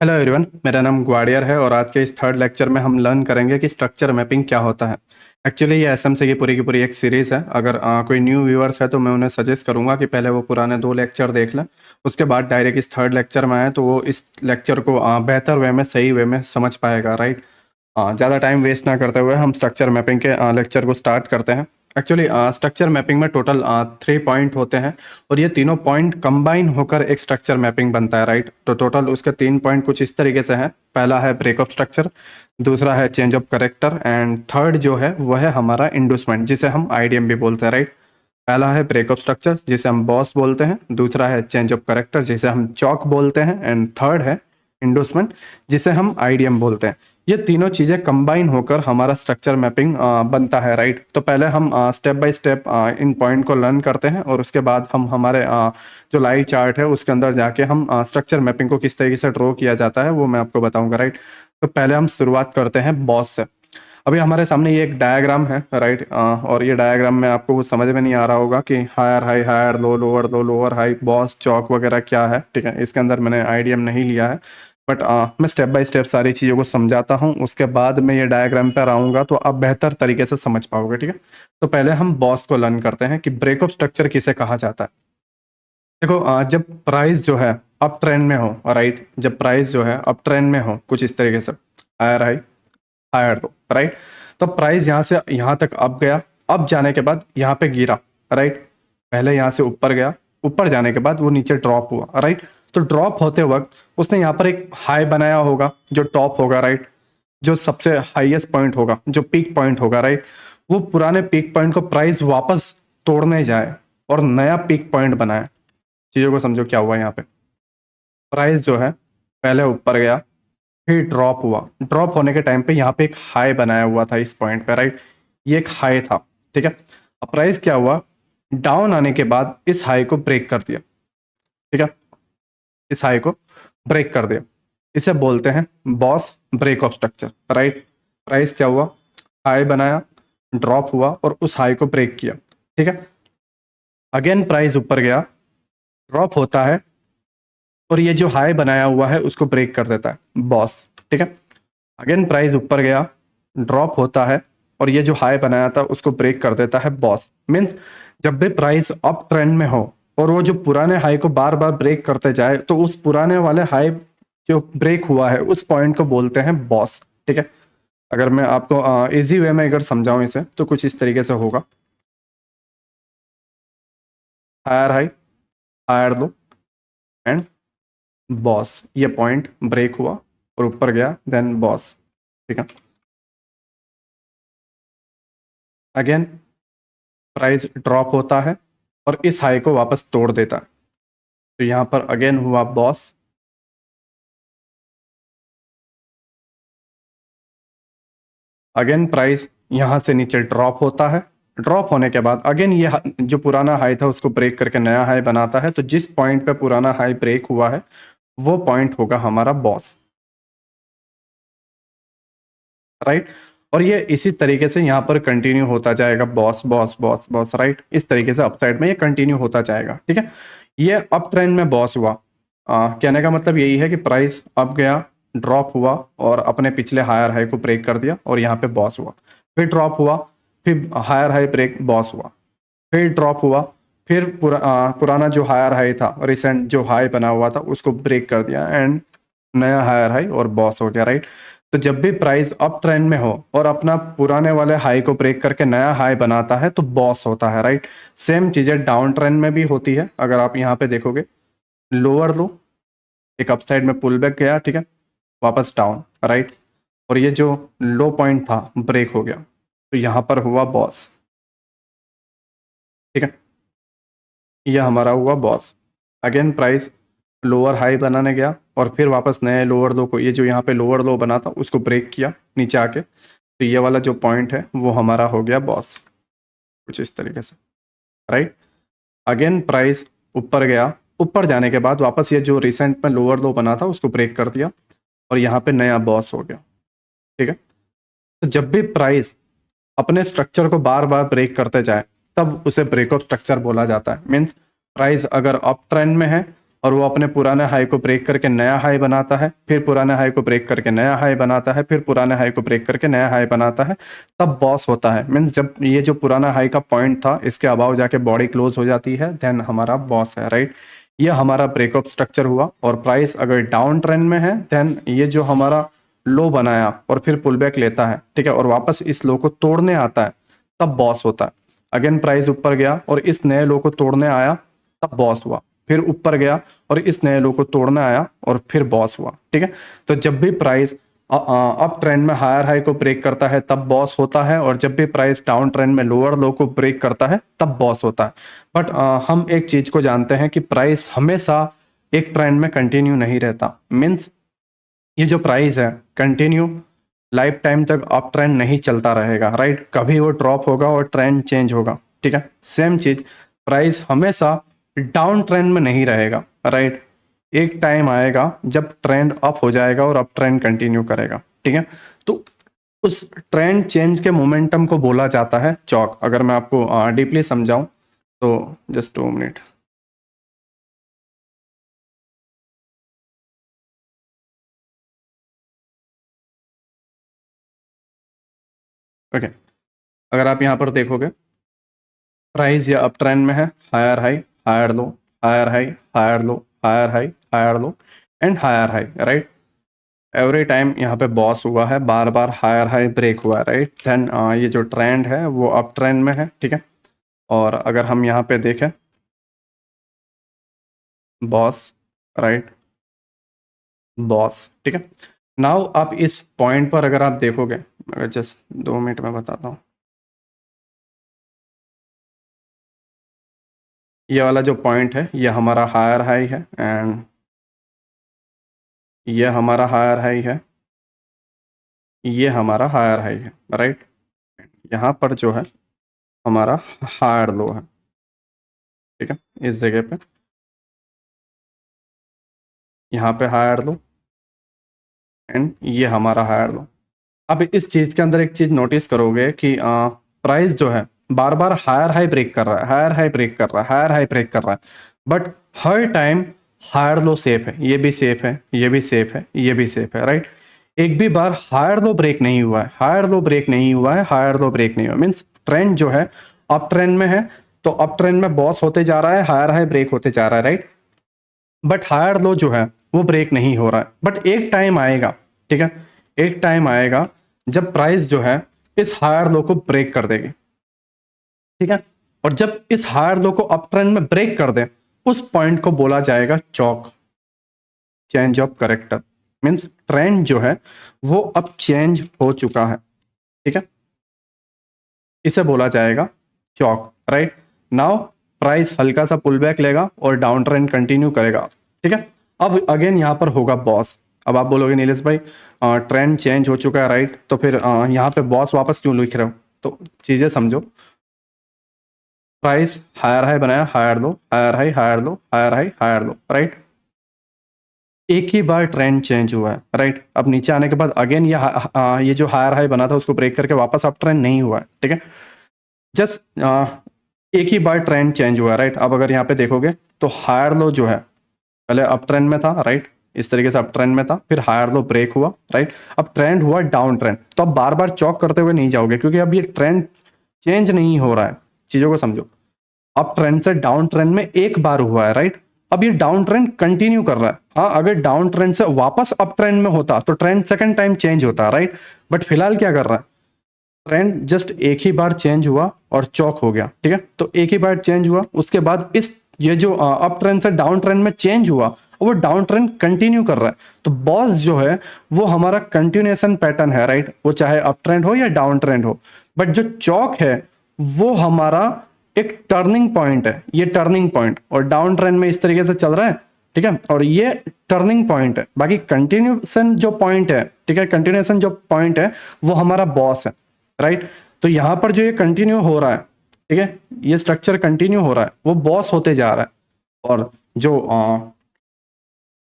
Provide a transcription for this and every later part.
Hello everyone, मेरा नाम ग्वाडियर है और आज के इस थर्ड लेक्चर में हम लर्न करेंगे कि स्ट्रक्चर मैपिंग क्या होता है। एक्चुअली ये एसएमसी की पूरी एक सीरीज़ है। अगर कोई न्यू व्यूअर्स है तो मैं उन्हें सजेस्ट करूंगा कि पहले वो पुराने 2 लेक्चर देख लें, उसके बाद डायरेक्ट इस थर्ड लेक्चर में आए तो वो इस लेक्चर को बेहतर वे में, सही वे में समझ पाएगा, राइट। ज़्यादा टाइम वेस्ट ना करते हुए हम स्ट्रक्चर मैपिंग के लेक्चर को स्टार्ट करते हैं। एक्चुअली स्ट्रक्चर मैपिंग में टोटल 3 पॉइंट होते हैं और ये तीनों पॉइंट कंबाइन होकर एक स्ट्रक्चर मैपिंग बनता है, राइट। तो टोटल उसके 3 पॉइंट कुछ इस तरीके से हैं। पहला है ब्रेकअप स्ट्रक्चर, दूसरा है change of character and third जो है वो है हमारा इंडूसमेंट, जिसे हम आईडीएम भी बोलते हैं, राइट। पहला है ब्रेकअप स्ट्रक्चर जिसे हम बॉस बोलते हैं, दूसरा है चेंज ऑफ करेक्टर जिसे हम चौक बोलते हैं एंड थर्ड है इंडोसमेंट जिसे हम आईडीएम बोलते हैं। ये तीनों चीज़ें कंबाइन होकर हमारा स्ट्रक्चर मैपिंग बनता है, राइट। तो पहले हम step by step in point को लर्न करते हैं और उसके बाद हम हमारे जो लाइव चार्ट है उसके अंदर जाके हम स्ट्रक्चर मैपिंग को किस तरीके से ड्रॉ किया जाता है वो मैं आपको बताऊंगा, राइट। तो पहले हम शुरुआत करते हैं बॉस से। अभी हमारे सामने ये एक डायग्राम है, राइट। और ये डायग्राम में आपको कुछ समझ में नहीं आ रहा होगा कि higher high, higher low, lower low, lower high, BOS, CHoCH वगैरह क्या है, ठीक है। इसके अंदर मैंने आईडीएम नहीं लिया है, बट मैं स्टेप बाय स्टेप सारी चीज़ों को समझाता हूँ, उसके बाद मैं ये डायग्राम पर आऊँगा तो आप बेहतर तरीके से समझ पाओगे, ठीक है। तो पहले हम बॉस को लर्न करते हैं कि ब्रेकअप स्ट्रक्चर किसे कहा जाता है। देखो, जब प्राइस जो है अप ट्रेंड में हो, राइट, जब प्राइस जो है अप ट्रेंड में हो कुछ इस तरीके से, higher high, higher low, right. तो प्राइस यहाँ से यहाँ तक अप गया, अप जाने के बाद यहाँ पे गिरा, राइट। पहले यहाँ से ऊपर गया, ऊपर जाने के बाद वो नीचे ड्रॉप हुआ, राइट। तो ड्रॉप होते वक्त उसने यहाँ पर एक हाई बनाया होगा जो टॉप होगा, राइट। जो सबसे हाईएस्ट पॉइंट होगा, जो पीक पॉइंट होगा, राइट। वो पुराने पीक पॉइंट को प्राइस वापस तोड़ने जाए और नया पीक पॉइंट बनाए। चीज़ों को समझो क्या हुआ यहाँ पे। प्राइस जो है पहले ऊपर गया, फिर ड्रॉप हुआ, ड्रॉप होने के टाइम पे यहाँ पे एक हाई बनाया हुआ था इस पॉइंट पे, राइट। ये एक हाई था, ठीक है। अब प्राइस क्या हुआ, डाउन आने के बाद इस हाई को ब्रेक कर दिया, ठीक है। इस हाई को ब्रेक कर दिया, इसे बोलते हैं BOS break of structure, right. Price क्या हुआ, हाई बनाया, ड्रॉप हुआ और उस हाई को ब्रेक किया, ठीक है। अगेन प्राइस ऊपर गया, ड्रॉप होता है और ये जो हाई बनाया हुआ है उसको ब्रेक कर देता है बॉस, ठीक है। अगेन प्राइस ऊपर गया, ड्रॉप होता है और ये जो हाई बनाया था उसको ब्रेक कर देता है बॉस। मीन्स जब भी प्राइस अप ट्रेंड में हो और वो जो पुराने हाई को बार बार ब्रेक करते जाए तो उस पुराने वाले हाई जो ब्रेक हुआ है उस पॉइंट को बोलते हैं बॉस, ठीक है। अगर मैं आपको इजी वे में अगर समझाऊं इसे तो कुछ इस तरीके से होगा, higher high, higher low and BOS. ये पॉइंट ब्रेक हुआ और ऊपर गया, देन बॉस, ठीक है। अगेन प्राइस ड्रॉप होता है और इस हाई को वापस तोड़ देता है, तो यहाँ पर अगेन हुआ बॉस। अगेन प्राइस यहाँ से नीचे ड्रॉप होता है, ड्रॉप होने के बाद अगेन ये जो पुराना हाई था उसको ब्रेक करके नया हाई बनाता है। तो जिस पॉइंट पे पुराना हाई ब्रेक हुआ है वो पॉइंट होगा हमारा बॉस, राइट। और ये इसी तरीके से यहाँ पर कंटिन्यू होता जाएगा, boss boss boss boss, right. इस तरीके से अपसाइड में ये कंटिन्यू होता जाएगा, ठीक है। ये अप ट्रेंड में बॉस हुआ। कहने का मतलब यही है कि प्राइस अप गया, ड्रॉप हुआ और अपने पिछले हायर हाई को ब्रेक कर दिया और यहाँ पे बॉस हुआ, फिर ड्रॉप हुआ, फिर हायर हाई ब्रेक बॉस हुआ, फिर ड्रॉप हुआ, फिर पुराना जो हायर हाई था, रिसेंट जो हाई बना हुआ था उसको ब्रेक कर दिया एंड नया हायर हाई और बॉस हो गया, राइट। तो जब भी प्राइस अप ट्रेंड में हो और अपना पुराने वाले हाई को ब्रेक करके नया हाई बनाता है तो बॉस होता है, राइट। सेम चीजें डाउन ट्रेंड में भी होती है। अगर आप यहाँ पे देखोगे, लोअर लो, एक अपसाइड में पुल बैक गया, ठीक है, वापस डाउन, राइट। और ये जो लो पॉइंट था ब्रेक हो गया, तो यहाँ पर हुआ बॉस, ठीक है। यह हमारा हुआ boss. Again price lower high बनाने गया और फिर वापस नए लोअर लो को, ये जो यहाँ पे लोअर लो बना था उसको ब्रेक किया नीचे आके, तो ये वाला जो पॉइंट है वो हमारा हो गया बॉस, कुछ इस तरीके से, राइट। अगेन प्राइस ऊपर गया, ऊपर जाने के बाद वापस ये जो रिसेंट में लोअर लो बना था उसको ब्रेक कर दिया और यहाँ पे नया बॉस हो गया, ठीक है। तो जब भी प्राइस अपने स्ट्रक्चर को बार बार ब्रेक करते जाए तब उसे ब्रेकआउट स्ट्रक्चर बोला जाता है। मीन्स प्राइस अगर अप ट्रेंड में है और वो अपने पुराने हाई को ब्रेक करके नया हाई बनाता है, फिर पुराने हाई को ब्रेक करके नया हाई बनाता है, फिर पुराने हाई को ब्रेक करके नया हाई बनाता है, तब बॉस होता है। मीन्स जब ये जो पुराना हाई का पॉइंट था इसके अबाव जाके बॉडी क्लोज हो जाती है, देन हमारा बॉस है, राइट। ये हमारा ब्रेकअप स्ट्रक्चर हुआ। और प्राइस अगर डाउन ट्रेंड में है देन ये जो हमारा लो बनाया और फिर पुल बैक लेता है, ठीक है, और वापस इस लो को तोड़ने आता है, तब बॉस होता है। अगेन प्राइस ऊपर गया और इस नए लो को तोड़ने आया, तब बॉस हुआ। फिर ऊपर गया और इस नए लो को तोड़ने आया और फिर बॉस हुआ, ठीक है। तो जब भी प्राइस अप ट्रेंड में हायर हाई को ब्रेक करता है तब बॉस होता है, और जब भी प्राइस डाउन ट्रेंड में लोअर लो को ब्रेक करता है तब बॉस होता है। बट हम एक चीज को जानते हैं कि प्राइस हमेशा एक ट्रेंड में कंटिन्यू नहीं रहता। मीन्स ये जो प्राइस है कंटिन्यू लाइफ टाइम तक अप ट्रेंड नहीं चलता रहेगा, राइट। कभी वो ड्रॉप होगा और ट्रेंड चेंज होगा, ठीक है। सेम चीज प्राइस हमेशा डाउन ट्रेंड में नहीं रहेगा, राइट। एक टाइम आएगा जब ट्रेंड अप हो जाएगा और अप ट्रेंड कंटिन्यू करेगा, ठीक है। तो उस ट्रेंड चेंज के मोमेंटम को बोला जाता है चौक। अगर मैं आपको डीपली समझाऊं तो जस्ट 2 मिनट। ओके, अगर आप यहाँ पर देखोगे प्राइस ये अप ट्रेंड में है, higher high, higher low, higher high, higher low, higher high, higher low and higher high, right. Every time यहाँ पे बॉस हुआ है, बार बार हायर हाई ब्रेक हुआ है, राइट। देन ये जो ट्रेंड है वो अप ट्रेंड में है, ठीक है। और अगर हम यहाँ पे देखें बॉस, राइट, बॉस, ठीक है। नाउ आप इस पॉइंट पर अगर आप देखोगे, अगर जस्ट 2 मिनट में बताता हूँ, ये वाला जो पॉइंट है ये हमारा हायर हाई है एंड ये हमारा हायर हाई है, ये हमारा हायर हाई है, राइट। यहाँ पर जो है हमारा हायर लो है, ठीक है। इस जगह पे यहाँ पे हायर लो एंड ये हमारा हायर लो। अब इस चीज के अंदर एक चीज नोटिस करोगे कि प्राइस जो है बार बार हायर हाई ब्रेक कर रहा है, हायर हाई ब्रेक कर रहा है, हायर हाई ब्रेक कर रहा है, बट हर टाइम हायर लो सेफ है, ये भी सेफ है, ये भी सेफ है, ये भी सेफ है, राइट। एक भी बार हायर लो ब्रेक नहीं हुआ है, हायर लो ब्रेक नहीं हुआ है, हायर लो ब्रेक नहीं हुआ। मीन्स ट्रेंड जो है अप ट्रेंड में है, तो अप ट्रेंड में बॉस होते जा रहा है, हायर हाई ब्रेक होते जा रहा है, राइट। बट हायर लो जो है वो ब्रेक नहीं हो रहा है। बट एक टाइम आएगा, ठीक है, एक टाइम आएगा जब प्राइस जो है इस हायर लो को ब्रेक कर देगी, ठीक है। और जब इस हायर लो को अप ट्रेंड में ब्रेक कर दे, उस पॉइंट को बोला जाएगा CHoCH, change of character. Means trend जो है वो अब चेंज हो चुका है, ठीक है, इसे बोला जाएगा चौक, राइट। नाउ प्राइस हल्का सा पुल बैक लेगा और डाउन ट्रेंड कंटिन्यू करेगा, ठीक है। अब अगेन यहाँ पर होगा बॉस। अब आप बोलोगे नीलेश भाई ट्रेंड चेंज हो चुका है, राइट, तो फिर यहाँ पे बॉस वापस क्यों लिख रहे हो? तो चीजें समझो। प्राइस हायर हाई बनाया, higher low, higher high, higher low, higher high, higher low, right. एक ही बार ट्रेंड चेंज हुआ है, राइट। अब नीचे आने के बाद अगेन ये जो हायर हाई बना था उसको ब्रेक करके वापस अप ट्रेंड नहीं हुआ है, ठीक है। जस्ट एक ही बार ट्रेंड चेंज हुआ है, राइट। अब अगर यहाँ पे देखोगे तो हायर लो जो है पहले अप ट्रेंड में था, राइट, इस तरीके से अप ट्रेंड में था, फिर हायर लो ब्रेक हुआ, राइट। अब ट्रेंड हुआ डाउन ट्रेंड, तो अब बार बार चौक करते हुए नहीं जाओगे क्योंकि अब ये ट्रेंड चेंज नहीं हो रहा है। चीजों को समझो, अप ट्रेंड से डाउन ट्रेंड में एक बार हुआ है, राइट। अब ये डाउन ट्रेंड कंटिन्यू कर रहा है। हाँ, अगर डाउन ट्रेंड से वापस अप ट्रेंड में होता तो ट्रेंड सेकंड टाइम चेंज होता, राइट। बट फिलहाल क्या कर रहा है, ट्रेंड जस्ट एक ही बार चेंज हुआ और चौक हो गया, ठीक है। तो एक ही बार चेंज हुआ, उसके बाद इस ये जो अप ट्रेंड से डाउन ट्रेंड में चेंज हुआ वो डाउन ट्रेंड कंटिन्यू कर रहा है। तो बॉस जो है वो हमारा कंटिन्यूएशन पैटर्न है, राइट, वो चाहे अप ट्रेंड हो या डाउन ट्रेंड हो। बट जो चौक है वो हमारा एक टर्निंग पॉइंट है, ये टर्निंग पॉइंट, और डाउन ट्रेंड में इस तरीके से चल रहा है, ठीक है, और ये टर्निंग पॉइंट है। बाकी कंटिन्यूएशन जो पॉइंट है, ठीक है, कंटिन्यूएशन जो पॉइंट है वो हमारा बॉस है, राइट। तो यहां पर जो ये कंटिन्यू हो रहा है, ठीक है, ये स्ट्रक्चर कंटिन्यू हो रहा है, वो बॉस होते जा रहा है। और जो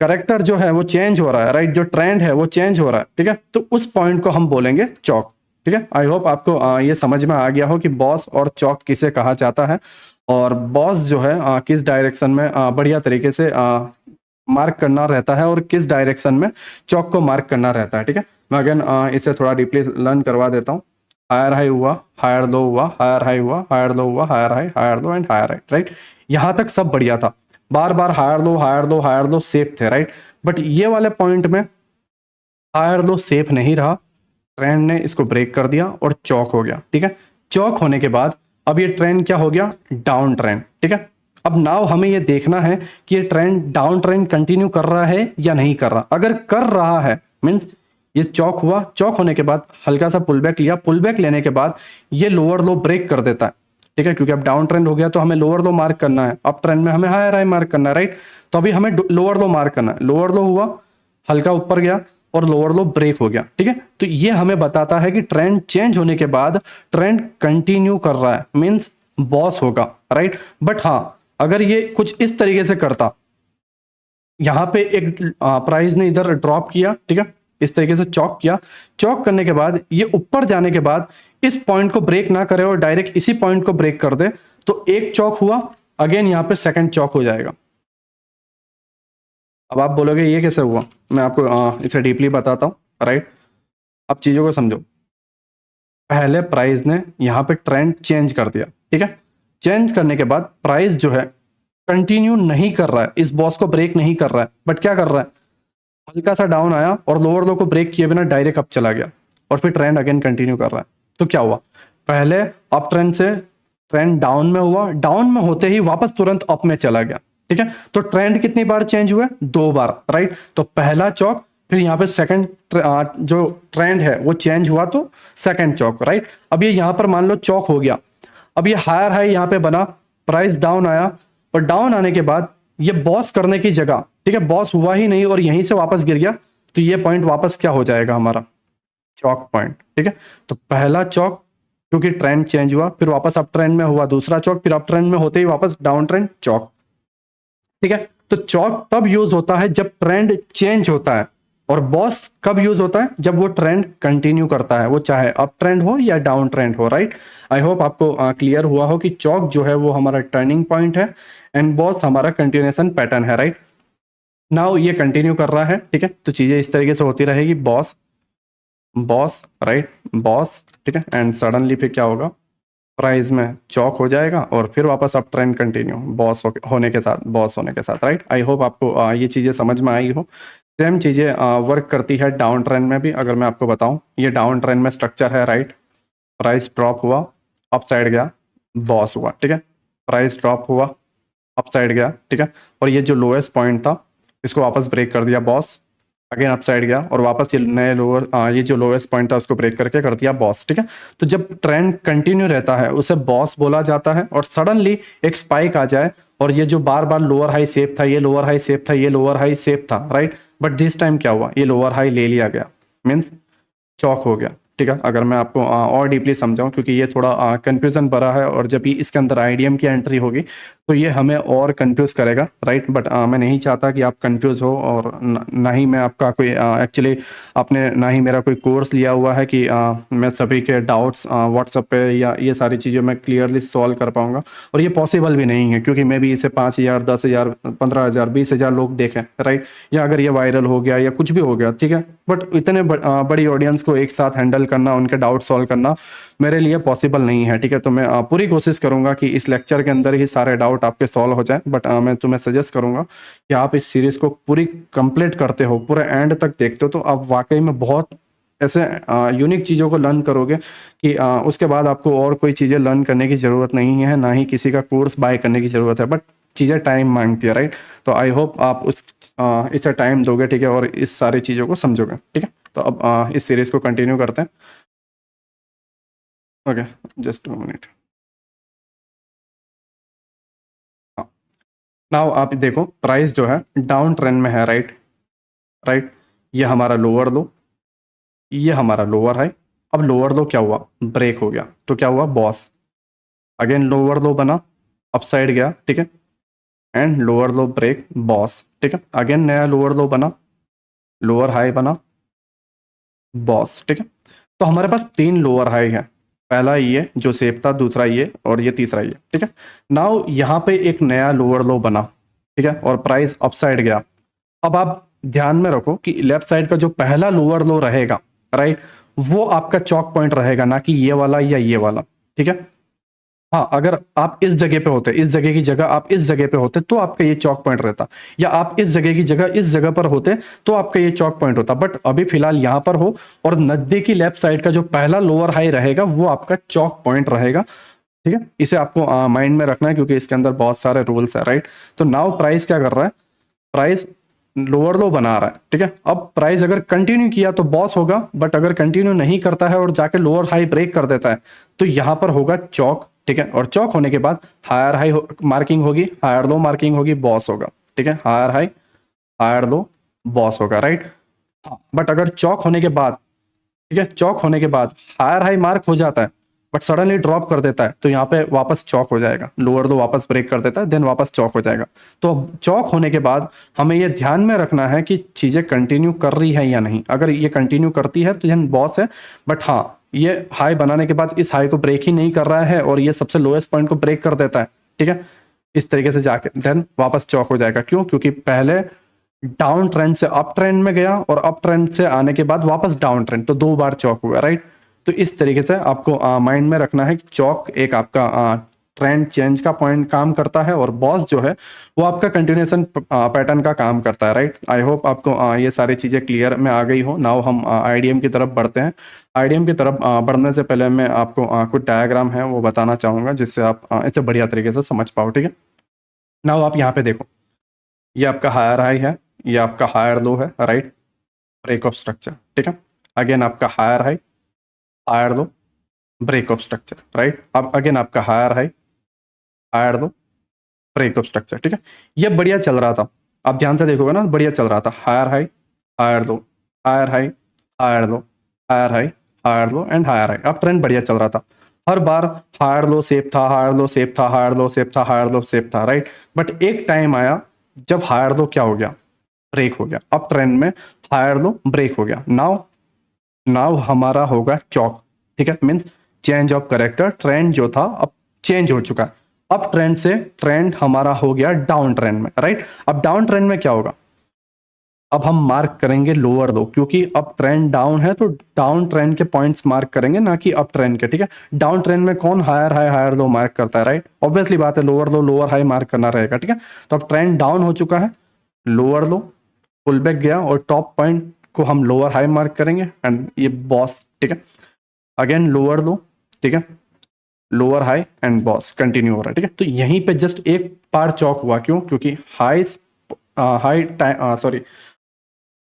करेक्टर जो है वो चेंज हो रहा है, राइट, जो ट्रेंड है वो चेंज हो रहा है, ठीक है। तो उस पॉइंट को हम बोलेंगे चौक, ठीक है। आई होप आपको ये समझ में आ गया हो कि बॉस और चौक किसे कहा जाता है, और बॉस जो है किस डायरेक्शन में बढ़िया तरीके से मार्क करना रहता है और किस डायरेक्शन में चौक को मार्क करना रहता है। ठीक है, मैं अगेन इसे थोड़ा डीपली लर्न करवा देता हूँ। हायर हाई हुआ, हायर लो हुआ, हायर हाई हुआ, हायर लो हुआ, higher low and higher high, right. यहाँ तक सब बढ़िया था, बार बार higher low higher low higher low safe थे, राइट। बट ये वाले पॉइंट में हायर लो सेफ नहीं रहा, ट्रेंड ने इसको ब्रेक कर दिया और चौक हो गया। ठीक है, चौक होने के बाद अब ये ट्रेंड क्या हो गया, डाउन ट्रेंड। ठीक है, अब नाउ हमें ये देखना है कि ये ट्रेंड डाउन ट्रेंड कंटिन्यू कर रहा है या नहीं कर रहा। अगर कर रहा है मींस ये चौक हुआ, चौक होने के बाद हल्का सा पुल बैक लिया, पुल बैक लेने के बाद ये लोअर लो ब्रेक कर देता है। ठीक है, क्योंकि अब डाउन ट्रेंड हो गया तो हमें लोअर लो मार्क करना है, अप ट्रेंड में हमें हायर हाई मार्क करना है, राइट। तो अभी हमें लोअर लो मार्क करना है, लोअर लो हुआ, हल्का ऊपर गया और लोअर लो ब्रेक हो गया। ठीक है, तो ये हमें बताता है कि ट्रेंड चेंज होने के बाद ट्रेंड कंटिन्यू कर रहा है, मींस बॉस होगा, राइट। बट हाँ, अगर ये कुछ इस तरीके से करता, यहाँ पे एक प्राइस ने इधर ड्रॉप किया, ठीक है, इस तरीके से चौक किया, चौक करने के बाद ये ऊपर जाने के बाद इस पॉइंट को ब्रेक ना करे और डायरेक्ट इसी पॉइंट को ब्रेक कर दे, तो एक चौक हुआ, अगेन यहाँ पे सेकंड चौक हो जाएगा। अब आप बोलोगे ये कैसे हुआ, मैं आपको इसे डीपली बताता हूँ, राइट। अब चीजों को समझो, पहले प्राइस ने यहाँ पे ट्रेंड चेंज कर दिया। ठीक है, चेंज करने के बाद प्राइस जो है कंटिन्यू नहीं कर रहा है, इस बॉस को ब्रेक नहीं कर रहा है, बट क्या कर रहा है, हल्का सा डाउन आया और लोअर लो को ब्रेक किए बिना डायरेक्ट अप चला गया और फिर ट्रेंड अगेन कंटिन्यू कर रहा है। तो क्या हुआ, पहले अप ट्रेंड से ट्रेंड डाउन में हुआ, डाउन में होते ही वापस तुरंत अप में चला गया। ठीक है, तो ट्रेंड कितनी बार चेंज हुआ, 2 बार, राइट। तो पहला चौक, फिर यहाँ पे सेकंड जो ट्रेंड है वो चेंज हुआ तो सेकंड चौक, राइट। अब ये यहाँ पर मान लो चौक हो गया, अब ये हायर हाई यहाँ पे बना, प्राइस डाउन आया और डाउन आने के बाद ये बॉस करने की जगह, ठीक है, बॉस हुआ ही नहीं और यहीं से वापस गिर गया, तो ये पॉइंट वापस क्या हो जाएगा हमारा, चौक पॉइंट। ठीक है, तो पहला चौक क्योंकि ट्रेंड चेंज हुआ, फिर वापस अप ट्रेंड में हुआ दूसरा चौक, फिर अप ट्रेंड में होते ही वापस डाउन ट्रेंड चौक। ठीक है, तो चौक तब यूज होता है जब ट्रेंड चेंज होता है, और बॉस कब यूज होता है, जब वो ट्रेंड कंटिन्यू करता है, वो चाहे अप ट्रेंड हो या डाउन ट्रेंड हो, राइट। आई होप आपको क्लियर हुआ हो कि चौक जो है वो हमारा टर्निंग पॉइंट है एंड बॉस हमारा कंटिन्यूएशन पैटर्न है, राइट। नाउ ये कंटिन्यू कर रहा है, ठीक है, तो चीजें इस तरीके से होती रहेगी, बॉस बॉस, राइट, बॉस, ठीक है, एंड सडनली फिर क्या होगा, प्राइस में चौक हो जाएगा और फिर वापस अप ट्रेंड कंटिन्यू, होने के साथ, बॉस होने के साथ, राइट। आई होप आपको ये चीज़ें समझ में आई हो। सेम चीज़ें वर्क करती है डाउन ट्रेंड में भी। अगर मैं आपको बताऊं, ये डाउन ट्रेंड में स्ट्रक्चर है, राइट। प्राइस ड्रॉप हुआ, अप साइड गया, बॉस हुआ, ठीक है। प्राइस ड्रॉप हुआ, अप साइड गया, ठीक है, और ये जो लोएस्ट पॉइंट था इसको वापस ब्रेक कर दिया, बॉस, अगेन अप साइड गया और वापस ये नए लोअर, ये जो लोएस्ट पॉइंट था उसको ब्रेक करके कर दिया बॉस। ठीक है, तो जब ट्रेंड कंटिन्यू रहता है उसे बॉस बोला जाता है, और सडनली एक स्पाइक आ जाए और ये जो बार बार लोअर हाई सेफ था, ये लोअर हाई सेफ था, ये लोअर हाई सेफ था, राइट, बट दिस टाइम क्या हुआ, ये लोअर हाई ले लिया गया, मीन्स चौक हो गया। ठीक है, अगर मैं आपको और डीपली समझाऊं, क्योंकि ये थोड़ा कंफ्यूजन भरा है और जब भी इसके अंदर आईडीएम की एंट्री होगी तो ये हमें और कंफ्यूज करेगा, राइट। बट मैं नहीं चाहता कि आप कंफ्यूज हो, और ना ही मैं आपका कोई एक्चुअली आपने ना ही मेरा कोई कोर्स लिया हुआ है कि मैं सभी के डाउट्स व्हाट्सएप पे या ये सारी चीज़ें मैं क्लियरली सॉल्व कर पाऊंगा, और ये पॉसिबल भी नहीं है, क्योंकि मैं भी इसे 5,000 10,000 15,000 20,000 लोग देखें, राइट, या अगर ये वायरल हो गया या कुछ भी हो गया, ठीक है, बट इतने बड़ी ऑडियंस को एक साथ हैंडल करना, उनके डाउट सॉल्व करना मेरे लिए पॉसिबल नहीं है। ठीक है, तो मैं पूरी कोशिश करूंगा कि इस लेक्चर के अंदर ही सारे डाउट आपके सॉल्व हो जाए, बट मैं तुम्हें सजेस्ट करूंगा कि आप इस सीरीज को पूरी कंप्लीट करते हो, पूरे एंड तक देखते हो, तो आप वाकई में बहुत ऐसे यूनिक चीज़ों को लर्न करोगे कि उसके बाद आपको और कोई चीज़ें लर्न करने की ज़रूरत नहीं है, ना ही किसी का कोर्स बाय करने की ज़रूरत है, बट चीज़ें टाइम मांगती है, राइट। तो आई होप आप इसे टाइम दोगे, ठीक है, और इस सारी चीज़ों को समझोगे। ठीक है, तो अब इस सीरीज को कंटिन्यू करते हैं। Okay, just 2 minute. हाँ, नाउ आप देखो, प्राइस जो है डाउन ट्रेंड में है, राइट, राइट, ये हमारा लोअर लो, ये हमारा लोअर हाई। अब लोअर लो क्या हुआ, ब्रेक हो गया, तो क्या हुआ, बॉस, अगेन लोअर लो बना, अपसाइड गया, ठीक है, and lower low break, BOS, ठीक है, अगेन नया लोअर लो बना, लोअर हाई बना, बॉस, ठीक है। तो हमारे पास 3 लोअर हाई है, पहला ये जो सेफ था, दूसरा ये, और ये तीसरा ये, ठीक है। नाउ यहाँ पे एक नया लोअर लो बना, ठीक है, और प्राइस अपसाइड गया, अब आप ध्यान में रखो कि लेफ्ट साइड का जो पहला लोअर लो रहेगा, राइट, वो आपका चौक पॉइंट रहेगा, ना कि ये वाला या ये वाला, ठीक है। हाँ, अगर आप इस जगह पे होते, इस जगह की जगह आप इस जगह पे होते तो आपका ये चौक पॉइंट रहता, या आप इस जगह की जगह इस जगह पर होते तो आपका ये चौक पॉइंट होता, बट अभी फिलहाल यहाँ पर हो और नजदीकी लेफ्ट साइड का जो पहला लोअर हाई रहेगा वो आपका चौक पॉइंट रहेगा, ठीक है। इसे आपको माइंड में रखना है क्योंकि इसके अंदर बहुत सारे रूल्स है, राइट। तो नाउ प्राइस क्या कर रहा है, प्राइस लोअर लो बना रहा है, ठीक है। अब प्राइस अगर कंटिन्यू किया तो बॉस होगा, बट अगर कंटिन्यू नहीं करता है और जाके लोअर हाई ब्रेक कर देता है तो यहां पर होगा चौक, ठीक है। और चौक होने के बाद हायर हाई मार्किंग होगी, हायर लो मार्किंग होगी, बॉस होगा, ठीक है। Higher high, higher low, BOS होगा, राइट। हाँ, बट अगर चौक होने के बाद, ठीक है, चौक होने के बाद हायर हाई मार्क हो जाता है बट सडनली ड्रॉप कर देता है तो यहाँ पे वापस चौक हो जाएगा, लोअर दो वापस ब्रेक कर देता है, देन वापस चौक हो जाएगा। तो अब चौक होने के बाद हमें ये ध्यान में रखना है कि चीजें कंटिन्यू कर रही है या नहीं। अगर ये कंटिन्यू करती है तो यह बॉस है, बट हाँ, ये हाई बनाने के बाद इस हाई को ब्रेक ही नहीं कर रहा है और ये सबसे लोएस्ट पॉइंट को ब्रेक कर देता है, ठीक है, इस तरीके से जाके देन वापस चौक हो जाएगा। क्यों? क्योंकि पहले डाउन ट्रेंड से अप ट्रेंड में गया और अप ट्रेंड से आने के बाद वापस डाउन ट्रेंड, तो दो बार चौक हुआ, राइट। तो इस तरीके से आपको माइंड में रखना है कि चौक एक आपका ट्रेंड चेंज का पॉइंट काम करता है और बॉस जो है वो आपका कंटिन्यूएशन पैटर्न का काम करता है, राइट। आई होप आपको ये सारी चीजें क्लियर में आ गई हो। नाउ हम आईडीएम की तरफ बढ़ते हैं। आईडीएम की तरफ बढ़ने से पहले मैं आपको कुछ डायग्राम है वो बताना चाहूंगा जिससे आप इसे बढ़िया तरीके से समझ पाओ, ठीक है। नाउ आप यहाँ पे देखो, ये आपका हायर हाई है, ये आपका हायर लो है, राइट, ब्रेक ऑफ स्ट्रक्चर, ठीक है। अगेन आपका higher high, higher low, break of structure, right. अब अगेन आपका higher high, higher low, break of structure, ठीक है। ये बढ़िया चल रहा था, आप ध्यान से देखोगे ना, बढ़िया चल रहा था, higher high, higher low, higher high, higher low, higher high, higher low and higher high. अब ट्रेंड बढ़िया चल रहा था, हर बार हायर लो सेफ था, हायर लो सेफ था, हायर लो सेफ था, हायर लो सेफ था, राइट। बट एक टाइम आया जब हायर लो क्या हो गया, ब्रेक हो गया, अब ट्रेंड में हायर लो ब्रेक हो गया। नाउ नाउ हमारा होगा चौक, ठीक है, means change of character, trend जो था अब चेंज हो चुका है। अब ट्रेंड से ट्रेंड हमारा हो गया डाउन ट्रेंड में, राइट। अब डाउन ट्रेंड में क्या होगा, अब हम मार्क करेंगे लोअर लो, क्योंकि अब ट्रेंड डाउन है तो डाउन ट्रेंड के पॉइंट्स मार्क करेंगे, ना कि अप ट्रेंड के, ठीक है। डाउन ट्रेंड में कौन higher high higher low mark करता है, राइट, ऑब्वियसली बात है, lower low lower high mark करना रहेगा, ठीक है। तो अब ट्रेंड डाउन हो चुका है, लोअर लो पुल बैक गया और टॉप पॉइंट को हम लोअर हाई मार्क करेंगे एंड ये बॉस, ठीक है। अगेन लोअर लो, ठीक है, lower high and boss continue हो रहा है, ठीक है। तो यहीं पे जस्ट एक बार चौक हुआ, क्यों? क्योंकि high high time sorry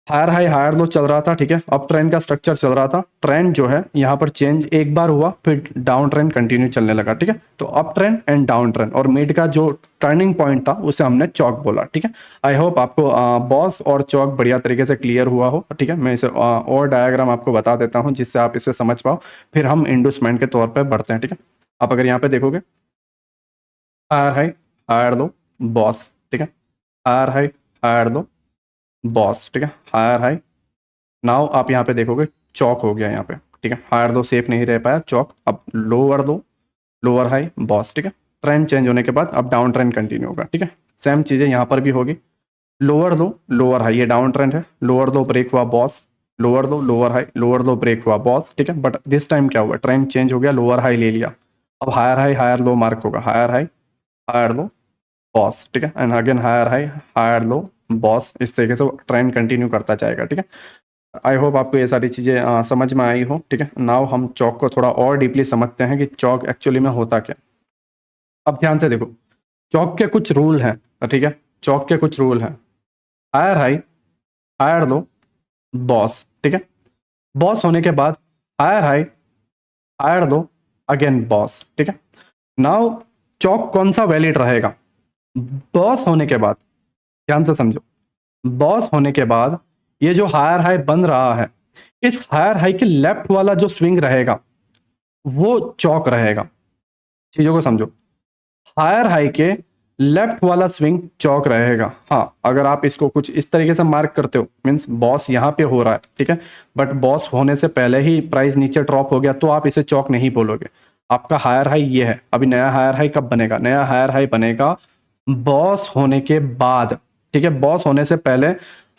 higher high higher low चल रहा था, ठीक है, अप ट्रेंड का स्ट्रक्चर चल रहा था, ट्रेंड जो है यहाँ पर चेंज एक बार हुआ फिर डाउन ट्रेंड कंटिन्यू चलने लगा, ठीक है। तो up trend and down trend और मिड का जो टर्निंग पॉइंट था उसे हमने चौक बोला, ठीक है। आई होप आपको बॉस और चौक बढ़िया तरीके से क्लियर हुआ हो, ठीक है। मैं इसे और डायग्राम आपको बता देता हूँ जिससे आप इसे समझ पाओ, फिर हम इंडूसमेंट के तौर पर बढ़ते हैं, ठीक है। आप अगर यहाँ पे देखोगे, higher high higher low BOS, ठीक है, higher high higher low BOS, ठीक है, हायर हाई। नाउ आप यहाँ पे देखोगे चौक हो गया यहाँ पे, ठीक है, हायर लो सेफ नहीं रह पाया, चौक। अब lower low lower high boss, ठीक है। ट्रेंड चेंज होने के बाद अब डाउन ट्रेंड कंटिन्यू होगा, ठीक है। सेम चीजें यहाँ पर भी होगी, लोअर लो लोअर हाई, ये डाउन ट्रेंड है, लोअर लो ब्रेक हुआ BOS, lower low lower high, lower low break हुआ बॉस, ठीक है। बट दिस टाइम क्या हुआ, ट्रेंड चेंज हो गया, लोअर हाई ले लिया, अब higher high higher low mark होगा, higher high higher low BOS, ठीक है, and again higher high higher low BOS, इस तरीके से ट्रेंड कंटिन्यू करता जाएगा, ठीक है। आई होप आपको ये सारी चीज़ें समझ में आई हो, ठीक है। नाउ हम चौक को थोड़ा और डीपली समझते हैं कि चौक एक्चुअली में होता क्या। अब ध्यान से देखो, चौक के कुछ रूल हैं, ठीक है, चौक के कुछ रूल हैं, higher high higher low BOS, ठीक है, बॉस होने के बाद higher high higher low again BOS, ठीक है। नाउ चौक कौन सा वैलिड रहेगा, बॉस होने के बाद, ध्यान से समझो, बॉस होने के बाद ये जो हायर हाई बन रहा है, इस हायर हाई के लेफ्ट वाला जो स्विंग रहेगा वो चौक रहेगा, चीजों को समझो, हायर हाई के लेफ्ट वाला स्विंग चौक रहेगा। हाँ, अगर आप इसको कुछ इस तरीके से मार्क करते हो, मीन्स बॉस यहाँ पे हो रहा है, ठीक है, बट बॉस होने से पहले ही प्राइस नीचे ड्रॉप हो गया तो आप इसे चौक नहीं बोलोगे। आपका हायर हाई ये है, अभी नया हायर हाई कब बनेगा, नया हायर हाई बनेगा बॉस होने के बाद, ठीक है। बॉस होने से पहले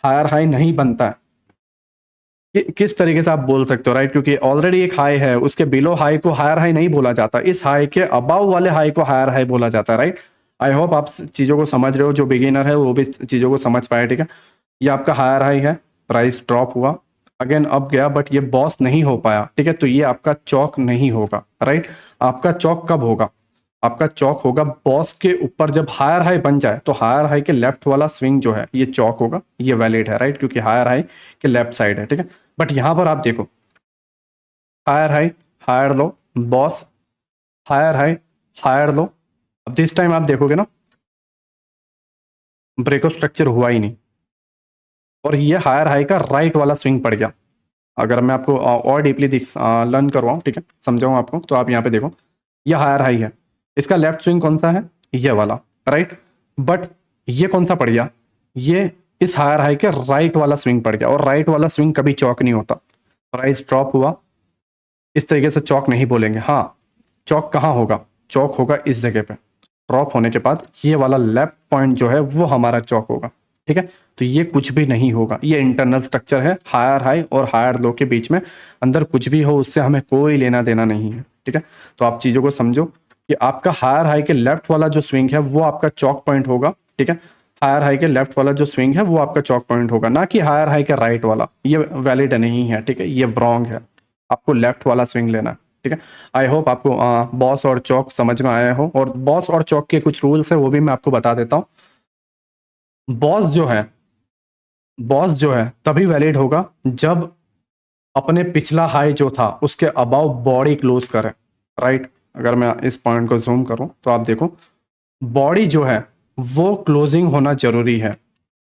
हायर हाई नहीं बनता है। किस तरीके से आप बोल सकते हो, राइट? क्योंकि ऑलरेडी एक हाई है, उसके बिलो हाई को हायर हाई नहीं बोला जाता, इस हाई के अबाव वाले हाई को हायर हाई बोला जाता है, राइट? आई होप आप चीज़ों को समझ रहे हो, जो बिगिनर है वो भी चीज़ों को समझ पाए, ठीक है? ये आपका हायर हाई है, प्राइस ड्रॉप हुआ, अगेन अप गया, बट ये बॉस नहीं हो पाया, ठीक है? तो ये आपका चौक नहीं होगा, राइट? आपका चौक कब होगा? आपका चौक होगा बॉस के ऊपर जब हायर हाई बन जाए, तो हायर हाई के लेफ्ट वाला स्विंग जो है ये चौक होगा, ये वैलिड है, राइट? क्योंकि हायर हाई के लेफ्ट साइड है, ठीक है? बट यहां पर आप देखो, higher high, higher low, BOS, higher high, higher low. अब दिस टाइम आप देखोगे ना, ब्रेकअप स्ट्रक्चर हुआ ही नहीं, और ये हायर हाई का राइट वाला स्विंग पड़ गया। अगर मैं आपको और डीपली लर्न करवाऊँ, ठीक है, समझाऊँ आपको, तो आप यहाँ पे देखो, ये हायर हाई है, इसका लेफ्ट स्विंग कौन सा है? ये वाला, राइट? बट ये कौन सा पड़ गया? ये इस हायर हाई के राइट वाला स्विंग पड़ गया, और राइट वाला स्विंग कभी चौक नहीं होता। प्राइस ड्रॉप हुआ, इस तरीके से चौक नहीं बोलेंगे। हाँ, चौक कहाँ होगा? चौक होगा इस जगह पे, ड्रॉप होने के बाद ये वाला लेफ्ट पॉइंट जो है वो हमारा चौक होगा, ठीक है? तो ये कुछ भी नहीं होगा, ये इंटरनल स्ट्रक्चर है हायर हाई और हायर लो के बीच में, अंदर कुछ भी हो उससे हमें कोई लेना देना नहीं है, ठीक है? तो आप चीज़ों को समझो कि आपका हायर हाई के लेफ्ट वाला जो स्विंग है वो आपका चौक पॉइंट होगा, ठीक है? हायर हाई के लेफ्ट वाला जो स्विंग है वो आपका चौक पॉइंट होगा, ना कि हायर हाई के राइट वाला। ये वैलिड नहीं है, ठीक है? ये रॉन्ग है, आपको लेफ्ट वाला स्विंग लेना है, ठीक है? आई होप आपको बॉस और चौक समझ में आया हो, और बॉस और चौक के कुछ रूल्स है वो भी मैं आपको बता देता हूँ। बॉस जो है, बॉस जो है तभी वैलिड होगा जब अपने पिछला हाई जो था उसके अबाव बॉडी क्लोज करे, राइट? अगर मैं इस पॉइंट को जूम करूं तो आप देखो, बॉडी जो है वो क्लोजिंग होना जरूरी है,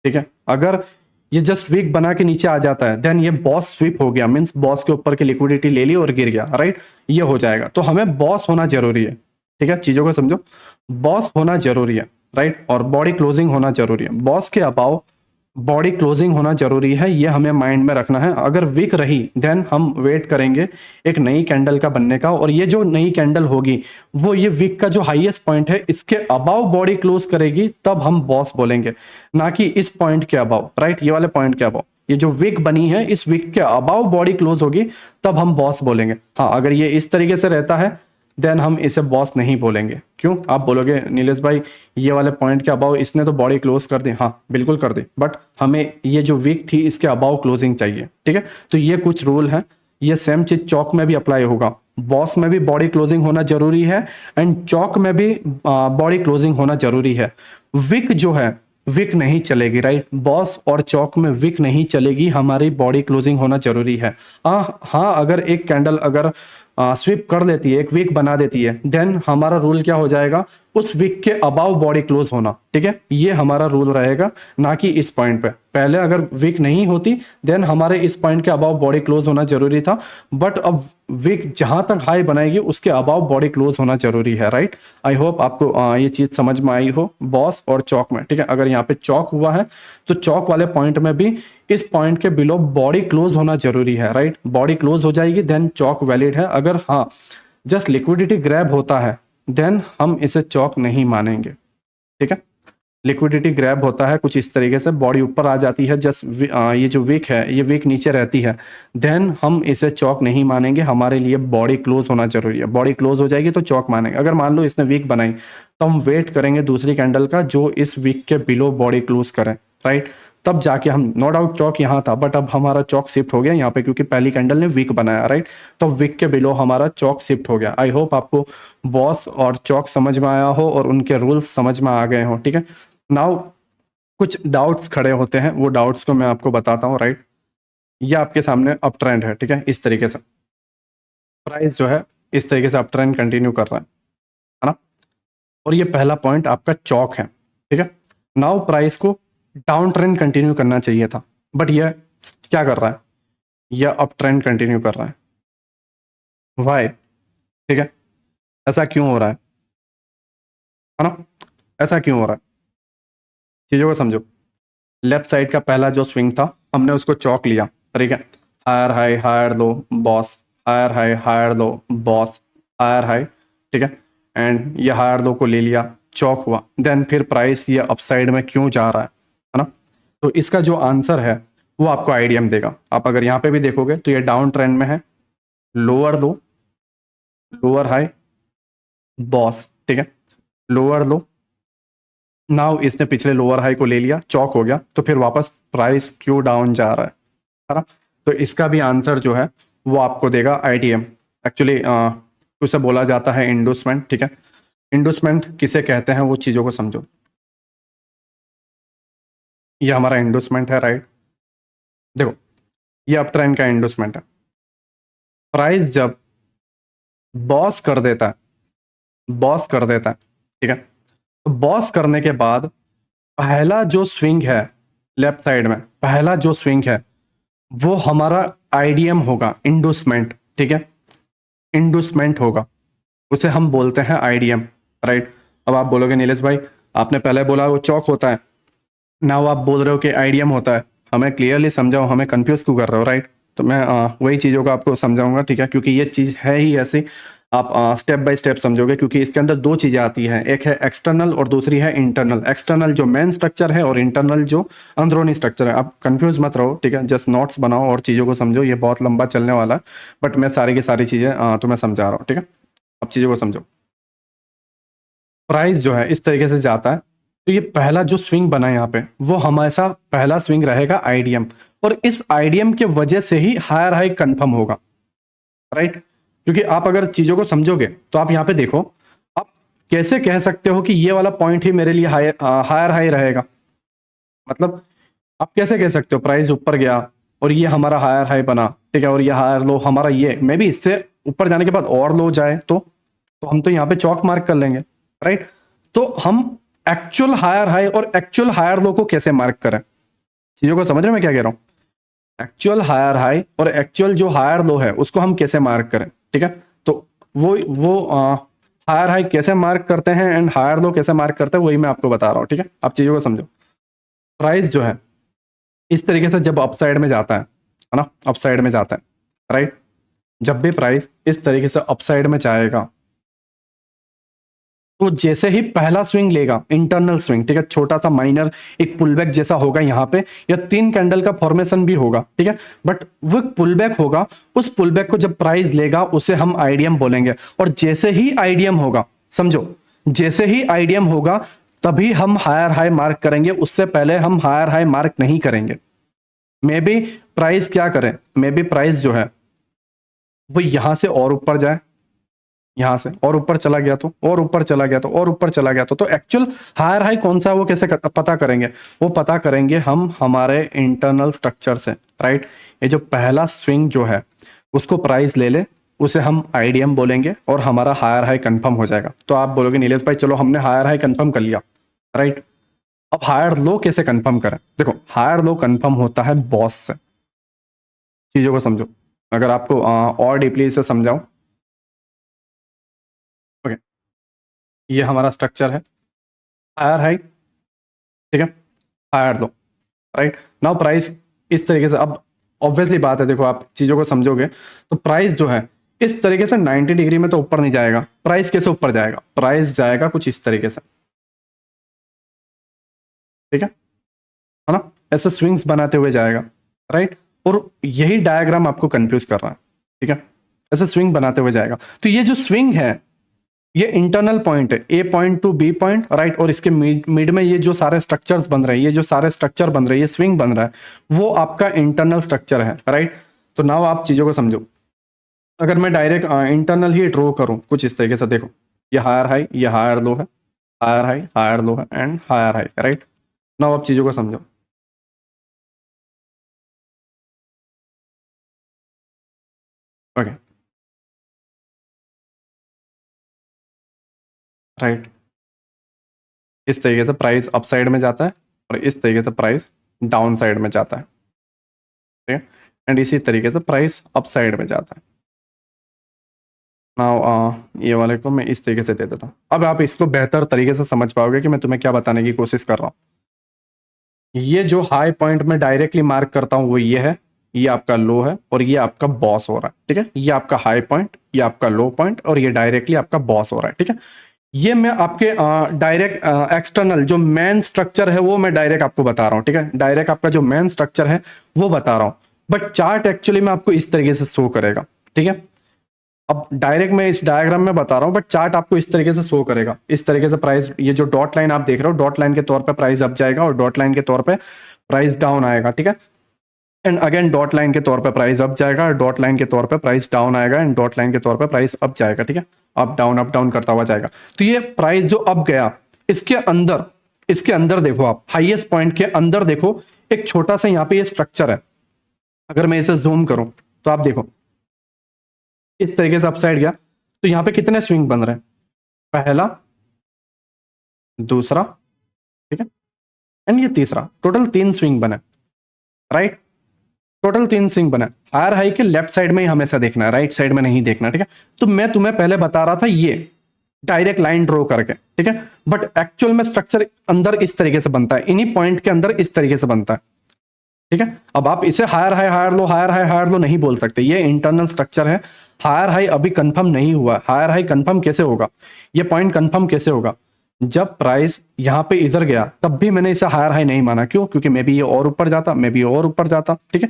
ठीक है? अगर ये जस्ट वीक बना के नीचे आ जाता है, देन ये बॉस स्वीप हो गया, मींस बॉस के ऊपर की लिक्विडिटी ले ली और गिर गया, राइट? ये हो जाएगा। तो हमें बॉस होना जरूरी है, ठीक है? चीजों को समझो, बॉस होना जरूरी है, राइट? और बॉडी क्लोजिंग होना जरूरी है, बॉस के अबाव बॉडी क्लोजिंग होना जरूरी है, ये हमें माइंड में रखना है। अगर वीक रही देन हम वेट करेंगे एक नई कैंडल का बनने का, और ये जो नई कैंडल होगी वो ये वीक का जो हाईएस्ट पॉइंट है इसके अबाव बॉडी क्लोज करेगी, तब हम बॉस बोलेंगे, ना कि इस पॉइंट के अबाव, राइट? ये वाले पॉइंट के अबाव, ये जो वीक बनी है इस वीक के अबाव बॉडी क्लोज होगी, तब हम बॉस बोलेंगे। हाँ, अगर ये इस तरीके से रहता है देन हम इसे बॉस नहीं बोलेंगे। क्यों? आप बोलोगे नीलेश भाई ये वाले पॉइंट के अबाव इसने तो बॉडी क्लोज कर दी, हाँ बिल्कुल कर दी, बट हमें ये जो वीक थी इसके अबाव क्लोजिंग चाहिए, ठीक है? तो ये कुछ रूल है, ये सेम चीज चौक में भी अप्लाई होगा, बॉस में भी बॉडी क्लोजिंग होना जरूरी है एंड चौक में भी बॉडी क्लोजिंग होना जरूरी है। विक जो है विक नहीं चलेगी, राइट? बॉस और चौक में विक नहीं चलेगी, हमारी बॉडी क्लोजिंग होना जरूरी है। हाँ, अगर एक कैंडल अगर स्विप कर लेती है, एक वीक बना देती है, देन हमारा रूल क्या हो जाएगा? उस वीक के अबाव बॉडी क्लोज होना, ठीक है? ये हमारा रूल रहेगा, ना कि इस पॉइंट पे। पहले अगर वीक नहीं होती देन हमारे इस पॉइंट के अबाव बॉडी क्लोज होना जरूरी था, बट अब वीक जहां तक हाई बनाएगी उसके अबाव बॉडी क्लोज होना जरूरी है, राइट? आई होप आपको ये चीज समझ में आई हो बॉस और चौक में, ठीक है? अगर यहाँ पे चौक हुआ है तो चौक वाले पॉइंट में भी इस पॉइंट के बिलो बॉडी क्लोज होना जरूरी है, राइट? बॉडी क्लोज हो जाएगी देन चौक वैलिड है। अगर हाँ जस्ट लिक्विडिटी ग्रैब होता है देन हम इसे चौक नहीं मानेंगे, ठीक है? लिक्विडिटी ग्रैब होता है कुछ इस तरीके से, बॉडी ऊपर आ जाती है, जस्ट ये जो वीक है ये वीक नीचे रहती है, देन हम इसे चौक नहीं मानेंगे, हमारे लिए बॉडी क्लोज होना जरूरी है। बॉडी क्लोज हो जाएगी तो चौक मानेंगे। अगर मान लो इसने वीक बनाई तो हम वेट करेंगे दूसरी कैंडल का जो इस वीक के बिलो बॉडी क्लोज करें, राइट? तब जाके हम, नो डाउट चौक यहाँ था बट अब हमारा चौक शिफ्ट हो गया यहाँ पे, क्योंकि पहली कैंडल ने वीक बनाया, राइट? तो वीक के बिलो हमारा चौक शिफ्ट हो गया। आई होप आपको बॉस और चौक समझ में आया हो और उनके रूल्स समझ में आ गए हो, ठीक है? नाउ कुछ डाउट्स खड़े होते हैं, वो डाउट्स को मैं आपको बताता हूँ, राइट? ये आपके सामने अप ट्रेंड है, ठीक है? इस तरीके से प्राइस जो है इस तरीके से अप ट्रेंड कंटिन्यू कर रहा है ना? और ये पहला पॉइंट आपका चौक है, ठीक है? नाउ प्राइस को डाउन ट्रेंड कंटिन्यू करना चाहिए था, बट ये क्या कर रहा है? यह अप ट्रेंड कंटिन्यू कर रहा है। वाई? ठीक है, ऐसा क्यों हो रहा है ना? ऐसा क्यों हो रहा है? चीजों को समझो, लेफ्ट साइड का पहला जो स्विंग था हमने उसको चौक लिया, ठीक है? Higher high, higher low, BOS, higher high, higher low, BOS, higher high, ठीक है? एंड ये हायर लो को ले लिया, चौक हुआ, देन फिर प्राइस ये अपसाइड में क्यों जा रहा है ना? तो इसका जो आंसर है वो आपको आईडीएम देगा। आप अगर यहाँ पे भी देखोगे तो ये डाउन ट्रेंड में है, lower low, lower high, boss, ठीक है, लोअर लो। नाउ इसने पिछले लोअर हाई को ले लिया, चौक हो गया, तो फिर वापस प्राइस क्यों डाउन जा रहा है ना। तो इसका भी आंसर जो है वो आपको देगा आईडीएम। एक्चुअली उसे बोला जाता है इंडूसमेंट, ठीक है। इंडूसमेंट किसे कहते हैं वो चीज़ों को समझो। ये हमारा इंडूसमेंट है, राइट। देखो ये अप ट्रेंड का इंडूसमेंट है। प्राइस जब बॉस कर देता है, बॉस कर देता है, ठीक है, तो बॉस करने के बाद पहला जो स्विंग है लेफ्ट साइड में, पहला जो स्विंग है वो हमारा आईडीएम होगा, इंडूसमेंट, ठीक है, इंडूसमेंट होगा, उसे हम बोलते हैं आईडीएम, राइट। अब आप बोलोगे नीलेश भाई आपने पहले बोला वो चौक होता है, नाउ आप बोल रहे हो कि आईडीएम होता है, हमें क्लियरली समझाओ, हमें कंफ्यूज क्यों कर रहे हो, राइट। तो मैं वही चीज़ों को आपको समझाऊंगा, ठीक है, क्योंकि ये चीज़ है ही ऐसी। आप स्टेप बाय स्टेप समझोगे, क्योंकि इसके अंदर दो चीज़ें आती हैं, एक है एक्सटर्नल और दूसरी है इंटरनल। एक्सटर्नल जो मेन स्ट्रक्चर है और इंटरनल जो अंदरूनी स्ट्रक्चर है। आप कंफ्यूज मत रहो, ठीक है, जस्ट नोट्स बनाओ और चीज़ों को समझो, ये बहुत लंबा चलने वाला है, बट मैं सारी की सारी चीज़ें तुम्हें समझा रहा हूँ, ठीक है। अब चीज़ों को समझो। प्राइस जो है इस तरीके से जाता है, तो ये पहला जो स्विंग बना है यहाँ पे वो हमेशा पहला स्विंग रहेगा आईडीएम, और इस आईडीएम के वजह से ही हायर हाई कंफर्म होगा, राइट। क्योंकि आप अगर चीजों को समझोगे तो आप यहाँ पे देखो, आप कैसे कह सकते हो कि ये वाला पॉइंट ही मेरे लिए हायर हाई रहेगा। मतलब आप कैसे कह सकते हो प्राइस ऊपर गया और ये हमारा हायर हाई बना, ठीक है, और ये हायर लो हमारा, ये मे भी इससे ऊपर जाने के बाद और लो जाए तो हम तो यहाँ पे चौक मार्क कर लेंगे, राइट। तो हम एक्चुअल हायर हाई और एक्चुअल हायर लो को कैसे मार्क करें, चीजों को समझ रहे हो मैं क्या कह रहा हूं। एक्चुअल हायर हाई और एक्चुअल जो हायर लो है उसको हम कैसे मार्क करें, ठीक है। तो वो हायर हाई कैसे मार्क करते हैं एंड हायर लो कैसे मार्क करते हैं वही मैं आपको बता रहा हूँ, ठीक है। आप चीजों को समझो। प्राइस जो है इस तरीके से जब अपसाइड में जाता है ना, अपसाइड में जाता है, राइट। जब भी प्राइस इस तरीके से अपसाइड में जाएगा तो जैसे ही पहला स्विंग लेगा, इंटरनल स्विंग, ठीक है, छोटा सा माइनर एक पुलबैक जैसा होगा यहाँ पे, या 3 कैंडल का फॉर्मेशन भी होगा, ठीक है, बट वो पुलबैक होगा, उस पुलबैक को जब प्राइस लेगा उसे हम आईडीएम बोलेंगे। और जैसे ही आईडीएम होगा, समझो, जैसे ही आईडीएम होगा तभी हम हायर हाई मार्क करेंगे, उससे पहले हम हायर हाई मार्क नहीं करेंगे। मे बी प्राइस क्या करें, मे बी प्राइस जो है वो यहां से और ऊपर जाए, यहां से और ऊपर चला गया तो, और ऊपर चला गया तो, और ऊपर चला गया तो एक्चुअल हायर हाई कौन सा है वो कैसे पता करेंगे, वो पता करेंगे हम हमारे इंटरनल स्ट्रक्चर से, राइट। ये जो पहला स्विंग जो है उसको प्राइस ले ले, उसे हम आईडीएम बोलेंगे और हमारा हायर हाई कंफर्म हो जाएगा। तो आप बोलोगे नीलेश भाई चलो हमने हायर हाई कंफर्म कर लिया, राइट। अब हायर लो कैसे कंफर्म करें, देखो हायर लो कंफर्म होता है बॉस से, चीजों को समझो। अगर आपको और डीपली इसे समझाऊं, ओके, ये हमारा स्ट्रक्चर है, हायर हाई, ठीक है, higher low, right. Now price इस तरीके से, अब ऑब्वियसली बात है, देखो आप चीजों को समझोगे तो प्राइस जो है इस तरीके से 90 डिग्री में तो ऊपर नहीं जाएगा। प्राइस कैसे ऊपर जाएगा, प्राइस जाएगा कुछ इस तरीके से, ठीक है ना, ऐसे स्विंग्स बनाते हुए जाएगा, राइट। और यही डायग्राम आपको कंफ्यूज कर रहा है, ठीक है, ऐसे स्विंग बनाते हुए जाएगा। तो ये जो स्विंग है ये इंटरनल पॉइंट है, A point to B point, right. और इसके मिड में ये जो सारे स्ट्रक्चर्स बन रहे हैं, ये जो सारे स्ट्रक्चर बन रहे हैं, ये स्विंग बन रहा है, वो आपका इंटरनल स्ट्रक्चर है, राइट। तो नाउ आप चीजों को समझो। अगर मैं डायरेक्ट इंटरनल ही ड्रॉ करूं कुछ इस तरीके से, देखो ये हायर हाई, ये हायर लो है, हायर हाई, हायर लो है and higher high, right. Now आप चीजों को समझो, ओके, राइट। इस तरीके से प्राइस अप साइड में जाता है और इस तरीके से प्राइस डाउन साइड में जाता है, ठीक है, एंड इसी तरीके से प्राइस अप साइड में जाता है। नाउ ये वाले को मैं इस तरीके से दे देता हूँ। अब आप इसको बेहतर तरीके से समझ पाओगे कि मैं तुम्हें क्या बताने की कोशिश कर रहा हूँ। ये जो हाई पॉइंट में डायरेक्टली मार्क करता हूँ वो ये है, ये आपका लो है और ये आपका बॉस हो रहा है, ठीक है। ये आपका हाई पॉइंट, ये आपका लो पॉइंट और ये डायरेक्टली आपका बॉस हो रहा है, ठीक है। ये मैं आपके डायरेक्ट एक्सटर्नल जो मेन स्ट्रक्चर है वो मैं डायरेक्ट आपको बता रहा हूँ, ठीक है, डायरेक्ट आपका जो मेन स्ट्रक्चर है वो बता रहा हूँ, बट चार्ट एक्चुअली में आपको इस तरीके से शो करेगा, ठीक है। अब डायरेक्ट मैं इस डायग्राम में बता रहा हूँ, बट चार्ट आपको इस तरीके से शो करेगा, इस तरीके से प्राइस, ये जो डॉट लाइन आप देख रहे हो, डॉट लाइन के तौर पे प्राइस अप जाएगा और डॉट लाइन के तौर पे प्राइस डाउन आएगा, ठीक है। एंड अगेन डॉट लाइन के तौर पे प्राइस अप जाएगा, डॉट लाइन के तौर पे प्राइस डाउन आएगा, एंड डॉट लाइन के तौर पे प्राइस अप जाएगा, ठीक है, अप डाउन करता हुआ जाएगा। तो ये प्राइस जो अप गया, इसके अंदर देखो, आप हाईएस्ट पॉइंट के अंदर देखो, एक छोटा सा यहाँ पे ये स्ट्रक्चर है। अगर मैं इसे जूम करूं तो आप देखो इस तरीके से अपसाइड गया, तो यहाँ पे कितने स्विंग बन रहे हैं, पहला, दूसरा, ठीक है, एंड ये तीसरा, टोटल 3 स्विंग बने, राइट, टोटल 3 स्विंग बने। हायर हाई के लेफ्ट साइड में ही हमेशा देखना है, राइट साइड में नहीं देखना, ठीक है। तो मैं तुम्हें पहले बता रहा था ये डायरेक्ट लाइन ड्रॉ करके, ठीक है, बट एक्चुअल में स्ट्रक्चर अंदर इस तरीके से बनता है, इन्हीं पॉइंट के अंदर इस तरीके से बनता है, ठीक है। अब आप इसे higher high higher low, higher high higher low नहीं बोल सकते, ये इंटरनल स्ट्रक्चर है। हायर हाई अभी कंफर्म नहीं हुआ, हायर हाई कंफर्म कैसे होगा, ये पॉइंट कंफर्म कैसे होगा, जब प्राइस यहां पे इधर गया तब भी मैंने इसे हायर हाई नहीं माना, क्यों, क्योंकि मे बी ये और ऊपर जाता, मे बी और ऊपर जाता, ठीक है।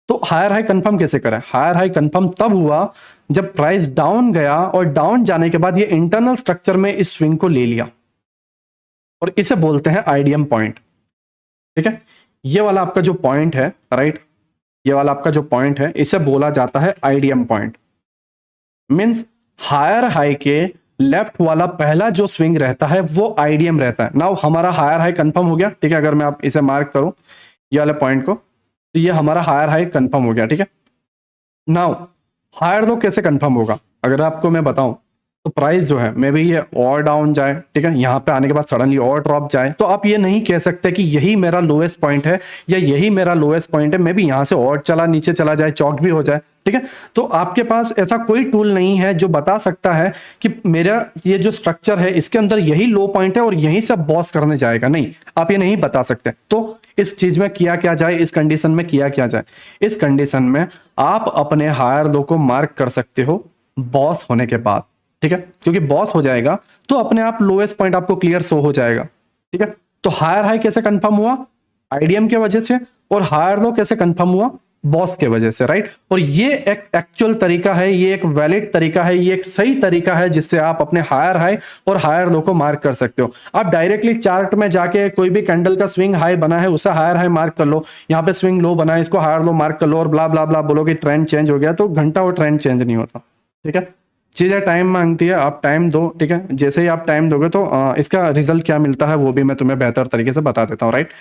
तो हायर हाई कंफर्म कैसे करें, हायर हाई कंफर्म तब हुआ जब प्राइस डाउन गया, और डाउन जाने के बाद ये इंटरनल स्ट्रक्चर में इस स्विंग को ले लिया, और इसे बोलते हैं आईडीएम पॉइंट, ठीक है। ये वाला आपका जो पॉइंट है, राइट, ये वाला आपका जो पॉइंट है इसे बोला जाता है IDM point. Means higher high के लेफ्ट वाला पहला जो स्विंग रहता है वो आईडीएम रहता है। नाउ हमारा हायर हाई कंफर्म हो गया, ठीक है, अगर मैं आप इसे मार्क करूं ये वाले पॉइंट को, तो ये हमारा हायर हाई कंफर्म हो गया, ठीक है। नाउ हायर लो कैसे कंफर्म होगा, अगर आपको मैं बताऊं, तो प्राइस जो है मे बी ये और डाउन जाए, ठीक है, यहां पे आने के बाद सडनली और ड्रॉप जाए, तो आप ये नहीं कह सकते कि यही मेरा लोएस्ट पॉइंट है या यही मेरा लोएस्ट पॉइंट है, मे बी यहां से और चला नीचे चला जाए, चौक भी हो जाए, ठीक है। तो आपके पास ऐसा कोई टूल नहीं है जो बता सकता है कि मेरा ये जो स्ट्रक्चर है इसके अंदर यही लो पॉइंट है और यहीं से बॉस करने जाएगा, नहीं, आप ये नहीं बता सकते। तो इस चीज में किया क्या जाए, इस कंडीशन में किया क्या जाए, इस कंडीशन में आप अपने हायर लो को मार्क कर सकते हो बॉस होने के बाद, ठीक है, क्योंकि बॉस हो जाएगा तो अपने आप लोएस्ट पॉइंट आपको क्लियर शो हो जाएगा, ठीक है। तो हायर हाई कैसे कंफर्म हुआ, आईडीएम के वजह से, और हायर लो कैसे कंफर्म हुआ, बॉस के वजह से, राइट। और ये एक एक्चुअल तरीका है, ये एक वैलिड तरीका है, ये एक सही तरीका है जिससे आप अपने हायर हाई और हायर लो को मार्क कर सकते हो। आप डायरेक्टली चार्ट में जाके कोई भी कैंडल का स्विंग हाई बना है उसे हायर हाई मार्क कर लो, यहाँ पे स्विंग लो बना है इसको हायर लो मार्क कर लो, और ब्ला ब्ला ब्ला बोलो कि ट्रेंड चेंज हो गया, तो घंटा वो ट्रेंड चेंज नहीं होता, ठीक है। चीजें टाइम मांगती है, आप टाइम दो, ठीक है, जैसे ही आप टाइम दोगे तो इसका रिजल्ट क्या मिलता है वो भी मैं तुम्हें बेहतर तरीके से बता देता हूँ, राइट।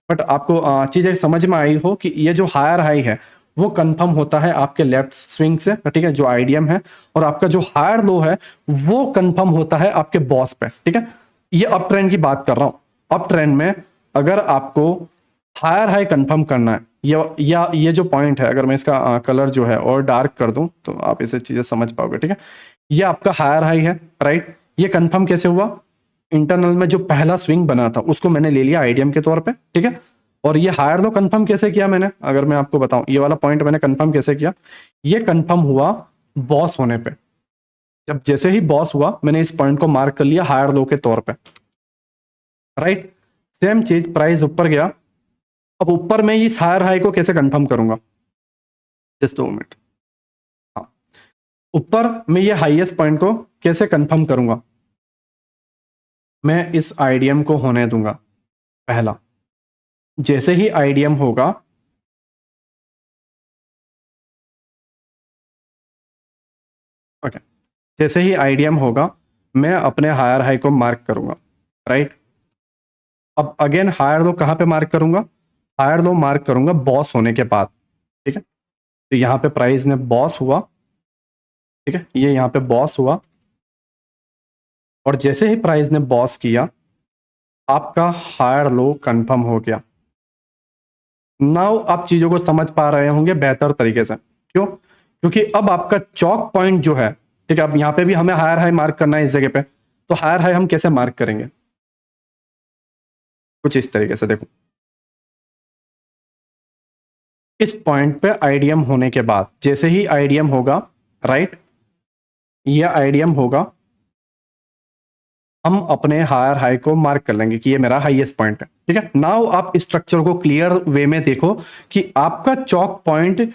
बट आपको चीजें समझ में आई हो कि ये जो हायर हाई है वो कंफर्म होता है आपके लेफ्ट स्विंग से, ठीक है, जो आईडीएम है, और आपका जो हायर लो है वो कंफर्म होता है आपके बॉस पे, ठीक है। ये अप ट्रेंड की बात कर रहा हूं, अप ट्रेंड में अगर आपको हायर हाई कंफर्म करना है, या ये जो पॉइंट है, अगर मैं इसका कलर जो है और डार्क कर दूं तो आप इसे चीजें समझ पाओगे, ठीक है। ये आपका हायर हाई है, राइट, ये कंफर्म कैसे हुआ, इंटरनल में जो पहला स्विंग बना था उसको मैंने ले लिया आईडीएम के तौर पे, ठीक है। और ये हायर लो कंफर्म कैसे किया मैंने, अगर मैं आपको बताऊं ये वाला पॉइंट मैंने कंफर्म कैसे किया, ये कंफर्म हुआ बॉस होने पे। जब जैसे ही बॉस हुआ मैंने इस पॉइंट को मार्क कर लिया हायर लो के तौर पे, राइट। सेम चीज प्राइस ऊपर गया, अब ऊपर मैं इस हायर हाई को कैसे कंफर्म करूंगा, जस्ट 2 मिनट, हाँ, ऊपर मैं ये हाईएस्ट पॉइंट को कैसे कंफर्म करूंगा, मैं इस आईडीएम को होने दूंगा पहला, जैसे ही आईडीएम होगा, ओके, जैसे ही आईडीएम होगा मैं अपने हायर हाई को मार्क करूंगा, राइट। अब अगेन हायर लो कहां पे मार्क करूंगा, हायर लो मार्क करूंगा बॉस होने के बाद, ठीक है। तो यहां पे प्राइस ने बॉस हुआ, ठीक है, ये यहां पे बॉस हुआ, और जैसे ही प्राइस ने बॉस किया आपका हायर लो कंफर्म हो गया। नाउ आप चीजों को समझ पा रहे होंगे बेहतर तरीके से, क्यों, क्योंकि अब आपका चौक पॉइंट जो है, ठीक है, अब यहां पे भी हमें हायर हाई मार्क करना है इस जगह पे, तो हायर हाई हम कैसे मार्क करेंगे, कुछ इस तरीके से देखो, इस पॉइंट पे आईडीएम होने के बाद जैसे ही आईडीएम होगा, राइट, ये आईडीएम होगा, हम अपने हायर हाई को मार्क कर लेंगे कि ये मेरा हाईएस्ट पॉइंट है, ठीक है। नाउ आप स्ट्रक्चर को क्लियर वे में देखो कि आपका चौक पॉइंट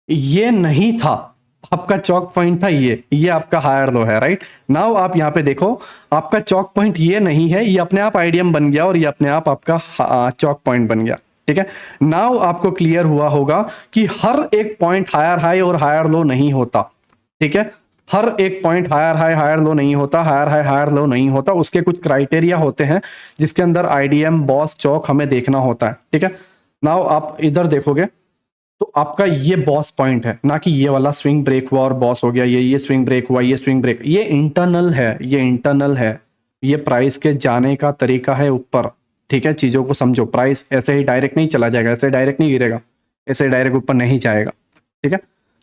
ये नहीं था, आपका चौक पॉइंट था ये आपका हायर लो है, राइट। नाउ आप यहाँ पे देखो, आपका चौक पॉइंट ये नहीं है, ये अपने आप आईडीएम बन गया और ये अपने आप आपका चौक पॉइंट बन गया, ठीक है। नाउ आपको क्लियर हुआ होगा कि हर एक पॉइंट हायर हाई और हायर लो नहीं होता, ठीक है। हर एक point higher high higher low नहीं होता, हायर हाई हायर लो नहीं होता, उसके कुछ क्राइटेरिया होते हैं जिसके अंदर आईडीएम बॉस चौक हमें देखना होता है, ठीक है। नाउ आप इधर देखोगे तो आपका ये बॉस पॉइंट है, ना कि ये वाला स्विंग ब्रेक हुआ और बॉस हो गया, ये स्विंग ब्रेक हुआ, ये स्विंग ब्रेक, ये इंटरनल है, ये इंटरनल है, ये प्राइस के जाने का तरीका है ऊपर, ठीक है। चीजों को समझो, प्राइस ऐसे ही डायरेक्ट नहीं चला जाएगा, ऐसे डायरेक्ट नहीं गिरेगा, ऐसे डायरेक्ट ऊपर नहीं जाएगा, ठीक है।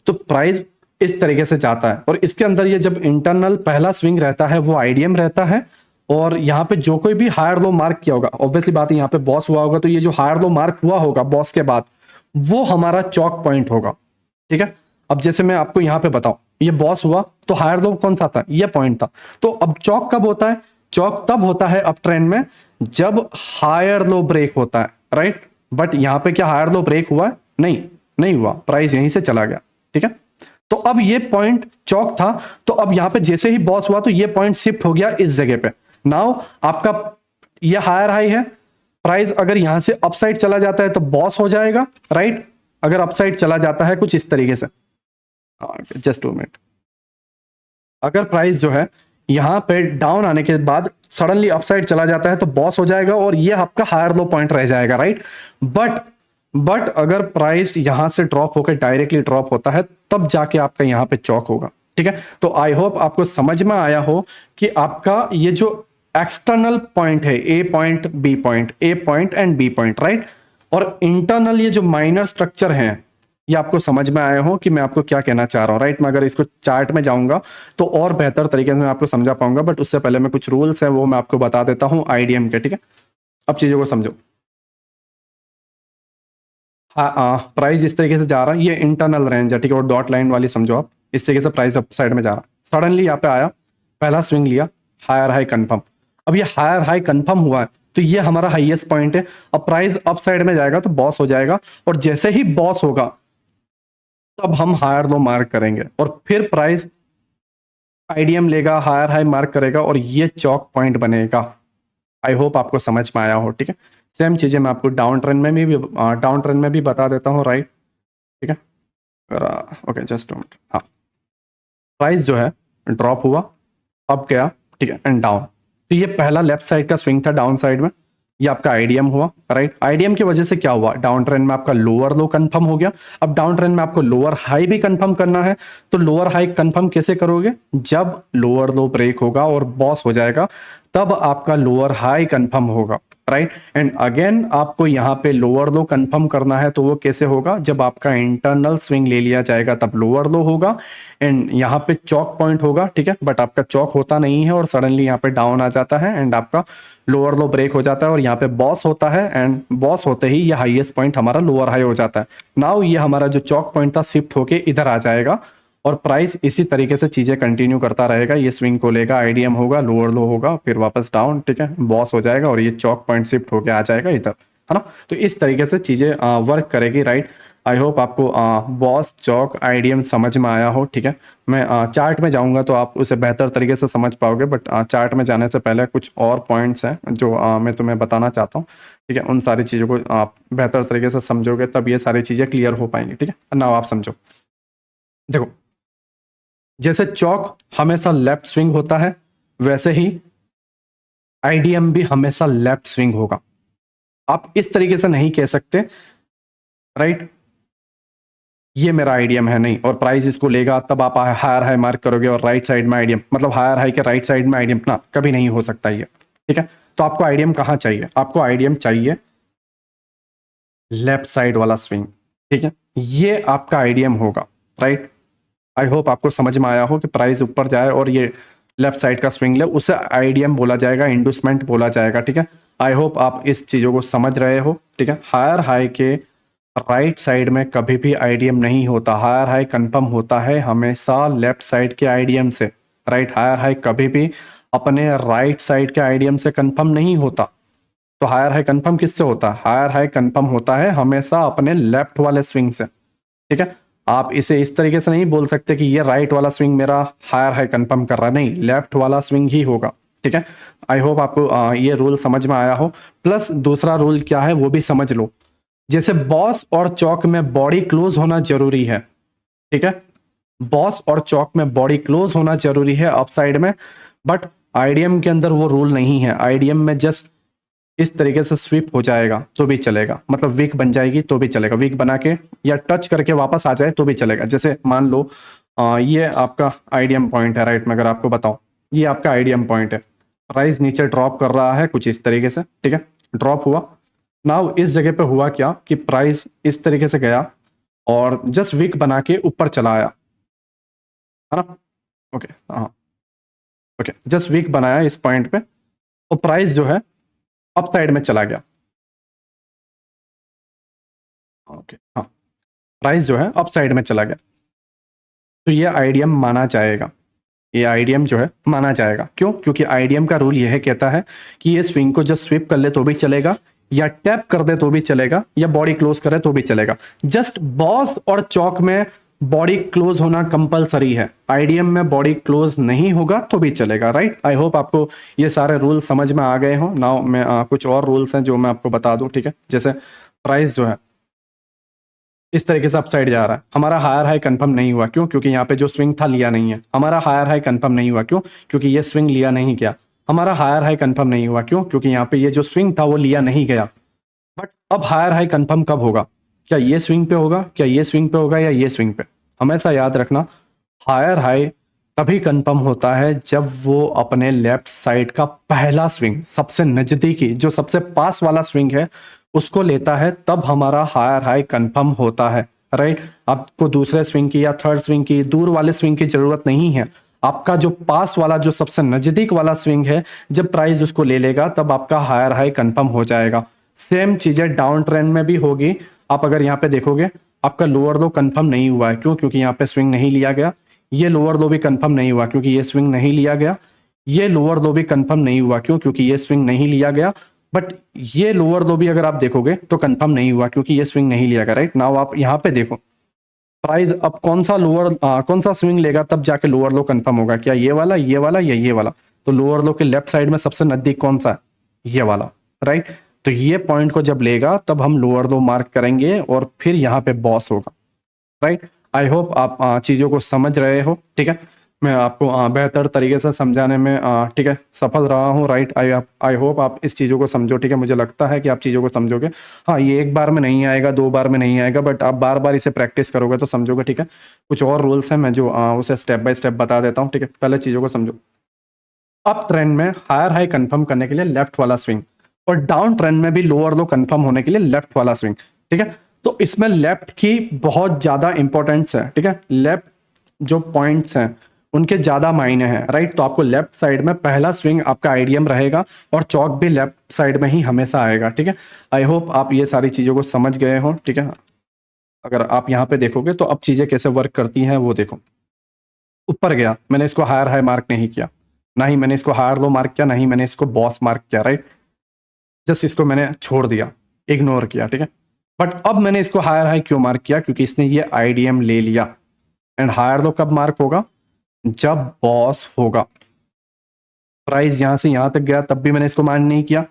तो प्राइस इस तरीके से जाता है और इसके अंदर ये जब इंटरनल पहला स्विंग रहता है वो आईडीएम रहता है और यहाँ पे जो कोई भी हायर लो मार्क किया होगा, ऑब्वियसली बात है यहाँ पे बॉस हुआ होगा, तो ये जो हायर लो मार्क हुआ होगा बॉस के बाद वो हमारा चौक पॉइंट होगा, ठीक है। अब जैसे मैं आपको यहाँ पे बताऊं, ये बॉस हुआ तो हायर लो कौन सा था, ये पॉइंट था। तो अब चौक कब होता है, चौक तब होता है अप ट्रेंड में जब हायर लो ब्रेक होता है, राइट। बट यहाँ पे क्या हायर लो ब्रेक हुआ है, नहीं, नहीं हुआ, प्राइस यहीं से चला गया, ठीक है। तो अब ये पॉइंट चौक था, तो अब यहां पे जैसे ही बॉस हुआ तो ये पॉइंट शिफ्ट हो गया इस जगह पे। नाउ आपका ये हायर हाई है, प्राइस अगर यहां से अपसाइड चला जाता है तो बॉस हो जाएगा, राइट। अगर अपसाइड चला जाता है कुछ इस तरीके से, जस्ट 2 मिनट, अगर प्राइस जो है यहां पे डाउन आने के बाद सडनली अपसाइड चला जाता है तो बॉस हो जाएगा और ये आपका हायर लो पॉइंट रह जाएगा, राइट। बट अगर प्राइस यहां से ड्रॉप होकर डायरेक्टली ड्रॉप होता है तब जाके आपका यहां पे चौक होगा, ठीक है। तो आई होप आपको समझ में आया हो कि आपका ये जो एक्सटर्नल पॉइंट है, A point B point, A point and B point, right, और इंटरनल ये जो माइनर स्ट्रक्चर है, ये आपको समझ में आया हो कि मैं आपको क्या कहना चाह रहा हूं, राइट। मैं अगर इसको चार्ट में जाऊंगा तो और बेहतर तरीके से मैं आपको समझा पाऊंगा, बट उससे पहले मैं कुछ रूल्स है वो मैं आपको बता देता हूं आईडीएम के, ठीक है। अब चीजों को समझो। हाँ, प्राइस इस तरीके से जा रहा है, ये इंटरनल रेंज है, ठीक है, और डॉट लाइन वाली समझो आप, इस तरीके से प्राइस अप साइड में जा रहा है, सडनली यहाँ पे आया, पहला स्विंग लिया, हायर हाई कंफर्म। अब ये हायर हाई कंफर्म हुआ है तो ये हमारा हाईएस्ट पॉइंट है। अब प्राइस अप साइड में जाएगा तो बॉस हो जाएगा और जैसे ही बॉस होगा तब हम हायर लो मार्क करेंगे और फिर प्राइस आईडीएम लेगा, हायर हाई मार्क करेगा और ये चौक पॉइंट बनेगा। आई होप आपको समझ में आया हो, ठीक है। सेम चीजें मैं आपको डाउन ट्रेंड में भी बता देता हूँ, राइट, ठीक है। Okay, just minute. हाँ, प्राइस जो है ड्रॉप हुआ, अप गया, ठीक है, एंड डाउन, तो ये पहला लेफ्ट साइड का स्विंग था डाउन साइड में, ये आपका आईडीएम हुआ, राइट। आईडीएम की वजह से क्या हुआ, डाउन ट्रेंड में आपका लोअर लो कंफर्म हो गया। अब डाउन ट्रेंड में आपको लोअर हाई भी कंफर्म करना है, तो लोअर हाई कंफर्म कैसे करोगे, जब लोअर लो ब्रेक होगा और बॉस हो जाएगा तब आपका लोअर हाई कंफर्म होगा, राइट। एंड अगेन आपको यहाँ पे लोअर लो कंफर्म करना है, तो वो कैसे होगा, जब आपका इंटरनल स्विंग ले लिया जाएगा तब लोअर लो होगा एंड यहाँ पे चौक पॉइंट होगा, ठीक है। बट आपका चौक होता नहीं है और सडनली यहाँ पे डाउन आ जाता है एंड आपका लोअर लो ब्रेक हो जाता है और यहाँ पे बॉस होता है एंड बॉस होते ही ये हाईएस्ट पॉइंट हमारा लोअर हाई हो जाता है। नाउ ये हमारा जो चौक पॉइंट था शिफ्ट होके इधर आ जाएगा और प्राइस इसी तरीके से चीजें कंटिन्यू करता रहेगा, ये स्विंग को लेगा, आईडीएम होगा, लोअर लो होगा, फिर वापस डाउन, ठीक है, बॉस हो जाएगा और ये चौक पॉइंट शिफ्ट होके आ जाएगा इधर, है ना। तो इस तरीके से चीजें वर्क करेगी, राइट। आई होप आपको बॉस चौक आईडीएम समझ में आया हो, ठीक है। मैं चार्ट में जाऊंगा तो आप उसे बेहतर तरीके से समझ पाओगे, बट चार्ट में जाने से पहले कुछ और पॉइंट्स हैं जो मैं तुम्हें बताना चाहता हूँ, ठीक है। उन सारी चीज़ों को आप बेहतर तरीके से समझोगे तब ये सारी चीज़ें क्लियर हो पाएंगी, ठीक है ना। आप समझो, देखो, जैसे चौक हमेशा लेफ्ट स्विंग होता है वैसे ही आईडीएम भी हमेशा लेफ्ट स्विंग होगा। आप इस तरीके से नहीं कह सकते, राइट, ये मेरा आईडीएम है, नहीं, और प्राइस इसको लेगा तब आप हायर हाई मार्क करोगे और राइट साइड में आईडीएम, मतलब हायर हाई के राइट साइड में आईडीएम, ना, कभी नहीं हो सकता ये, ठीक है। तो आपको आईडीएम कहाँ चाहिए, आपको आईडीएम चाहिए लेफ्ट साइड वाला स्विंग, ठीक है, ये आपका आईडीएम होगा, राइट। आई होप आपको समझ में आया हो कि प्राइस ऊपर जाए और ये लेफ्ट साइड का स्विंग ले, उसे आईडीएम बोला जाएगा, इंडूसमेंट बोला जाएगा, ठीक है। आई होप आप इस चीजों को समझ रहे हो, ठीक है। हायर हाई के राइट साइड में कभी भी आईडीएम नहीं होता, हायर हाई कंफर्म होता है हमेशा लेफ्ट साइड के आईडीएम से, राइट। हायर हाई कभी भी अपने राइट साइड के आईडीएम से कंफर्म नहीं होता। तो हायर हाई कंफर्म किससे होता है? हायर हाई कंफर्म होता है हमेशा अपने लेफ्ट वाले स्विंग से। ठीक है, आप इसे इस तरीके से नहीं बोल सकते कि ये राइट वाला स्विंग मेरा हायर हाई कंफर्म कर रहा है, नहीं, लेफ्ट वाला स्विंग ही होगा। ठीक है, आई होप आपको ये रूल समझ में आया हो। प्लस दूसरा रूल क्या है वो भी समझ लो। जैसे बॉस और चौक में बॉडी क्लोज होना जरूरी है। ठीक है, बॉस और चौक में बॉडी क्लोज होना जरूरी है अप साइड में, बट आईडीएम के अंदर वो रूल नहीं है। आईडीएम में जस्ट इस तरीके से स्वीप हो जाएगा तो भी चलेगा, मतलब वीक बन जाएगी तो भी चलेगा, वीक बना के या टच करके वापस आ जाए तो भी चलेगा। जैसे मान लो ये आपका आईडीएम पॉइंट है, राइट, मैं अगर आपको बताऊं ये आपका आईडीएम पॉइंट है, प्राइस नीचे ड्रॉप कर रहा है कुछ इस तरीके से। ठीक है, ड्रॉप हुआ। नाउ इस जगह पे हुआ क्या कि प्राइस इस तरीके से गया और जस्ट वीक बना के ऊपर चला आया, है ना? ओके, हाँ, ओके, जस्ट वीक बनाया इस पॉइंट पे और प्राइस जो है अप साइड में चला गया। ओके, हाँ, प्राइस जो है अप साइड में चला गया, तो ये आईडीएम माना जाएगा। ये आईडीएम जो है माना जाएगा। क्यों? क्योंकि आईडीएम का रूल यह कहता है कि ये स्विंग को जस्ट स्वीप कर ले तो भी चलेगा, या टैप कर दे तो भी चलेगा, या बॉडी क्लोज करे तो भी चलेगा। जस्ट बॉस और चौक में बॉडी क्लोज होना कंपलसरी है, आईडीएम में बॉडी क्लोज नहीं होगा तो भी चलेगा। राइट, आई होप आपको ये सारे रूल समझ में आ गए हो। नाउ मैं कुछ और रूल्स हैं जो मैं आपको बता दूं। ठीक है, जैसे प्राइस जो है इस तरीके से अपसाइड जा रहा है, हमारा हायर हाई कंफर्म नहीं हुआ। क्यों? क्योंकि यहाँ पे जो स्विंग था लिया नहीं है। हमारा हायर हाई कंफर्म नहीं हुआ। क्यों? क्योंकि ये स्विंग लिया नहीं गया। हमारा हायर हाई कंफर्म नहीं हुआ। क्यों? क्योंकि यहाँ पे ये जो स्विंग था वो लिया नहीं गया। बट अब हायर हाई कंफर्म कब होगा? क्या ये स्विंग पे होगा, क्या ये स्विंग पे होगा, या ये स्विंग पे? हमेशा याद रखना, हायर हाई तभी कंफर्म होता है जब वो अपने लेफ्ट साइड का पहला स्विंग, सबसे नजदीकी जो सबसे पास वाला स्विंग है उसको लेता है, तब हमारा हायर हाई कंफर्म होता है। राइट, आपको दूसरे स्विंग की या थर्ड स्विंग की, दूर वाले स्विंग की जरूरत नहीं है। आपका जो पास वाला, जो सबसे नजदीक वाला स्विंग है, जब प्राइस उसको ले लेगा तब आपका हायर हाई कंफर्म हो जाएगा। सेम चीजें डाउन ट्रेंड में भी होगी। आप अगर यहाँ पे देखोगे आपका लोअर लो कंफर्म नहीं हुआ है। क्यों? क्योंकि यहाँ पे स्विंग नहीं लिया गया। ये लोअर लो भी कंफर्म नहीं हुआ क्योंकि ये स्विंग नहीं लिया गया। ये लोअर लो भी कंफर्म नहीं हुआ। क्यों? क्योंकि ये स्विंग नहीं लिया गया। बट ये लोअर लो भी अगर आप देखोगे तो कंफर्म नहीं हुआ क्योंकि ये स्विंग नहीं लिया गया। राइट, नाउ आप यहाँ पे देखो प्राइस अब कौन सा कौन सा स्विंग लेगा तब जाके लोअर लो कंफर्म होगा, क्या ये वाला, ये वाला, या ये वाला? तो लोअर लो के लेफ्ट साइड में सबसे नजदीक कौन सा है? ये वाला। राइट, तो ये पॉइंट को जब लेगा तब हम लोअर लो मार्क करेंगे और फिर यहाँ पे बॉस होगा। राइट, आई होप आप चीज़ों को समझ रहे हो। ठीक है, मैं आपको बेहतर तरीके से समझाने में ठीक है सफल रहा हूँ। राइट, आई होप आप इस चीज़ों को समझो। ठीक है, मुझे लगता है कि आप चीज़ों को समझोगे। हाँ, ये एक बार में नहीं आएगा, दो बार में नहीं आएगा, बट आप बार बार इसे प्रैक्टिस करोगे तो समझोगे। ठीक है, कुछ और रूल्स हैं मैं जो उसे स्टेप बाय स्टेप बता देता हूँ। ठीक है, पहले चीज़ों को समझो। अप ट्रेंड में हायर हाई कंफर्म करने के लिए लेफ्ट वाला स्विंग, और डाउन ट्रेंड में भी लोअर लो कंफर्म होने के लिए लेफ्ट वाला स्विंग। ठीक है, तो इसमें लेफ्ट की बहुत ज्यादा इंपॉर्टेंस है। ठीक है, लेफ्ट जो पॉइंट्स हैं उनके ज्यादा मायने हैं। राइट, तो आपको लेफ्ट साइड में पहला स्विंग आपका आईडीएम रहेगा और चौक भी लेफ्ट साइड में ही हमेशा आएगा। ठीक है, आई होप आप ये सारी चीजों को समझ गए हो। ठीक है, अगर आप यहाँ पे देखोगे तो अब चीजें कैसे वर्क करती हैं वो देखो। ऊपर गया, मैंने इसको हायर हाई मार्क नहीं किया, ना ही मैंने इसको हायर लो मार्क किया, ना ही मैंने इसको बॉस मार्क किया। राइट, जस्ट इसको मैंने छोड़ दिया, इग्नोर किया। ठीक है, बट अब मैंने इसको हायर हाई क्यों मार्क किया? क्योंकि इसने ये आईडीएम ले लिया। एंड हायर लो कब मार्क होगा? जब बॉस होगा। प्राइस यहां से यहां तक गया तब भी मैंने इसको मार्क नहीं किया,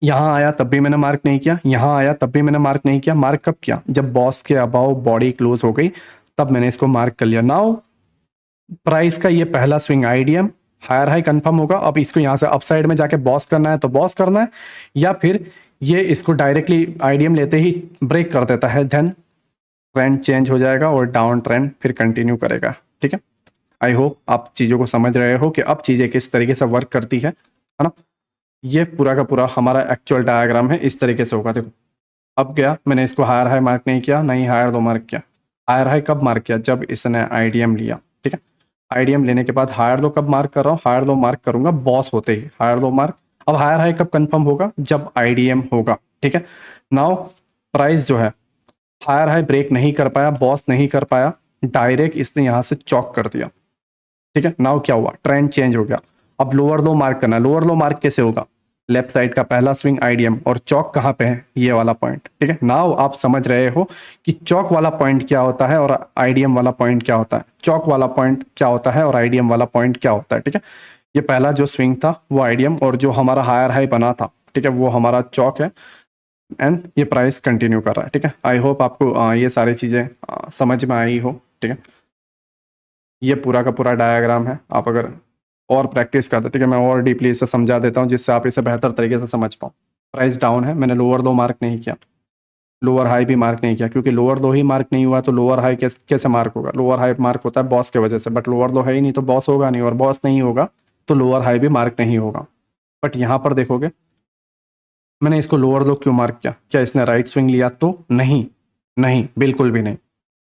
यहां आया तब भी मैंने मार्क नहीं किया, यहां आया तब भी मैंने मार्क नहीं किया। मार्क कब किया? जब बॉस के अबाव बॉडी क्लोज हो गई तब मैंने इसको मार्क कर लिया। नाउ प्राइस का ये पहला swing IDM higher high confirm होगा। अब इसको यहां से अपसाइड में जाके बॉस करना है तो बॉस करना है, या फिर ये इसको डायरेक्टली आईडीएम लेते ही ब्रेक कर देता है, देन ट्रेंड चेंज हो जाएगा और डाउन ट्रेंड फिर कंटिन्यू करेगा। ठीक है, आई होप आप चीज़ों को समझ रहे हो कि अब चीज़ें किस तरीके से वर्क करती है ना? ये पूरा का पूरा हमारा एक्चुअल डायग्राम है, इस तरीके से होगा। देखो, अब गया, मैंने इसको हायर हाई मार्क नहीं किया, नहीं हायर लो मार्क किया। हायर हाई कब मार्क किया? जब इसने आईडीएम लिया। ठीक है, आईडीएम लेने के बाद हायर लो कब मार्क कर रहा हूँ? हायर लो मार्क करूंगा बॉस होते ही, हायर लो मार्क। अब हायर हाई कब कंफर्म होगा? जब आईडीएम होगा। ठीक है, नाउ प्राइस जो है हायर हाई ब्रेक नहीं कर पाया, बॉस नहीं कर पाया, डायरेक्ट इसने यहां से चॉक कर दिया। ठीक है, नाउ क्या हुआ? ट्रेंड चेंज हो गया। अब लोअर लो मार्क करना है। लोअर लो मार्क कैसे होगा? लेफ्ट साइड का पहला स्विंग आईडीएम, और चौक कहाँ पे है? ये वाला पॉइंट, ठीक है। नाउ आप समझ रहे हो कि चौक वाला पॉइंट क्या होता है और आईडीएम वाला पॉइंट क्या होता है, चौक वाला पॉइंट क्या होता है और आईडीएम वाला पॉइंट क्या होता है, ठीक है। ये पहला जो स्विंग था वो आईडीएम, और जो हमारा हायर हाई बना था, ठीक है, वो हमारा चौक है, एंड ये प्राइस कंटिन्यू कर रहा है, ठीक है। आई होप आपको ये सारी चीज़ें समझ में आई हो, ठीक है। ये पूरा का पूरा डायग्राम है। आप अगर और प्रैक्टिस करते, ठीक है, मैं और डीपली इसे समझा देता हूँ जिससे आप इसे बेहतर तरीके से समझ पाओ। प्राइस डाउन है, मैंने लोअर लो मार्क नहीं किया, लोअर हाई भी मार्क नहीं किया, क्योंकि लोअर लो ही मार्क नहीं हुआ तो लोअर हाई कैसे मार्क होगा? लोअर हाई मार्क होता है बॉस के वजह से, बट लोअर लो है ही नहीं तो बॉस होगा नहीं, और बॉस नहीं होगा तो लोअर हाई भी मार्क नहीं होगा। बट यहाँ पर देखोगे मैंने इसको लोअर लो क्यों मार्क किया? क्या इसने राइट स्विंग लिया तो? नहीं, नहीं, बिल्कुल भी नहीं।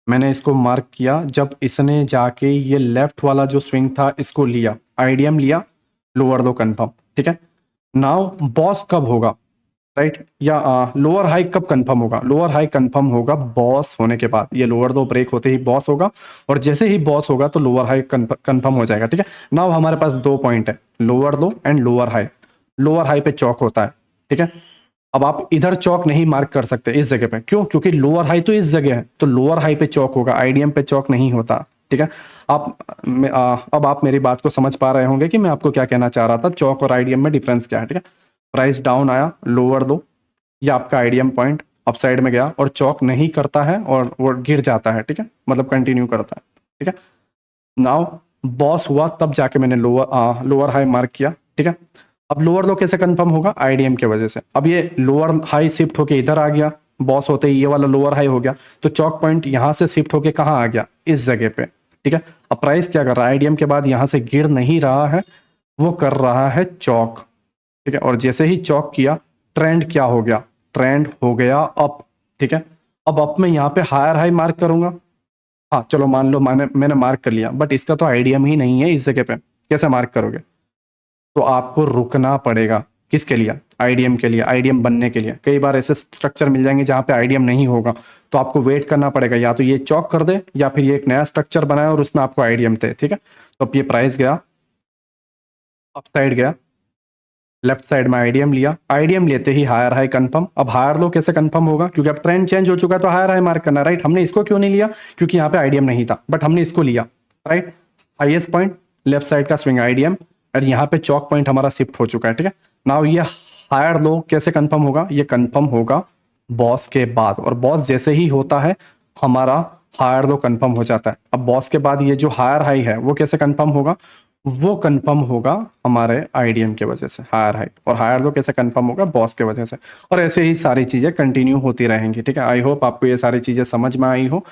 मैंने इसको मार्क किया जब इसने जाके ये लेफ्ट वाला जो स्विंग था इसको लिया, आईडीएम लिया, लोअर लो कंफर्म, ठीक है। नाउ बॉस कब होगा, राइट? या लोअर हाई कब कंफर्म होगा? लोअर हाई कंफर्म होगा बॉस होने के बाद। ये लोअर लो ब्रेक होते ही बॉस होगा, और जैसे ही बॉस होगा तो लोअर हाई कंफर्म हो जाएगा, ठीक है। नाउ हमारे पास दो पॉइंट है, lower low and lower high. Lower high पे चौक होता है, ठीक है। अब आप इधर चौक नहीं मार्क कर सकते इस जगह पे, क्यों? क्योंकि लोअर हाई तो इस जगह है, तो लोअर हाई पे चौक होगा, आईडीएम पे चौक नहीं होता, ठीक है। आप अब आप मेरी बात को समझ पा रहे होंगे कि मैं आपको क्या कहना चाह रहा था, चौक और आईडीएम में डिफरेंस क्या है, ठीक है। प्राइस डाउन आया, लोअर लो, ये आपका आईडीएम पॉइंट अप साइड में गया और चौक नहीं करता है और वो गिर जाता है, ठीक है, मतलब कंटिन्यू करता है, ठीक है। नाउ बॉस हुआ तब जाके मैंने लोअर हाई मार्क किया, ठीक है। अब लोअर लो कैसे कंफर्म होगा? आईडीएम की वजह से। अब ये लोअर हाई शिफ्ट होके इधर आ गया, बॉस होते ही ये वाला लोअर हाई हो गया, तो चौक पॉइंट यहां से शिफ्ट होके कहाँ आ गया? इस जगह पे, ठीक है। अब प्राइस क्या कर रहा है? आईडीएम के बाद यहां से गिर नहीं रहा है, वो कर रहा है चौक, ठीक है। और जैसे ही चौक किया, ट्रेंड क्या हो गया? ट्रेंड हो गया अप, ठीक है। अब अप में यहाँ पे हायर हाई मार्क करूंगा, हाँ चलो मान लो मैंने मार्क कर लिया, बट इसका तो आईडीएम ही नहीं है इस जगह पे, कैसे मार्क करोगे? तो आपको रुकना पड़ेगा, किसके लिए? आईडीएम के लिए, आईडीएम बनने के लिए। कई बार ऐसे स्ट्रक्चर मिल जाएंगे जहां पे आईडीएम नहीं होगा, तो आपको वेट करना पड़ेगा, या तो ये चौक कर दे या फिर ये एक नया स्ट्रक्चर बनाए और उसमें आपको आईडीएम थे, ठीक है। तो अब ये प्राइस गया अप साइड, गया लेफ्ट साइड में, आईडीएम लिया, आईडीएम लेते ही हायर हाई कंफर्म। अब हायर लो कैसे कंफर्म होगा? क्योंकि अब ट्रेंड चेंज हो चुका है तो हायर हाई मार्क करना, राइट। हमने इसको क्यों नहीं लिया? क्योंकि यहाँ पे आईडीएम नहीं था, बट हमने इसको लिया, right. Highest point left side का स्विंग आईडीएम, और यहाँ पे चौक पॉइंट हमारा शिफ्ट हो चुका है, ठीक है। नाउ ये हायर लो कैसे कंफर्म होगा? ये कंफर्म होगा बॉस के बाद, और बॉस जैसे ही होता है हमारा हायर लो कंफर्म हो जाता है। अब बॉस के बाद ये जो हायर हाई है वो कैसे कंफर्म होगा? वो कंफर्म होगा हमारे आईडीएम की वजह से, हायर हाई। और हायर लो कैसे कंफर्म होगा? बॉस के वजह से। और ऐसे ही सारी चीजें कंटिन्यू होती रहेंगी, ठीक है। आई होप आपको ये सारी चीजें समझ में आई हो।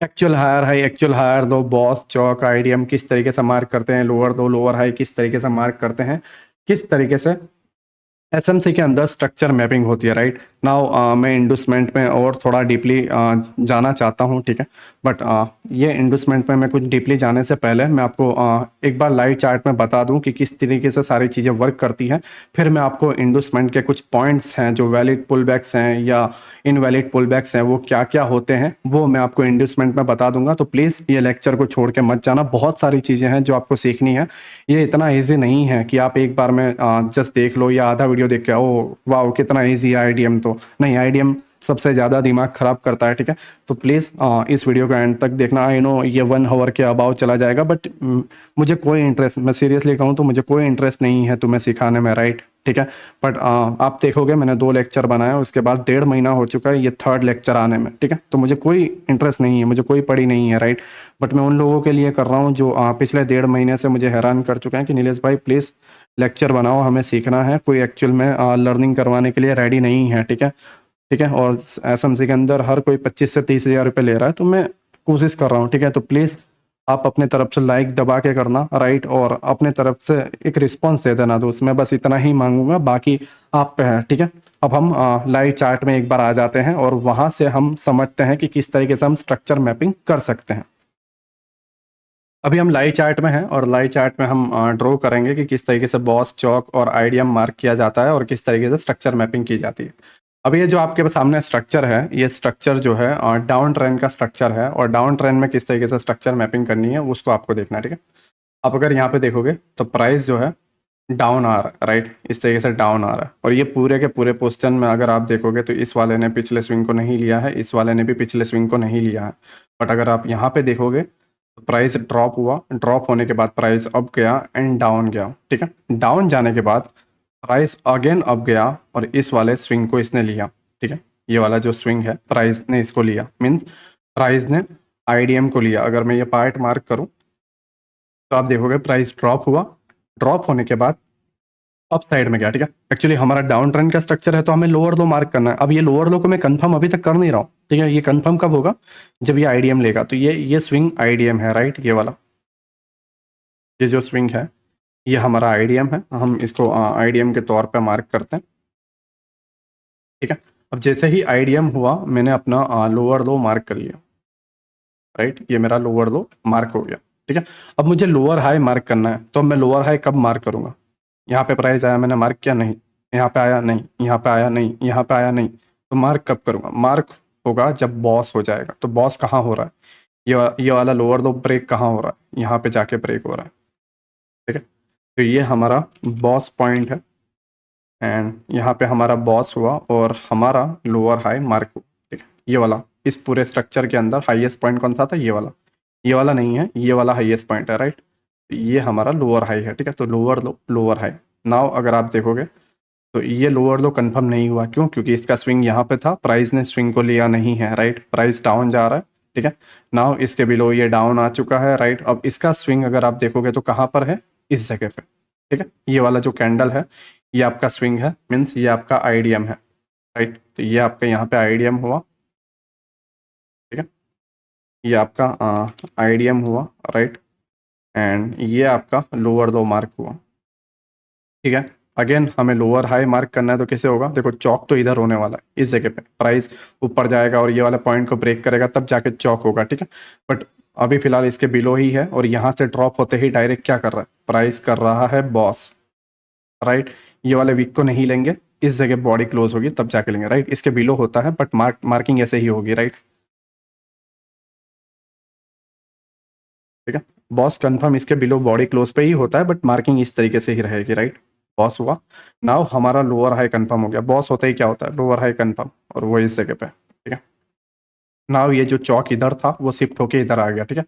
Actual higher high, actual higher low, BOS, CHoCH, IDM किस तरीके से मार्क करते हैं, लोअर लो, लोअर हाई किस तरीके से मार्क करते हैं, किस तरीके से एसएमसी के अंदर स्ट्रक्चर मैपिंग होती है, राइट। नाउ मैं इंडूसमेंट में और थोड़ा डीपली जाना चाहता हूँ, ठीक है। बट ये इंडूसमेंट में मैं कुछ डीपली जाने से पहले मैं आपको एक बार लाइव चार्ट में बता दूं कि किस तरीके से सारी चीज़ें वर्क करती हैं। फिर मैं आपको इंडूसमेंट के कुछ पॉइंट्स हैं जो वैलिड पुलबैक्स हैं या इनवैलिड पुलबैक्स हैं, वो क्या क्या होते हैं वो मैं आपको इंडूसमेंट में बता दूंगा। तो प्लीज़ ये लेक्चर को छोड़ के मत जाना, बहुत सारी चीज़ें हैं जो आपको सीखनी है। ये इतना ईजी नहीं है कि आप एक बार में जस्ट देख लो या आधा वीडियो देख के ओ वाह कितना ईजी है आईडीएम। तो नहीं, आईडीएम सबसे ज़्यादा दिमाग खराब करता है, ठीक है। तो प्लीज़ इस वीडियो का एंड तक देखना। आई नो ये 1 आवर के अबाव चला जाएगा, बट मुझे कोई इंटरेस्ट, मैं सीरियसली कहूँ तो मुझे कोई इंटरेस्ट नहीं है तुम्हें सिखाने में, राइट, ठीक है। बट आप देखोगे मैंने 2 लेक्चर बनाया, उसके बाद 1.5 महीना हो चुका है ये 3rd लेक्चर आने में, ठीक है। तो मुझे कोई इंटरेस्ट नहीं है, मुझे कोई पड़ी नहीं है, राइट। बट मैं उन लोगों के लिए कर रहा हूँ जो पिछले 1.5 महीने से मुझे हैरान कर चुके हैं कि नीलेश भाई प्लीज़ लेक्चर बनाओ, हमें सीखना है। कोई एक्चुअल में लर्निंग करवाने के लिए रेडी नहीं है, ठीक है, ठीक है। और एसएमसी के अंदर हर कोई 25 से 30 हज़ार रुपये ले रहा है, तो मैं कोशिश कर रहा हूँ, ठीक है। तो प्लीज़ आप अपने तरफ से लाइक दबा के करना, राइट, और अपने तरफ से एक रिस्पॉन्स दे देना दोस्त। मैं बस इतना ही मांगूंगा, बाकी आप पे है, ठीक है। अब हम लाइव चार्ट में एक बार आ जाते हैं और वहाँ से हम समझते हैं कि किस तरीके से हम स्ट्रक्चर मैपिंग कर सकते हैं। अभी हम लाइव चार्ट में हैं और लाइव चार्ट में हम ड्रॉ करेंगे कि किस तरीके से बॉस, चौक और आईडीएम मार्क किया जाता है और किस तरीके से स्ट्रक्चर मैपिंग की जाती है। अब ये जो आपके सामने स्ट्रक्चर है, ये स्ट्रक्चर जो है डाउन ट्रेंड का स्ट्रक्चर है, और डाउन ट्रेंड में किस तरीके से स्ट्रक्चर मैपिंग करनी है उसको आपको देखना है, ठीक है। आप अगर यहाँ पे देखोगे तो प्राइस जो है डाउन आ रहा है, राइट, इस तरीके से डाउन आ रहा है। और ये पूरे के पूरे पोजीशन में अगर आप देखोगे तो इस वाले ने पिछले स्विंग को नहीं लिया है, इस वाले ने भी पिछले स्विंग को नहीं लिया है। बट अगर आप यहाँ पे देखोगे तो प्राइस ड्रॉप हुआ, ड्रॉप होने के बाद प्राइस अप गया एंड डाउन गया, ठीक है। डाउन जाने के बाद प्राइस अगेन अप गया और इस वाले स्विंग को इसने लिया, ठीक है। ये वाला जो स्विंग है प्राइस ने इसको लिया, मीन्स प्राइस ने आईडीएम को लिया। अगर मैं ये पार्ट मार्क करूं तो आप देखोगे प्राइस ड्रॉप हुआ, ड्रॉप होने के बाद अप साइड में गया, ठीक है। एक्चुअली हमारा डाउन ट्रेंड का स्ट्रक्चर है तो हमें लोअर लो मार्क करना है। अब ये लोअर लो को मैं कंफर्म अभी तक कर नहीं रहा हूँ, ठीक है। ये कंफर्म कब होगा, जब ये आईडीएम लेगा। तो ये स्विंग आईडीएम है, राइट, ये वाला, ये जो स्विंग है ये हमारा आईडीएम है। हम इसको आईडीएम के तौर पे मार्क करते हैं, ठीक है। अब जैसे ही आईडीएम हुआ मैंने अपना लोअर लो मार्क कर लिया, राइट, ये मेरा लोअर लो मार्क हो गया, ठीक है। अब मुझे लोअर हाई मार्क करना है, तो मैं लोअर हाई कब मार्क करूंगा, यहाँ पे प्राइस आया मैंने मार्क किया, नहीं, यहाँ पे आया नहीं, यहाँ पे आया नहीं, यहाँ पे आया नहीं, तो मार्क कब करूंगा, मार्क होगा जब बॉस हो जाएगा। तो बॉस कहाँ हो रहा है, ये वाला लोअर लो ब्रेक कहाँ हो रहा है, यहाँ पे जाके ब्रेक हो रहा है, ठीक है। तो ये हमारा बॉस पॉइंट है एंड यहाँ पे हमारा बॉस हुआ और हमारा लोअर हाई मार्क हुआ, ठीक है। ये वाला इस पूरे स्ट्रक्चर के अंदर हाईएस्ट पॉइंट कौन सा था, ये वाला नहीं है, ये वाला हाईएस्ट पॉइंट है, राइट। ये हमारा लोअर हाई है, ठीक है। तो lower low, lower high. Now अगर आप देखोगे तो ये लोअर लो कंफर्म नहीं हुआ, क्यों, क्योंकि इसका स्विंग यहाँ पे था, प्राइस ने स्विंग को लिया नहीं है, राइट, प्राइस डाउन जा रहा है, ठीक है। नाउ इसके बिलो ये डाउन आ चुका है, राइट। अब इसका स्विंग अगर आप देखोगे तो कहाँ पर है, इस जगह पे, ठीक है। ये वाला जो कैंडल है ये आपका स्विंग है, मीन्स ये आपका आईडीएम है, राइट। तो ये आपका यहाँ पे आईडीएम हुआ, ठीक है, ये आपका आईडीएम हुआ, राइट, एंड ये आपका लोअर लो मार्क हुआ, ठीक है। अगेन हमें लोअर हाई मार्क करना है तो कैसे होगा, देखो चौक तो इधर होने वाला है, इस जगह पे प्राइस ऊपर जाएगा और ये वाला पॉइंट को ब्रेक करेगा तब जाके चौक होगा, ठीक है। बट अभी फिलहाल इसके बिलो ही है और यहाँ से ड्रॉप होते ही डायरेक्ट क्या कर रहा है, प्राइस कर रहा है बॉस, राइट। ये वाले वीक को नहीं लेंगे, इस जगह बॉडी क्लोज होगी तब जाके लेंगे, राइट। इसके बिलो होता है बट मार्किंग ऐसे ही होगी, राइट, ठीक है। बॉस कंफर्म इसके बिलो बॉडी क्लोज पे ही होता है बट मार्किंग इस तरीके से ही रहेगी, राइट। बॉस हुआ, नाउ हमारा लोअर हाई कंफर्म हो गया। बॉस होता ही क्या होता है, लोअर हाई कंफर्म, और वो इस जगह पे, ठीक है। नाउ ये जो चौक इधर था वो शिफ्ट होके इधर आ गया, ठीक है।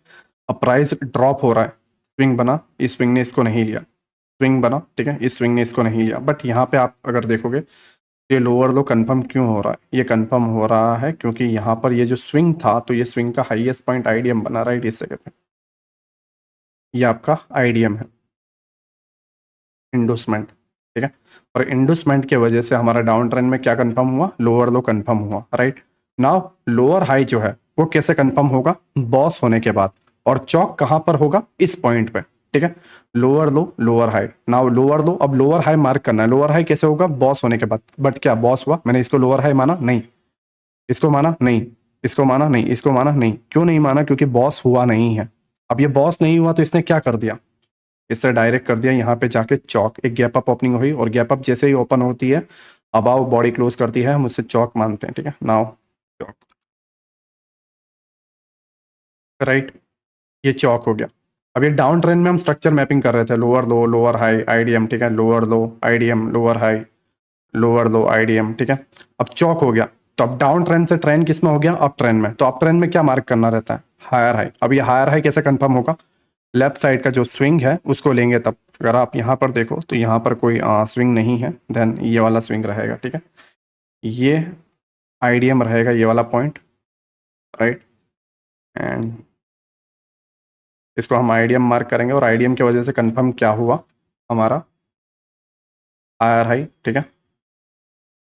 अब प्राइस ड्रॉप हो रहा है, स्विंग बना, इस स्विंग ने इसको नहीं लिया, स्विंग बना, ठीक है, इस स्विंग ने इसको नहीं लिया। बट यहाँ पे आप अगर देखोगे ये लोअर लो कंफर्म क्यों हो रहा है, ये कंफर्म हो रहा है क्योंकि यहाँ पर ये जो स्विंग था तो ये स्विंग का हाईएस्ट पॉइंट आईडीएम बना, राइट, इस जगह पे ये आपका आईडीएम है, इंडोसमेंट, ठीक है। और इंडोसमेंट के वजह से हमारा डाउन ट्रेंड में क्या कंफर्म हुआ, लोअर लो कंफर्म हुआ, राइट। नाउ लोअर हाई जो है वो कैसे कंफर्म होगा, बॉस होने के बाद, और चौक कहां पर होगा, इस पॉइंट पे, ठीक है। Lower low, lower high, now lower लो, अब लोअर हाई मार्क करना है। लोअर हाई कैसे होगा, बॉस होने के बाद। बट क्या बॉस हुआ, मैंने इसको लोअर हाई माना नहीं, इसको माना नहीं, इसको माना नहीं, इसको माना नहीं, क्यों नहीं माना, क्योंकि बॉस हुआ नहीं है। अब ये बॉस नहीं हुआ तो इसने क्या कर दिया, इससे डायरेक्ट कर दिया यहाँ पे जाके चौक, एक गैप अप ओपनिंग हुई और गैप अप जैसे ही ओपन होती है अबाव बॉडी क्लोज करती है, हम उससे चौक मानते हैं, ठीक है। नाउ चौक, राइट, ये चौक हो गया। अब ये डाउन ट्रेंड में हम स्ट्रक्चर मैपिंग कर रहे थे, lower low, lower high, IDM, ठीक है, लोअर लो, आईडीएम, लोअर हाई, लोअर लो, आईडीएम, ठीक है। अब चौक हो गया, तो अब डाउन ट्रेंड से ट्रेंड किस में हो गया, अप ट्रेंड में। तो अप ट्रेंड में क्या मार्क करना रहता है, हायर हाई। अब ये हायर हाई कैसे कंफर्म होगा, लेफ्ट साइड का जो स्विंग है उसको लेंगे तब। अगर आप यहाँ पर देखो तो यहाँ पर कोई स्विंग नहीं है, देन ये वाला स्विंग रहेगा, ठीक है। ये आईडीएम रहेगा, ये वाला पॉइंट, राइट, एंड इसको हम आईडीएम मार्क करेंगे और आईडीएम की वजह से कंफर्म क्या हुआ, हमारा हायर हाई, ठीक है,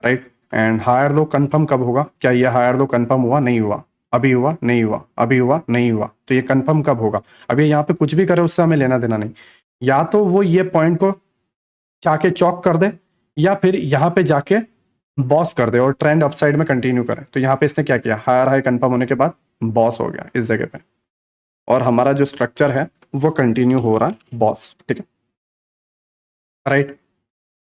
right. And higher low confirm कब होगा, क्या ये हायर लो कंफर्म हुआ, नहीं हुआ, अभी हुआ, नहीं हुआ, अभी हुआ, नहीं हुआ, तो ये कंफर्म कब होगा। अभी यहाँ पे कुछ भी करे उससे हमें लेना देना नहीं, या तो वो ये पॉइंट को जाके चौक कर दे या फिर यहाँ पे जाके बॉस कर दे और ट्रेंड अपसाइड में कंटिन्यू करे। तो यहाँ पे इसने क्या किया, हायर हाई कंफर्म होने के बाद बॉस हो गया इस जगह पे, और हमारा जो स्ट्रक्चर है वो कंटिन्यू हो रहा है बॉस, ठीक है, राइट।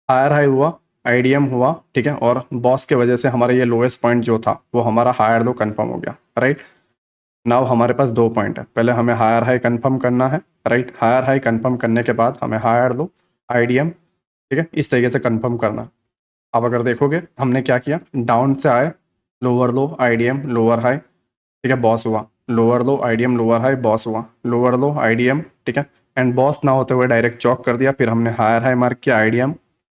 हायर हाई हुआ, आईडीएम हुआ, ठीक है, और बॉस के वजह से हमारा ये लोएस्ट पॉइंट जो था वो हमारा हायर लो कंफर्म हो गया, राइट। नाउ हमारे पास दो पॉइंट है, पहले हमें हायर हाई कंफर्म करना है, राइट। हायर हाई कंफर्म करने के बाद हमें हायर लो आईडीएम, ठीक है, इस तरीके से कंफर्म करना। अब अगर देखोगे हमने क्या किया, डाउन से आए, लोअर लो आईडीएम लोअर हाई, ठीक है, बॉस हुआ, लोअर लो आईडीएम लोअर हाई, बॉस हुआ, लोअर लो आईडीएम, ठीक है, एंड बॉस ना होते हुए डायरेक्ट चौक कर दिया, फिर हमने हायर हाई मार्क किया आईडीएम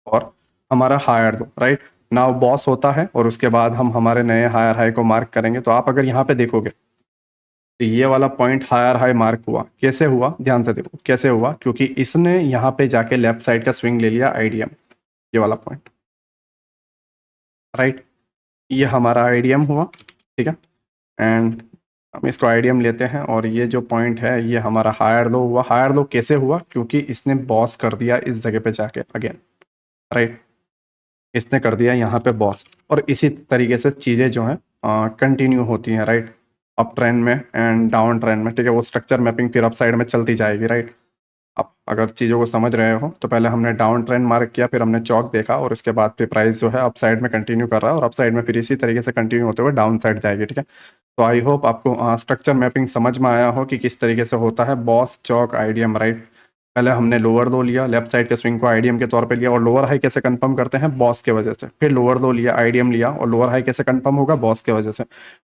और हमारा higher low, right. Now BOS होता है और उसके बाद हम हमारे नए हायर हाई को मार्क करेंगे। तो आप अगर यहाँ पे देखोगे तो ये वाला पॉइंट हायर हाई मार्क हुआ, कैसे हुआ, ध्यान से देखो कैसे हुआ, क्योंकि इसने यहाँ पे जाके लेफ्ट साइड का स्विंग ले लिया आईडीएम, ये वाला पॉइंट, राइट। ये हमारा आईडीएम हुआ, ठीक है, एंड हम इसको आईडीएम लेते हैं और ये जो पॉइंट है ये हमारा हायर लो हुआ। हायर लो कैसे हुआ, क्योंकि इसने बॉस कर दिया इस जगह पे जाके अगेन, राइट, इसने कर दिया यहाँ पे बॉस। और इसी तरीके से चीज़ें जो हैं कंटिन्यू होती हैं, राइट, अप ट्रेंड में एंड डाउन ट्रेंड में, ठीक है। वो स्ट्रक्चर मैपिंग फिर अप साइड में चलती जाएगी, राइट। आप अगर चीज़ों को समझ रहे हो तो पहले हमने डाउन ट्रेंड मार्क किया, फिर हमने चौक देखा और उसके बाद फिर प्राइस जो है अप साइड में कंटिन्यू कर रहा है और अप साइड में फिर इसी तरीके से कंटिन्यू होते हुए डाउन साइड जाएगी, ठीक है। तो आई होप आपको स्ट्रक्चर मैपिंग समझ में आया हो कि किस तरीके से होता है बॉस चौक आईडीएम, राइट। पहले हमने लोअर लो लिया, लेफ्ट साइड के स्विंग को आईडीएम के तौर पे लिया और लोअर हाई कैसे कंफर्म करते हैं, बॉस के वजह से। फिर लोअर लो लिया, आईडीएम लिया और लोअर हाई कैसे कंफर्म होगा, बॉस के वजह से।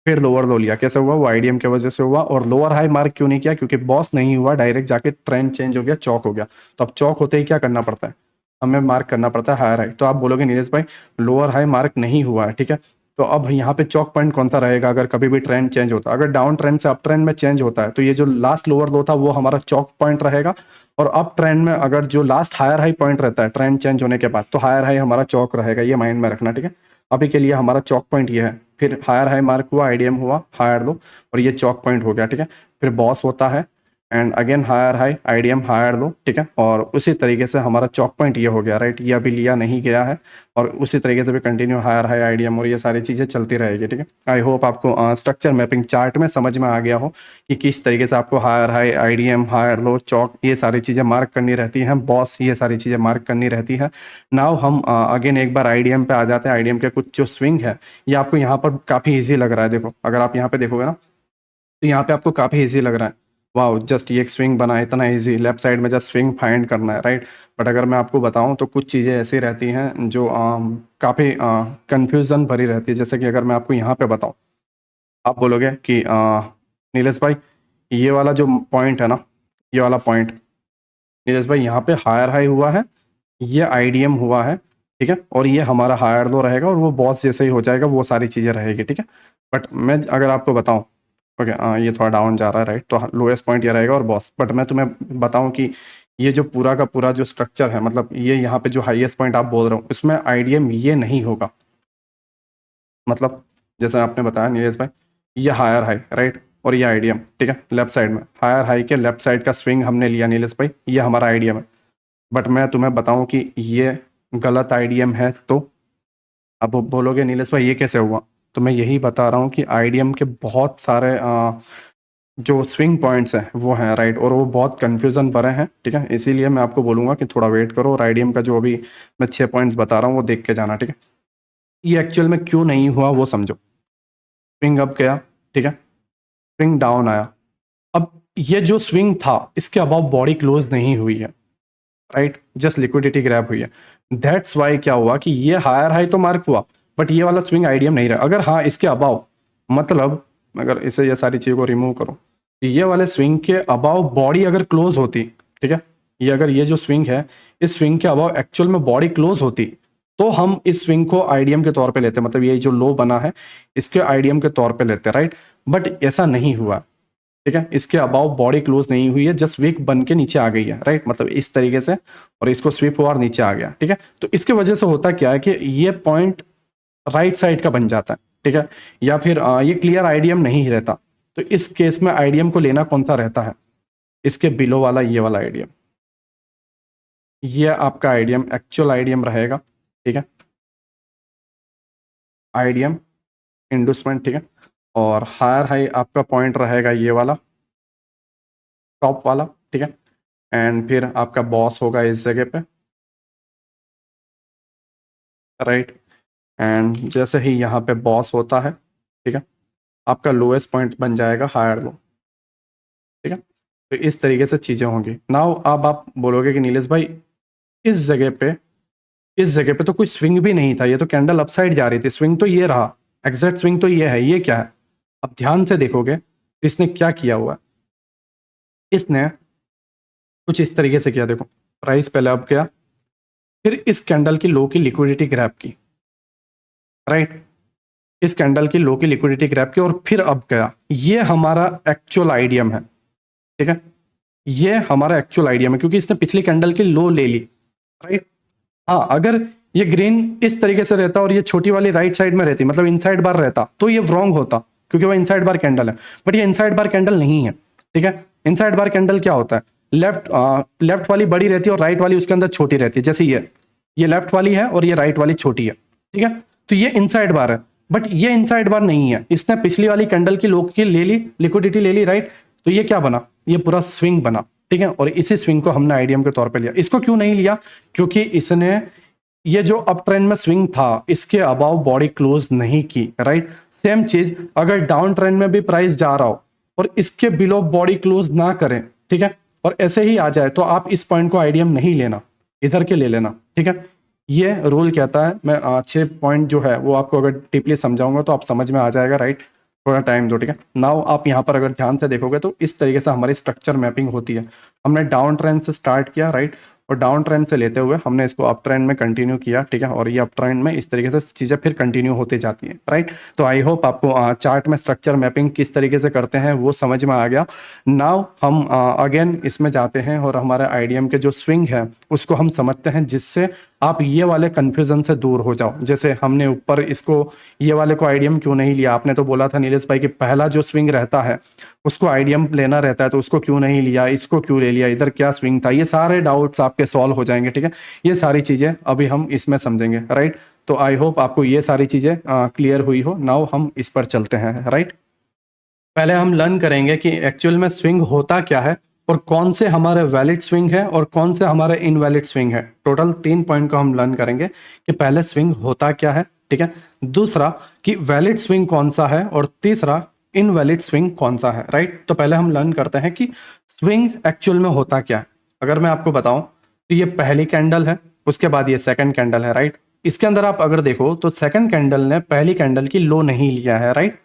फिर लोअर लो लिया, कैसे हुआ, वो आईडीएम के वजह से हुआ। और लोअर हाई मार्क क्यों नहीं किया, क्योंकि बॉस नहीं हुआ, डायरेक्ट जाके ट्रेंड चेंज हो गया, चौक हो गया। तो अब चौक होते ही क्या करना पड़ता है, हमें मार्क करना पड़ता है हायर हाई। तो आप बोलोगे नीलेश भाई लोअर हाई मार्क नहीं हुआ है, ठीक है, तो अब यहाँ पे चौक पॉइंट कौन सा रहेगा अगर कभी भी ट्रेंड चेंज होता है, अगर डाउन ट्रेंड से अप ट्रेंड में चेंज होता है तो ये जो लास्ट लोअर लो था वो हमारा चौक पॉइंट रहेगा। और अप ट्रेंड में अगर जो लास्ट हायर हाई पॉइंट रहता है ट्रेंड चेंज होने के बाद, तो हायर हाई हमारा चौक रहेगा, ये माइंड में रखना, ठीक है। अभी के लिए हमारा चौक पॉइंट ये है। फिर हायर हाई मार्क हुआ, आईडीएम हुआ, हायर लो और ये चौक पॉइंट हो गया, ठीक है। फिर बॉस होता है and again higher high IDM higher low, ठीक है, और उसी तरीके से हमारा चौक पॉइंट ये हो गया, राइट। ये अभी लिया नहीं गया है और उसी तरीके से भी कंटिन्यू हायर हाई आईडीएम और ये सारी चीज़ें चलती रहेगी, ठीक है। आई होप आपको स्ट्रक्चर मैपिंग चार्ट में समझ में आ गया हो कि किस तरीके से आपको higher high IDM higher low CHoCH ये सारी चीज़ें मार्क करनी रहती हैं, बॉस ये सारी चीज़ें मार्क करनी रहती है। नाउ हम अगेन एक बार आईडीएम पे आ जाते हैं। आईडीएम के कुछ जो स्विंग है ये आपको यहाँ पर काफ़ी ईजी लग रहा है, देखो अगर आप यहाँ पे देखोगे ना तो यहाँ पे आपको काफ़ी इजी लग रहा है, वाह जस्ट ये एक स्विंग बना है, इतना इजी, लेफ्ट साइड में जस्ट स्विंग फाइंड करना है, राइट। बट अगर मैं आपको बताऊं तो कुछ चीज़ें ऐसी रहती हैं जो काफ़ी कंफ्यूजन भरी रहती है। जैसे कि अगर मैं आपको यहाँ पे बताऊं, आप बोलोगे कि नीलेश भाई ये वाला जो पॉइंट है ना, ये वाला पॉइंट, नीलेश भाई यहाँ पे हायर हाई हुआ है, ये आईडीएम हुआ है, ठीक है, और ये हमारा हायर लो रहेगा और वो बॉस जैसे ही हो जाएगा, वो सारी चीज़ें रहेगी, ठीक है। बट मैं अगर आपको बताऊं, ओके ये थोड़ा डाउन जा रहा है, राइट, तो लोएस्ट पॉइंट ये रहेगा और बॉस। बट मैं तुम्हें बताऊं कि ये जो पूरा का पूरा जो स्ट्रक्चर है, मतलब ये यहाँ पे जो हाईएस्ट पॉइंट आप बोल रहे हो इसमें आईडीएम ये नहीं होगा। मतलब जैसे आपने बताया नीलेश भाई ये हायर हाई, राइट, और ये आईडीएम, ठीक है, लेफ्ट साइड में हायर हाई के लेफ्ट साइड का स्विंग हमने लिया नीलेश भाई, ये हमारा आईडीएम है। बट मैं तुम्हें बताऊं कि ये गलत आईडीएम है, तो अब वो बोलोगे नीलेश भाई ये कैसे हुआ, तो मैं यही बता रहा हूँ कि आईडीएम के बहुत सारे जो स्विंग पॉइंट्स हैं वो हैं, राइट, और वो बहुत कंफ्यूजन भरे हैं, ठीक है। इसीलिए मैं आपको बोलूंगा कि थोड़ा वेट करो और आईडीएम का जो अभी मैं 6 पॉइंट्स बता रहा हूँ वो देख के जाना, ठीक है। ये एक्चुअल में क्यों नहीं हुआ वो समझो। स्विंग अप गया, ठीक है, स्विंग डाउन आया, अब ये जो स्विंग था इसके अबाव बॉडी क्लोज नहीं हुई है, राइट, जस्ट लिक्विडिटी ग्रैब हुई है। दैट्स वाई क्या हुआ कि ये हायर हाई तो मार्क हुआ बट ये वाला स्विंग आईडीएम नहीं रहा। अगर हाँ इसके अबाव, मतलब अगर इसे ये सारी चीज़ों को रिमूव करो तो ये वाले स्विंग के अबाव बॉडी अगर क्लोज होती, ठीक है, ये अगर ये जो स्विंग है इस स्विंग के अबाव एक्चुअल में बॉडी क्लोज होती तो हम इस स्विंग को आईडीएम के तौर पे लेते, मतलब ये जो लो बना है इसके आईडीएम के तौर पे लेते, राइट। बट ऐसा नहीं हुआ, ठीक है, इसके अबाव बॉडी क्लोज नहीं हुई है, जस्ट वीक बन के नीचे आ गई है, राइट, मतलब इस तरीके से, और इसको स्वीप हुआ और नीचे आ गया, ठीक है। तो इसके वजह से होता क्या है कि ये पॉइंट राइट साइड का बन जाता है, ठीक है, या फिर ये क्लियर आईडीएम नहीं रहता। तो इस केस में आईडीएम को लेना कौन सा रहता है, इसके बिलो वाला ये वाला आईडीएम, ये आपका आईडीएम एक्चुअल आईडीएम रहेगा, ठीक है, आईडीएम इंडस्टमेंट, ठीक है। और हायर हाई आपका पॉइंट रहेगा ये वाला टॉप वाला, ठीक है, एंड फिर आपका बॉस होगा इस जगह पे, राइट। एंड जैसे ही यहाँ पे बॉस होता है, ठीक है, आपका लोएस्ट पॉइंट बन जाएगा हायर लो, ठीक है। तो इस तरीके से चीजें होंगी। नाउ अब आप बोलोगे कि नीलेश भाई इस जगह पे तो कोई स्विंग भी नहीं था, ये तो कैंडल अपसाइड जा रही थी, स्विंग तो ये रहा, एग्जैक्ट स्विंग तो ये है, ये क्या है? अब ध्यान से देखोगे तो इसने क्या किया हुआ है, इसने कुछ इस तरीके से किया, देखो प्राइस पहले अप गया, फिर इस कैंडल की लो की लिक्विडिटी ग्रैब की, राइट, इस कैंडल की लो की लिक्विडिटी ग्रैब की और फिर अप गया। ये हमारा एक्चुअल आइडियम है, ठीक है, ये हमारा एक्चुअल आइडियम है, क्योंकि इसने पिछली कैंडल की लो ले ली, राइट। हाँ, अगर ये ग्रीन इस तरीके से रहता और ये छोटी वाली राइट साइड में रहती, मतलब इनसाइड बार रहता, तो ये रॉन्ग होता, क्योंकि वो इनसाइड बार कैंडल है। बट ये इनसाइड बार कैंडल नहीं है, ठीक है। इनसाइड बार कैंडल क्या होता है, लेफ्ट वाली बड़ी रहती है और राइट वाली उसके अंदर छोटी रहती है, जैसे ये लेफ्ट वाली है और ये राइट वाली छोटी है, ठीक है। तो ये इनसाइड बार है, बट ये इनसाइड बार नहीं है, इसने पिछली वाली कैंडल की लो की ले ली, लिक्विडिटी ले ली, राइट। तो ये क्या बना, ये पूरा स्विंग बना, ठीक है। और इसी स्विंग को हमने आइडियम के तौर पे लिया। इसको क्यों नहीं लिया, क्योंकि इसने ये जो अप ट्रेंड में स्विंग था इसके अबाव बॉडी क्लोज नहीं की, राइट। सेम चीज अगर डाउन ट्रेंड में भी प्राइस जा रहा हो और इसके बिलो बॉडी क्लोज ना करें, ठीक है, और ऐसे ही आ जाए, तो आप इस पॉइंट को आइडियम नहीं लेना, इधर के ले लेना, ठीक है। ये रूल कहता है, मैं 6 पॉइंट जो है वो आपको अगर डीपली समझाऊंगा तो आप समझ में आ जाएगा, राइट। थोड़ा टाइम दो, ठीक है। नाउ आप यहाँ पर अगर ध्यान से देखोगे तो इस तरीके से हमारी स्ट्रक्चर मैपिंग होती है। हमने डाउन ट्रेंड से स्टार्ट किया, राइट, और डाउन ट्रेंड से लेते हुए हमने इसको अप ट्रेंड में कंटिन्यू किया, ठीक है। और ये अप ट्रेंड में इस तरीके से चीज़ें फिर कंटिन्यू होती जाती हैं, राइट। तो आई होप आपको चार्ट में स्ट्रक्चर मैपिंग किस तरीके से करते हैं वो समझ में आ गया। नाउ हम अगेन इसमें जाते हैं और हमारे आईडीएम के जो स्विंग है उसको हम समझते हैं, जिससे आप ये वाले कन्फ्यूजन से दूर हो जाओ। जैसे हमने ऊपर इसको ये वाले को आईडीएम क्यों नहीं लिया, आपने तो बोला था नीलेश भाई कि पहला जो स्विंग रहता है उसको आईडीएम लेना रहता है, तो उसको क्यों नहीं लिया, इसको क्यों ले लिया, इधर क्या स्विंग था, ये सारे डाउट्स आपके सॉल्व हो जाएंगे, ठीक है। ये सारी चीजें अभी हम इसमें समझेंगे, राइट। तो आई होप आपको ये सारी चीजें क्लियर हुई हो। नाउ हम इस पर चलते हैं, राइट। पहले हम लर्न करेंगे कि एक्चुअल में स्विंग होता क्या है और कौन से हमारे वैलिड स्विंग है और कौन से हमारे इनवैलिड स्विंग है। टोटल 3 पॉइंट को हम लर्न करेंगे कि पहले स्विंग होता क्या है, ठीक है, दूसरा कि वैलिड स्विंग कौन सा है, और तीसरा इनवैलिड स्विंग कौन सा है, राइट। तो पहले हम लर्न करते हैं कि स्विंग एक्चुअल में होता क्या है। अगर मैं आपको बताऊं तो ये पहली कैंडल है, उसके बाद ये सेकंड कैंडल है, राइट। इसके अंदर आप अगर देखो तो सेकंड कैंडल ने पहली कैंडल की लो नहीं लिया है, राइट।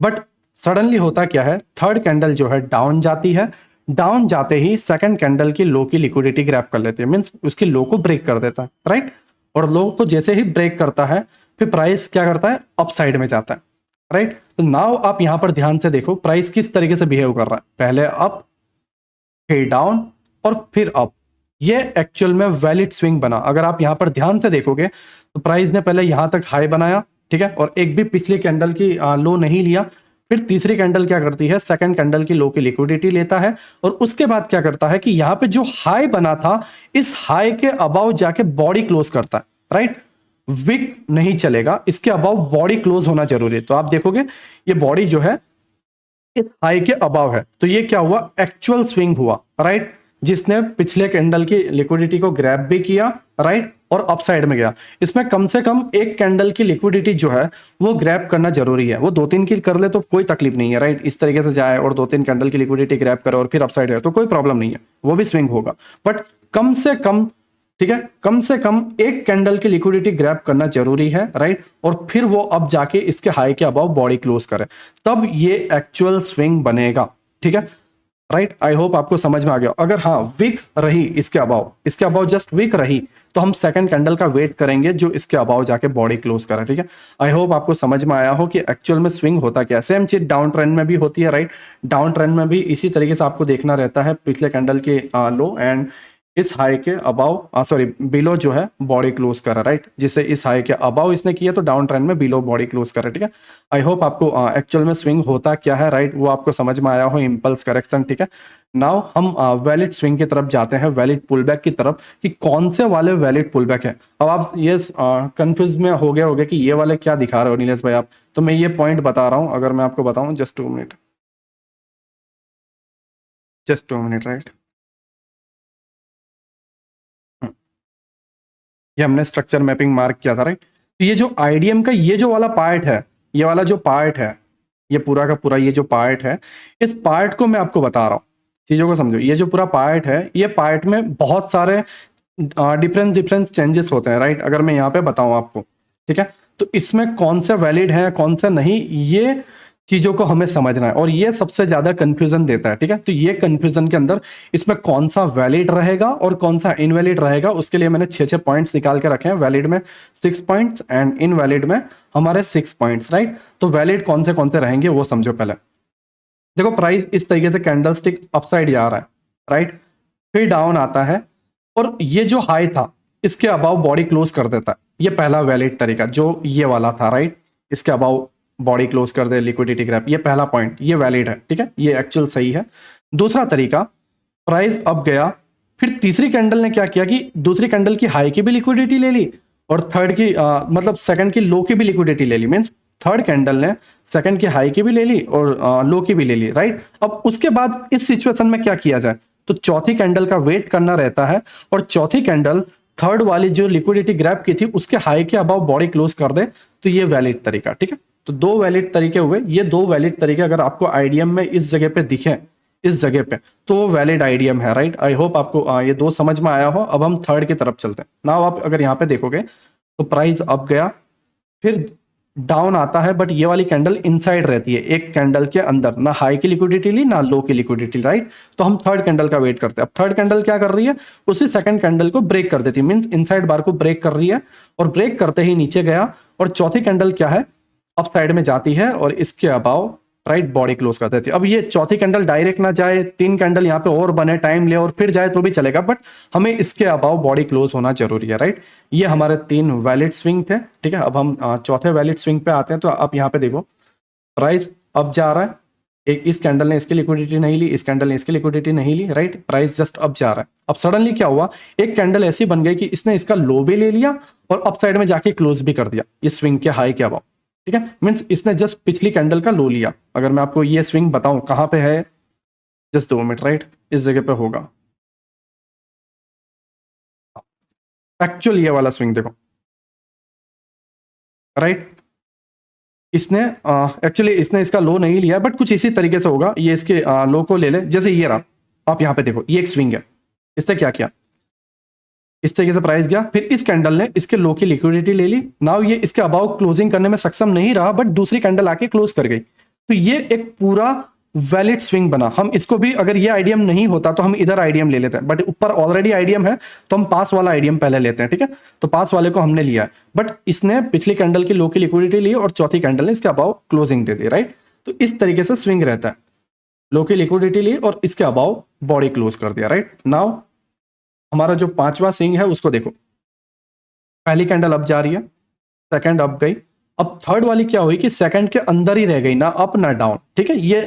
बट सडनली होता क्या है, थर्ड कैंडल जो है डाउन जाती है, डाउन जाते ही सेकंड कैंडल की लो की लिक्विडिटी ग्रैब कर लेती है, मींस उसकी लो को ब्रेक कर देता है, राइट। और लो को जैसे ही ब्रेक करता है फिर प्राइस क्या करता है, अप साइड में जाता है, राइट। तो नाउ आप यहां पर ध्यान से देखो प्राइस किस तरीके से बिहेव कर रहा है, पहले अप फिर डाउन और फिर अप। ये एक्चुअल में वैलिड स्विंग बना। अगर आप यहां पर ध्यान से देखोगे तो प्राइस ने पहले यहां तक हाई बनाया, ठीक है, और एक भी पिछली कैंडल की लो नहीं लिया। फिर तीसरी कैंडल क्या करती है, सेकंड कैंडल की लो की लिक्विडिटी लेता है, और उसके बाद क्या करता है कि यहां पे जो हाई बना था इस हाई के अबाउ जाके बॉडी क्लोज करता है, राइट। विक नहीं चलेगा, इसके अबाउ बॉडी क्लोज होना जरूरी है। तो आप देखोगे ये बॉडी जो है इस हाई के अबाव है, तो ये क्या हुआ, एक्चुअल स्विंग हुआ, राइट, जिसने पिछले कैंडल की लिक्विडिटी को ग्रैब भी किया, राइट, और अपसाइड में गया। इसमें कम से कम एक कैंडल की लिक्विडिटी जो है वो ग्रैब करना जरूरी है। वो 2-3 की कर ले तो कोई तकलीफ नहीं है, राइट। इस तरीके से जाए और 2-3 कैंडल की लिक्विडिटी ग्रैब करे और फिर अपसाइड है तो कोई प्रॉब्लम नहीं है, वो भी स्विंग होगा। बट कम से कम, ठीक है, कम से कम एक कैंडल की लिक्विडिटी ग्रैब करना जरूरी है, राइट, और फिर वो अब जाके इसके हाई के अबाव बॉडी क्लोज करे, तब ये एक्चुअल स्विंग बनेगा, ठीक है, राइट। आई होप आपको समझ में आ गया। अगर हाँ वीक रही इसके अबाव जस्ट वीक रही तो हम सेकंड कैंडल का वेट करेंगे जो इसके अबाव जाके बॉडी क्लोज करे, ठीक है। आई होप आपको समझ में आया हो कि एक्चुअल में स्विंग होता क्या है। सेम चीज डाउन ट्रेंड में भी होती है, राइट। डाउन ट्रेंड में भी इसी तरीके से आपको देखना रहता है पिछले कैंडल के लो एंड इस हाई के अबाव सॉरी बिलो जो है बॉडी क्लोज करा, राइट। जिससे इस हाई के अबाव इसने किया तो डाउन ट्रेंड में बिलो बॉडी क्लोज करा, ठीक है। आई होप आपको एक्चुअल में स्विंग होता क्या है, राइट, वो आपको समझ में आया हो, इम्पल्स करेक्शन, ठीक है। नाउ हम वैलिड स्विंग की तरफ जाते हैं, वैलिड पुलबैक की तरफ, कि कौन से वाले वैलिड पुलबैक है। अब आप ये कंफ्यूज में हो गए होगे कि ये वाले क्या दिखा रहे हो नीलेश भाई आप, तो मैं ये पॉइंट बता रहा हूं। अगर मैं आपको बताऊं, just 2 minute, just 2 minute, right. ये हमने स्ट्रक्चर मैपिंग मार्क किया था, राइट। तो ये जो आईडीएम का ये जो वाला पार्ट है, ये वाला जो पार्ट है, ये पूरा का पूरा ये जो पार्ट है, इस पार्ट को मैं आपको बता रहा हूँ, चीज़ों को समझो। ये जो पूरा पार्ट है, ये पार्ट में बहुत सारे डिफरेंस डिफरेंस चेंजेस होते हैं, राइट। अगर मैं यहाँ पे बताऊँ आपको, ठीक है, तो इसमें कौन से वैलिड है कौन से नहीं, ये चीज़ों को हमें समझना है, और ये सबसे ज़्यादा कंफ्यूजन देता है, ठीक है। तो ये कंफ्यूजन के अंदर इसमें कौन सा वैलिड रहेगा और कौन सा इनवैलिड रहेगा, उसके लिए मैंने 6 पॉइंट्स निकाल के रखे हैं। वैलिड में 6 पॉइंट्स एंड इनवैलिड में हमारे 6 पॉइंट्स, राइट। तो वैलिड कौन से रहेंगे वो समझो पहले। देखो, प्राइस इस तरीके से कैंडल स्टिक अपसाइड जा रहा है, राइट, फिर डाउन आता है, और ये जो हाई था इसके अबाव बॉडी क्लोज कर देता है। ये पहला वैलिड तरीका जो ये वाला था, राइट, इसके अबाव बॉडी क्लोज कर दे, लिक्विडिटी ग्रैप, ये पहला पॉइंट, ये वैलिड है, ठीक है, ये एक्चुअल सही है। दूसरा तरीका, प्राइस अप गया, फिर तीसरी कैंडल ने क्या किया कि दूसरी कैंडल की हाई की भी लिक्विडिटी ले ली, और थर्ड की मतलब सेकंड की लो की भी लिक्विडिटी ले ली। मींस थर्ड कैंडल ने सेकंड की हाई की भी ले ली और लो की भी ले ली, राइट। अब उसके बाद इस सिचुएशन में क्या किया जाए, तो चौथी कैंडल का वेट करना रहता है, और चौथी कैंडल थर्ड वाली जो लिक्विडिटी ग्रैप की थी उसके हाई के अबाव बॉडी क्लोज कर दे, तो ये वैलिड तरीका, ठीक है। तो 2 वैलिड तरीके हुए। ये 2 वैलिड तरीके अगर आपको आईडीएम में इस जगह पे दिखे, इस जगह पे, तो वो वैलिड आईडीएम है, राइट। आई होप आपको ये 2 समझ में आया हो। अब हम थर्ड की तरफ चलते हैं ना। आप अगर यहाँ पे देखोगे तो प्राइस अप गया, फिर डाउन आता है, बट ये वाली कैंडल इनसाइड रहती है, एक कैंडल के अंदर, ना हाई की लिक्विडिटी ली ना लो की लिक्विडिटी, राइट। तो हम थर्ड कैंडल का वेट करते हैं। अब थर्ड कैंडल क्या कर रही है, उसी सेकंड कैंडल को ब्रेक कर देती है, मींस इनसाइड बार को ब्रेक कर रही है, और ब्रेक करते ही नीचे गया, और चौथी कैंडल क्या है, अप साइड में जाती है, और इसके अबाव राइट बॉडी क्लोज कर देती है। अब ये चौथी कैंडल डायरेक्ट ना जाए, 3 कैंडल यहाँ पे और बने, टाइम ले और फिर जाए तो भी चलेगा, बट हमें इसके अबाव बॉडी क्लोज होना जरूरी है, राइट। ये हमारे 3 वैलिड स्विंग थे, ठीक है। अब हम चौथे वैलिड स्विंग पे आते हैं। तो आप यहाँ पे देखो, प्राइस अप जा रहा है, एक इस कैंडल ने इसकी लिक्विडिटी नहीं ली, इस कैंडल ने इसकी लिक्विडिटी नहीं ली, राइट। प्राइस जस्ट अप जा रहा है। अब सडनली क्या हुआ, एक कैंडल ऐसी बन गई कि इसने इसका लो भी ले लिया और अप साइड में जाके क्लोज भी कर दिया इस स्विंग के हाई के अबाव, ठीक है। मीन्स इसने जस्ट पिछली कैंडल का लो लिया। अगर मैं आपको ये स्विंग बताऊं कहां पे है, जस्ट 2 मिनट, राइट, इस जगह पे होगा एक्चुअल ये वाला स्विंग, देखो, राइट। इसने एक्चुअली इसने इसका लो नहीं लिया, बट कुछ इसी तरीके से होगा। ये इसके लो को ले ले, जैसे ये रहा, आप यहाँ पे देखो, ये एक स्विंग है। इससे क्या किया, इस तरीके से प्राइस गया, फिर इस कैंडल ने इसके लो की लिक्विडिटी ले ली। नाउ ये इसके अबाउ क्लोजिंग करने में सक्षम नहीं रहा, बट दूसरी कैंडल आके क्लोज कर गई। तो ये एक पूरा वैलिड स्विंग बना। हम इसको भी, अगर ये आईडीएम नहीं होता तो हम इधर आईडीएम ले लेते हैं, बट ऊपर ऑलरेडी आईडीएम है, तो हम पास वाला आईडीएम पहले लेते हैं, ठीक है। तो पास वाले को हमने लिया है, बट इसने पिछली कैंडल की लो की लिक्विडिटी ली और चौथी कैंडल ने इसके अबाउ क्लोजिंग दे दी, राइट। तो इस तरीके से स्विंग रहता है, लो की लिक्विडिटी ली और इसके अबाउ बॉडी क्लोज कर दिया, राइट। नाउ हमारा जो पांचवा स्विंग है उसको देखो, पहली कैंडल अप जा रही है, सेकंड अप गई, अब थर्ड वाली क्या हुई कि सेकंड के अंदर ही रह गई, ना अप ना डाउन, ठीक है। ये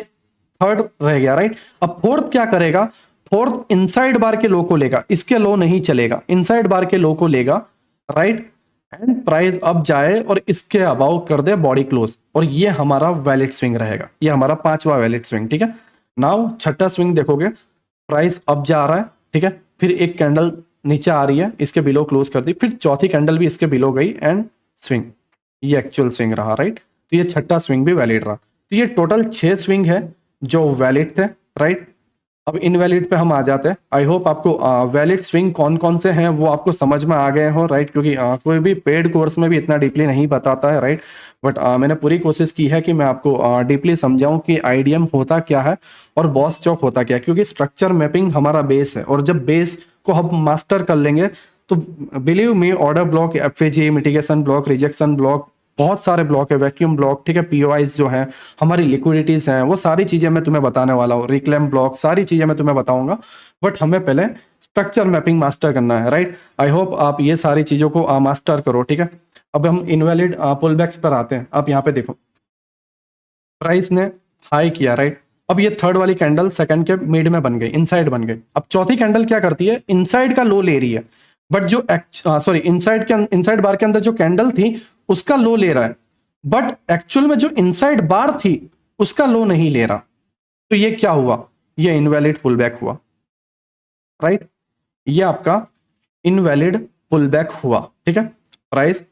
थर्ड रह गया, राइट। अब फोर्थ क्या करेगा, फोर्थ इनसाइड बार के लो को लेगा, इसके लो नहीं चलेगा, इनसाइड बार के लो को लेगा, राइट, एंड प्राइस अप जाए और इसके अबाउ कर दे बॉडी क्लोज, और ये हमारा वैलिड स्विंग रहेगा। ये हमारा पांचवा वैलिड स्विंग, ठीक है। नाउ छठा स्विंग देखोगे, प्राइस अप जा रहा है, ठीक है, फिर एक कैंडल नीचे आ रही है, इसके बिलो क्लोज कर दी, फिर चौथी कैंडल भी इसके बिलो गई एंड स्विंग, ये एक्चुअल स्विंग रहा, राइट। तो ये छठा स्विंग भी वैलिड रहा। तो ये टोटल 6 स्विंग है जो वैलिड थे, राइट। अब इनवैलिड पे हम आ जाते हैं। आई होप आपको वैलिड स्विंग कौन कौन से हैं वो आपको समझ में आ गए हो, राइट, क्योंकि कोई भी पेड कोर्स में भी इतना डीपली नहीं बताता है, राइट। बट मैंने पूरी कोशिश की है कि मैं आपको डीपली समझाऊं कि आईडीएम होता क्या है और बॉस चौक होता क्या है, क्योंकि स्ट्रक्चर मैपिंग हमारा बेस है, और जब बेस को हम मास्टर कर लेंगे तो believe me, order block, FVG, mitigation block, rejection block, बहुत सारे ब्लॉक है, वैक्यूम ब्लॉक, ठीक है, पीओआईज जो है, हमारी लिक्विडिटीज हैं, वो सारी चीजें मैं तुम्हें बताने वाला हूँ, रिक्लेम ब्लॉक, सारी चीजें मैं तुम्हें बताऊंगा। बट हमें पहले स्ट्रक्चर मैपिंग मास्टर करना है, राइट। आई होप आप ये सारी चीजों को मास्टर करो, ठीक है। अब हम इनवैलिड पुलबैक्स पर आते हैं। आप यहाँ पे देखो, प्राइस ने हाई किया, राइट। अब ये थर्ड वाली कैंडल सेकंड के मिड में बन गई, इनसाइड बन गई। अब चौथी कैंडल क्या करती है, इनसाइड का लो ले रही है, बट जो सॉरी इनसाइड बार के अंदर जो कैंडल थी उसका लो ले रहा है, बट एक्चुअल में जो इनसाइड बार थी उसका लो नहीं ले रहा। तो ये क्या हुआ, ये इनवैलिड पुलबैक हुआ, राइट। ये आपका इनवैलिड पुलबैक हुआ, ठीक है। प्राइस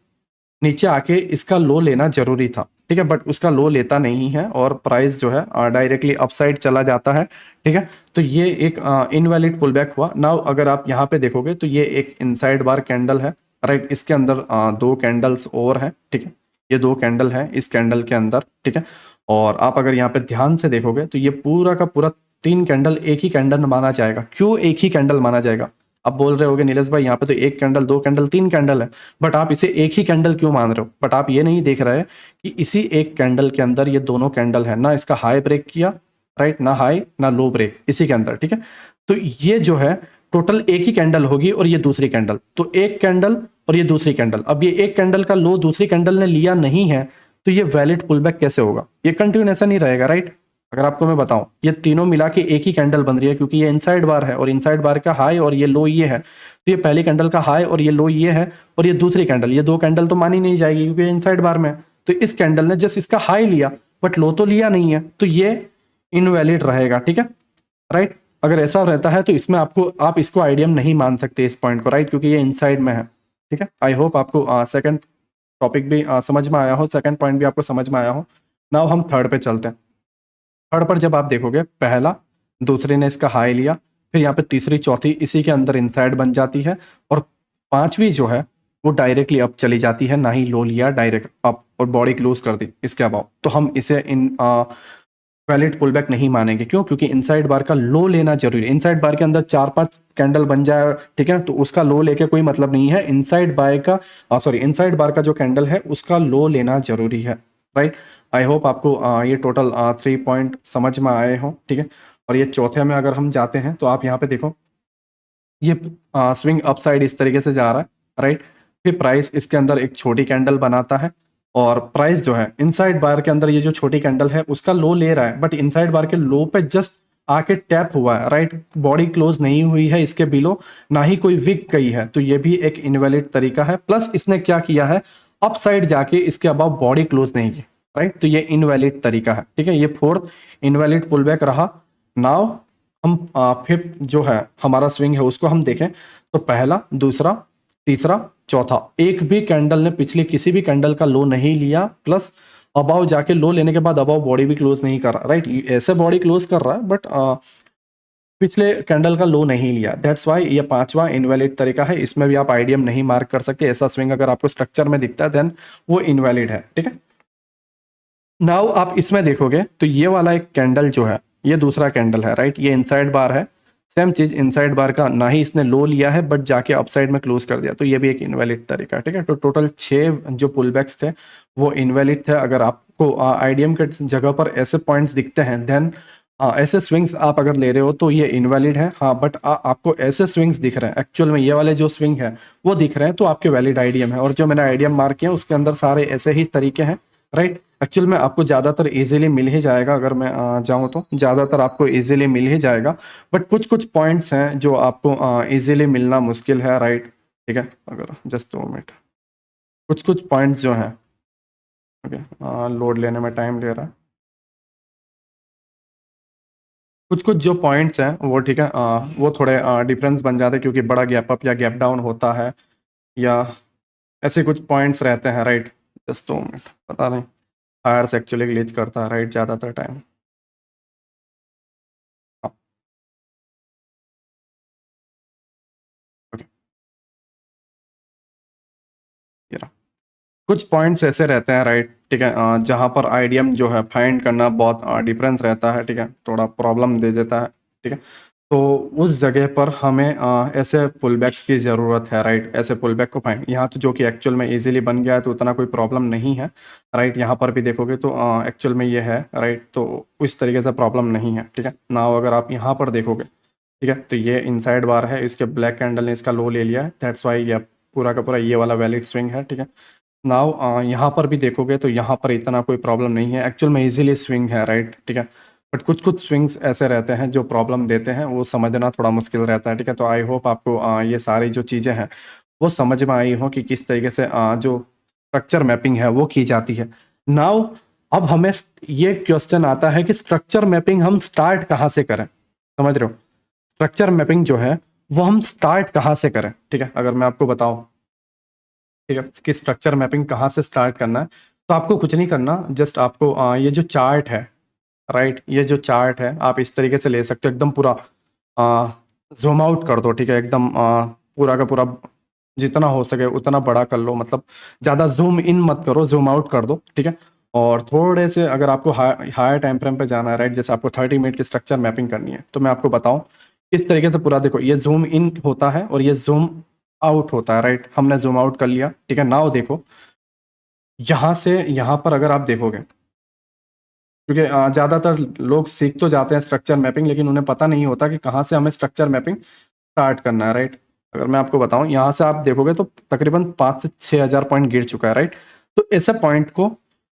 नीचे आके इसका लो लेना जरूरी था, ठीक है, बट उसका लो लेता नहीं है और प्राइस जो है डायरेक्टली अपसाइड चला जाता है, ठीक है। तो ये एक इनवैलिड पुल बैक हुआ। नाउ अगर आप यहाँ पे देखोगे तो ये एक इनसाइड बार कैंडल है, राइट। इसके अंदर दो कैंडल्स और हैं, ठीक है। ये दो कैंडल है इस कैंडल के अंदर, ठीक है। और आप अगर यहाँ पे ध्यान से देखोगे तो ये पूरा का पूरा तीन कैंडल एक ही कैंडल माना जाएगा। क्यों एक ही कैंडल माना जाएगा? आप बोल रहे होगे नीलेश भाई यहाँ पे तो एक कैंडल, दो कैंडल, तीन कैंडल है, बट आप इसे एक ही कैंडल क्यों मान रहे हो? बट आप ये नहीं देख रहे कि इसी एक कैंडल के अंदर ये दोनों कैंडल है ना, इसका हाई ब्रेक किया, राइट, ना हाई ना लो ब्रेक इसी के अंदर, ठीक है। तो ये जो है टोटल एक ही कैंडल होगी और ये दूसरी कैंडल, तो एक कैंडल और ये दूसरी कैंडल। अब ये एक कैंडल का लो दूसरी कैंडल ने लिया नहीं है, तो ये वैलिड पुलबैक कैसे होगा? ये कंटिन्यूएशन ही रहेगा, राइट। अगर आपको मैं बताऊं ये तीनों मिला के एक ही कैंडल बन रही है, क्योंकि ये इनसाइड बार है और इनसाइड बार का हाई और ये लो ये है, तो ये पहली कैंडल का हाई और ये लो ये है, और ये दूसरी कैंडल, ये दो कैंडल तो मानी नहीं जाएगी क्योंकि ये इनसाइड बार में है। तो इस कैंडल ने जस्ट इसका हाई लिया बट लो तो लिया नहीं है, तो ये इनवैलिड रहेगा, ठीक है, राइट। अगर ऐसा रहता है तो इसमें आपको, आप इसको आइडियम नहीं मान सकते इस पॉइंट को, राइट, क्योंकि ये इनसाइड में है, ठीक है। आई होप आपको सेकंड टॉपिक भी समझ में आया हो, सेकंड पॉइंट भी आपको समझ में आया हो। नाउ हम थर्ड पे चलते हैं। थर्ड पर जब आप देखोगे, पहला दूसरे ने इसका हाई लिया, फिर यहाँ पे तीसरी चौथी इसी के अंदर इनसाइड बन जाती है, और पांचवी जो है वो डायरेक्टली अप चली जाती है, ना ही लो लिया, डायरेक्ट अप और बॉडी क्लोज कर दी इसके अबाव, तो हम इसे इन वैलिड पुलबैक नहीं मानेंगे। क्यों? क्योंकि इनसाइड बार का लो लेना जरूरी है। इनसाइड बार के अंदर चार पांच कैंडल बन जाए, ठीक है, तो उसका लो लेके कोई मतलब नहीं है। इनसाइड बार का इनसाइड बार का जो कैंडल है उसका लो लेना जरूरी है, राइट। आई होप आपको ये टोटल 3 पॉइंट समझ में आए हो, ठीक है। और ये चौथे में अगर हम जाते हैं तो आप यहाँ पे देखो, ये स्विंग अपसाइड इस तरीके से जा रहा है, राइट। फिर प्राइस इसके अंदर एक छोटी कैंडल बनाता है, और प्राइस जो है इनसाइड बार के अंदर ये जो छोटी कैंडल है उसका लो ले रहा है, बट इनसाइड बार के लो पे जस्ट आके टैप हुआ है, राइट। बॉडी क्लोज नहीं हुई है इसके बिलो, ना ही कोई विक गई है, तो ये भी एक इनवैलिड तरीका है। प्लस इसने क्या किया है, अप साइड जाके इसके अबाव बॉडी क्लोज नहीं की, राइट, तो ये इनवैलिड तरीका है, ठीक है। ये फोर्थ इनवैलिड पुलबैक रहा। नाउ हम फिफ्थ जो है हमारा स्विंग है उसको हम देखें, तो पहला, दूसरा, तीसरा, चौथा, एक भी कैंडल ने पिछले किसी भी कैंडल का लो नहीं लिया, प्लस अबाव जाके लो लेने के बाद अबाव बॉडी भी क्लोज नहीं कर रहा, राइट। ऐसे बॉडी क्लोज कर रहा है बट पिछले कैंडल का लो नहीं लिया, दैट्स वाई ये पांचवा इनवैलिड तरीका है। इसमें भी आप आइडियम नहीं मार्क कर सकते। ऐसा स्विंग अगर आपको स्ट्रक्चर में दिखता है देन वो इनवैलिड है, ठीक है। नाउ आप इसमें देखोगे तो ये वाला एक कैंडल जो है ये दूसरा कैंडल है, राइट। ये इनसाइड बार है, सेम चीज इनसाइड बार का ना ही इसने लो लिया है बट जाके अपसाइड में क्लोज कर दिया, तो ये भी एक इनवैलिड तरीका है, ठीक है। तो टोटल 6 जो पुलबैक्स थे वो इनवैलिड थे। अगर आपको आइडियम के जगह पर ऐसे पॉइंट्स दिखते हैं देन ऐसे स्विंग्स आप अगर ले रहे हो तो ये इनवैलिड है, हाँ। बट आपको ऐसे स्विंग्स दिख रहे हैं, एक्चुअल में ये वाले जो स्विंग है वो दिख रहे हैं, तो आपके वैलिड आइडियम है। और जो मैंने आइडियम मार्क किया उसके अंदर सारे ऐसे ही तरीके हैं, राइट। एक्चुअल में आपको ज़्यादातर इजीली मिल ही जाएगा, अगर मैं जाऊँ तो ज़्यादातर आपको इजीली मिल ही जाएगा, बट कुछ कुछ पॉइंट्स हैं जो आपको इजीली मिलना मुश्किल है, राइट, ठीक है। अगर जस्ट 2 मिनट, कुछ कुछ पॉइंट्स जो हैं, ओके, लोड लेने में टाइम ले रहा है। कुछ कुछ जो पॉइंट्स हैं वो, ठीक है, वो थोड़े डिफरेंस बन जाते हैं क्योंकि बड़ा गैप अप या गैप डाउन होता है, या ऐसे कुछ पॉइंट्स रहते हैं, राइट। जस्ट 2 मिनट, पता नहीं फायर्स एक्चुअली ग्लिच करता है, राइट, ज़्यादातर टाइम। हाँ, ओके, ये रहा। कुछ पॉइंट्स ऐसे रहते हैं, राइट, ठीक है, जहाँ पर आइडियम जो है फाइंड करना बहुत डिफरेंस रहता है, ठीक है, थोड़ा प्रॉब्लम दे देता है, ठीक है। तो उस जगह पर हमें ऐसे पुलबैक्स की ज़रूरत है, राइट। ऐसे पुलबैक को फाइंड, यहाँ तो जो कि एक्चुअल में इजीली बन गया है तो उतना कोई प्रॉब्लम नहीं है, राइट। यहाँ पर भी देखोगे तो एक्चुअल में ये है, राइट, तो इस तरीके से प्रॉब्लम नहीं है, ठीक है। नाउ अगर आप यहाँ पर देखोगे, ठीक है, तो ये इनसाइड बार है, इसके ब्लैक कैंडल ने इसका लो ले लिया है, दैट्स वाई ये पूरा का पूरा ये वाला वैलिड स्विंग है, ठीक है। नाउ यहाँ पर भी देखोगे तो यहाँ पर इतना कोई प्रॉब्लम नहीं है, एक्चुअल में इजीली स्विंग है, राइट, ठीक है। बट कुछ कुछ स्विंग्स ऐसे रहते हैं जो प्रॉब्लम देते हैं, वो समझना थोड़ा मुश्किल रहता है, ठीक है। तो आई होप आपको ये सारी जो चीज़ें हैं वो समझ में आई हो कि किस तरीके से जो स्ट्रक्चर मैपिंग है वो की जाती है। नाउ अब हमें ये क्वेश्चन आता है कि स्ट्रक्चर मैपिंग हम स्टार्ट कहाँ से करें, समझ रहे हो? स्ट्रक्चर मैपिंग जो है वो हम स्टार्ट कहाँ से करें, ठीक है। अगर मैं आपको बताऊं, ठीक है, कि स्ट्रक्चर मैपिंग कहाँ से स्टार्ट करना है, तो आपको कुछ नहीं करना, जस्ट आपको ये जो चार्ट है, राइट, ये जो चार्ट है आप इस तरीके से ले सकते हो, एकदम पूरा जूम आउट कर दो, ठीक है, एकदम पूरा का पूरा जितना हो सके उतना बड़ा कर लो, मतलब ज़्यादा जूम इन मत करो, जूम आउट कर दो, ठीक है। और थोड़े से अगर आपको हायर टाइम फ्रेम पे जाना है, राइट, जैसे आपको 30 मिनट की स्ट्रक्चर मैपिंग करनी है, तो मैं आपको बताऊं इस तरीके से पूरा देखो, ये जूम इन होता है और ये जूम आउट होता है, राइट, हमने जूम आउट कर लिया, ठीक है। नाउ देखो यहाँ से यहाँ पर अगर आप देखोगे, क्योंकि ज़्यादातर लोग सीख तो जाते हैं स्ट्रक्चर मैपिंग, लेकिन उन्हें पता नहीं होता कि कहाँ से हमें स्ट्रक्चर मैपिंग स्टार्ट करना है, राइट। अगर मैं आपको बताऊं यहाँ से आप देखोगे तो तकरीबन 5 से 6 हज़ार पॉइंट गिर चुका है, राइट। तो ऐसे पॉइंट को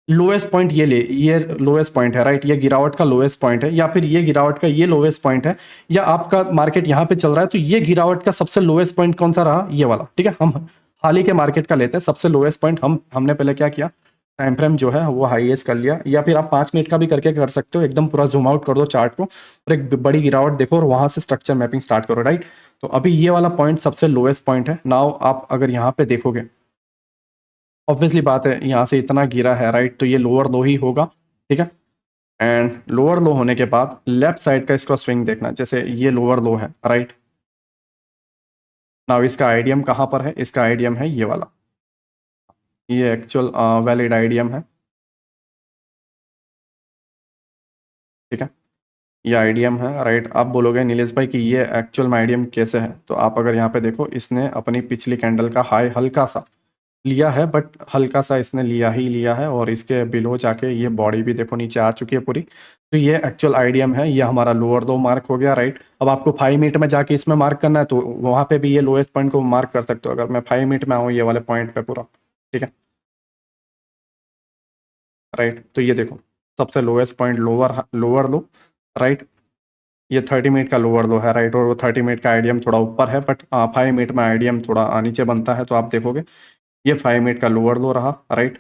लोएस्ट पॉइंट ये लोएस्ट पॉइंट है, राइट, ये गिरावट का लोएस्ट पॉइंट है, या फिर ये गिरावट का ये लोएस्ट पॉइंट है, या आपका मार्केट यहाँ पे चल रहा है तो ये गिरावट का सबसे लोएस्ट पॉइंट कौन सा रहा, ये वाला, ठीक है। हम हाल ही के मार्केट का लेते हैं सबसे लोएस्ट पॉइंट, हमने पहले क्या किया, टाइम फ्रेम जो है वो हाईएस्ट कर लिया, या फिर आप 5 मिनट का भी करके कर सकते हो, एकदम पूरा जूम आउट कर दो चार्ट को और एक बड़ी गिरावट देखो और वहां से स्ट्रक्चर मैपिंग स्टार्ट करो, राइट। तो अभी ये वाला पॉइंट सबसे लोएस्ट पॉइंट है। नाउ आप अगर यहाँ पे देखोगे, ऑब्वियसली बात है यहाँ से इतना गिरा है, राइट, तो ये लोअर लो ही होगा, ठीक है। एंड लोअर लो होने के बाद लेफ्ट साइड का इसका स्विंग देखना, जैसे ये लोअर लो है, राइट। नाउ इसका आईडीएम कहाँ पर है, इसका आईडीएम है ये वाला, ये एक्चुअल वैलिड आईडीएम है, ठीक है। ये आईडीएम है, राइट। आप बोलोगे नीलेश भाई कि ये एक्चुअल में आईडीएम कैसे है, तो आप अगर यहाँ पे देखो, इसने अपनी पिछली कैंडल का हाई हल्का सा लिया है, बट हल्का सा इसने लिया ही लिया है, और इसके बिलो जाके ये बॉडी भी देखो नीचे आ चुकी है पूरी। तो ये एक्चुअल आईडीएम है, ये हमारा लोअर दो मार्क हो गया, राइट। अब आपको 5 मिनट में जाके इसमें मार्क करना है तो वहाँ पे भी ये लोएस्ट पॉइंट को मार्क कर सकते हो, अगर मैं 5 मिनट में आऊँ ये वाले पॉइंट पे पूरा, ठीक है, राइट। तो ये देखो सबसे लोएस्ट पॉइंट लोअर लोअर लो, राइट, ये 30 मिनट का लोअर लो है, राइट, और वो 30 मिनट का आईडीएम थोड़ा ऊपर है, बट 5 मिनट में आईडीएम थोड़ा नीचे बनता है, तो आप देखोगे ये 5 मिनट का लोअर लो रहा, राइट।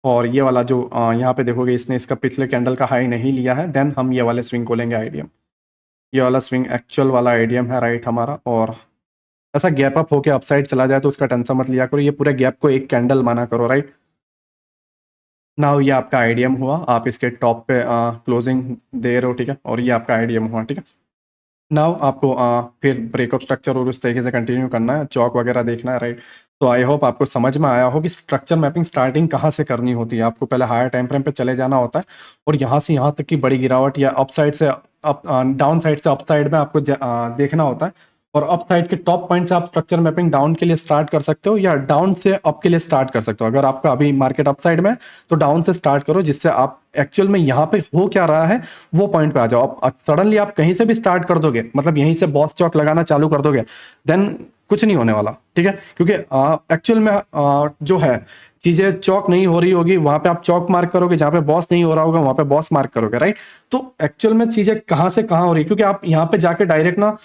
और ये वाला जो यहाँ पे देखोगे इसने इसका पिछले कैंडल का हाई नहीं लिया है, देन हम ये वाले स्विंग को लेंगे आईडीएम, ये वाला स्विंग एक्चुअल वाला आईडीएम है, राइट, हमारा। और ऐसा गैप अप होके अपसाइड चला जाए तो उसका टेंशन मत लिया करो, ये पूरे गैप को एक कैंडल माना करो, राइट। नाउ ये आपका आईडीएम हुआ, आप इसके टॉप पे क्लोजिंग दे रहे हो, ठीक है, और ये आपका आईडीएम हुआ, ठीक है। नाउ आपको फिर ब्रेकअप स्ट्रक्चर और उस तरीके से कंटिन्यू करना है, चौक वगैरह देखना है, राइट। तो आई होप आपको समझ में आया हो कि स्ट्रक्चर मैपिंग स्टार्टिंग कहाँ से करनी होती है। आपको पहले हायर टाइम फ्रेम पे चले जाना होता है, और यहाँ से यहाँ तक की बड़ी गिरावट या अप साइड से अप डाउन साइड से अप साइड में आपको देखना होता है। और अप साइड के टॉप पॉइंट से आप स्ट्रक्चर मैपिंग डाउन के लिए स्टार्ट कर सकते हो, या डाउन से अप के लिए स्टार्ट कर सकते हो। अगर आपका अभी मार्केट अप साइड में है तो डाउन से स्टार्ट करो, जिससे आप एक्चुअल में यहाँ पे हो क्या रहा है वो पॉइंट पे आ जाओ। आप सडनली आप कहीं से भी स्टार्ट कर दोगे, मतलब यहीं से बॉस चौक लगाना चालू कर दोगे, देन कुछ नहीं होने वाला, ठीक है। क्योंकि एक्चुअल में जो है चीजें चौक नहीं हो रही होगी, वहां पे आप चौक मार्क करोगे, जहां पे बॉस नहीं हो रहा होगा वहां पे बॉस मार्क करोगे, राइट। तो एक्चुअल में चीजें कहाँ से कहाँ हो रही है, क्योंकि आप यहाँ पे जाके डायरेक्ट ना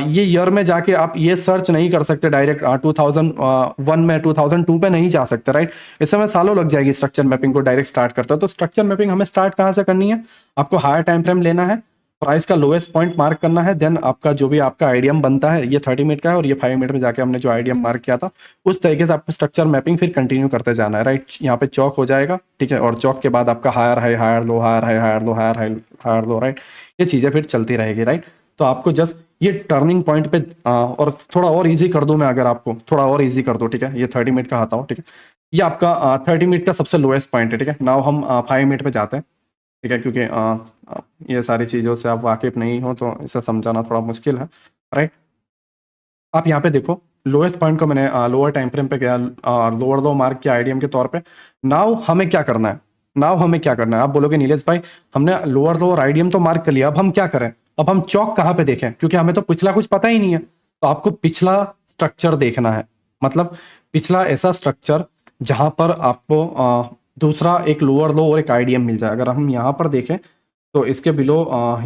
ये ईयर में जाके आप ये सर्च नहीं कर सकते डायरेक्ट, 2001 में 2002 पे नहीं जा सकते, राइट। इस समय सालों लग जाएगी स्ट्रक्चर मैपिंग को डायरेक्ट स्टार्ट करते हो। तो स्ट्रक्चर मैपिंग हमें स्टार्ट कहाँ से करनी है, आपको हायर टाइम फ्रेम लेना है, प्राइस का लोएस्ट पॉइंट मार्क करना है, देन आपका जो भी आपका आईडीएम बनता है, ये 30 मिनट का है और ये 5 मिनट में जाके हमने जो आईडीएम मार्क किया था उस तरीके से आपको स्ट्रक्चर मैपिंग फिर कंटिन्यू करते जाना है, राइट। यहाँ पे चौक हो जाएगा, ठीक है, और चौक के बाद आपका higher high higher low higher high higher low higher high higher low, right. ये चीजें फिर चलती रहेगी, राइट। तो आपको जस्ट ये टर्निंग पॉइंट पे और थोड़ा और इजी कर दूं मैं, अगर आपको थोड़ा और इजी कर दो, ठीक है, ये 30 मिनट का आता हो, ठीक है, ये आपका 30 मिनट का सबसे लोएस्ट पॉइंट है, ठीक है। नाउ हम 5 मिनट पे जाते हैं, ठीक है, क्योंकि ये सारी चीज़ों से आप वाकिफ नहीं हो तो इसे समझाना थोड़ा मुश्किल है, राइट। आप यहाँ पे देखो लोएस्ट पॉइंट को मैंने लोअर टाइम फ्रेम पे गया, लोअर लो मार्क किया आईडीएम के तौर पे। नाउ हमें क्या करना है, नाउ हमें क्या करना है, आप बोलोगे नीलेश भाई हमने लोअर लो और आईडीएम तो मार्क कर लिया, अब हम क्या करें, अब हम चौक कहाँ पे देखें, क्योंकि हमें तो पिछला कुछ पता ही नहीं है। तो आपको पिछला स्ट्रक्चर देखना है, मतलब पिछला ऐसा स्ट्रक्चर जहां पर आपको दूसरा एक लोअर लो और एक आईडीएम मिल जाए। अगर हम यहाँ पर देखें तो इसके बिलो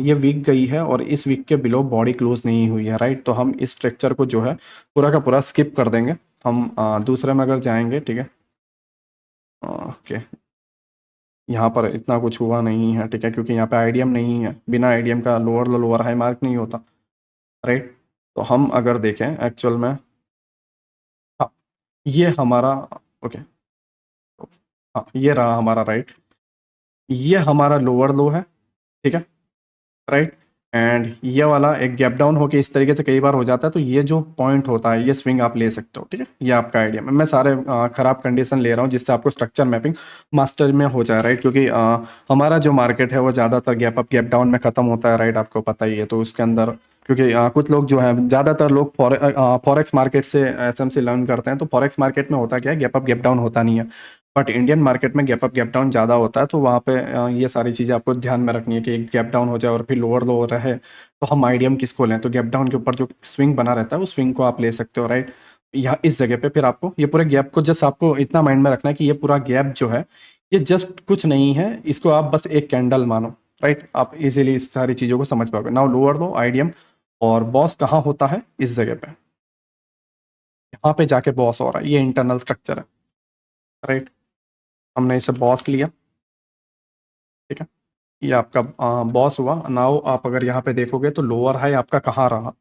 ये वीक गई है और इस वीक के बिलो बॉडी क्लोज नहीं हुई है, राइट। तो हम इस स्ट्रक्चर को जो है पूरा का पूरा स्किप कर देंगे। हम दूसरे में अगर जाएंगे, ठीक है, ओके, यहाँ पर इतना कुछ हुआ नहीं है, ठीक है, क्योंकि यहाँ पे आईडीएम नहीं है, बिना आईडीएम का लोअर हाई मार्क नहीं होता, राइट। तो हम अगर देखें एक्चुअल में, हाँ, ये हमारा, ओके, हाँ ये रहा हमारा राइट, ये हमारा लोअर लो है, ठीक है, राइट। एंड ये वाला एक गैप डाउन होके इस तरीके से कई बार हो जाता है, तो ये जो पॉइंट होता है ये स्विंग आप ले सकते हो, ठीक है। ये आपका आइडिया, मैं सारे खराब कंडीशन ले रहा हूँ जिससे आपको स्ट्रक्चर मैपिंग मास्टर में हो जाए, राइट। क्योंकि हमारा जो मार्केट है वो ज़्यादातर गैप अप गैप डाउन में ख़त्म होता है, राइट, आपको पता ही है। तो उसके अंदर क्योंकि कुछ लोग जो है, ज़्यादातर लोग फॉरेक्स मार्केट से एसएमसी लर्न करते हैं, तो फॉरेक्स मार्केट में होता क्या है, गैप अप गैप डाउन होता नहीं है। बट इंडियन मार्केट में गैप अप गैप डाउन ज़्यादा होता है, तो वहाँ पे ये सारी चीज़ें आपको ध्यान में रखनी है कि एक गैप डाउन हो जाए और फिर लोअर लो रहे, तो हम आईडीएम किसको लें। तो गैप डाउन के ऊपर जो स्विंग बना रहता है वो स्विंग को आप ले सकते हो, राइट। यहाँ इस जगह पे फिर आपको ये पूरे गैप को जस्ट आपको इतना माइंड में रखना है कि ये पूरा गैप जो है ये जस्ट कुछ नहीं है, इसको आप बस एक कैंडल मानो, राइट। आप इजीली इस सारी चीज़ों को समझ पाओगे। नाउ लोअर लो आईडीएम और बॉस कहाँ होता है, इस जगह पे, यहाँ पे जाके बॉस हो रहा है, ये इंटरनल स्ट्रक्चर है, राइट। हमने इसे बॉस लिया, ठीक है, ये आपका बॉस हुआ। नाउ आप अगर यहाँ पे देखोगे तो लोअर हाई आपका कहाँ रहा,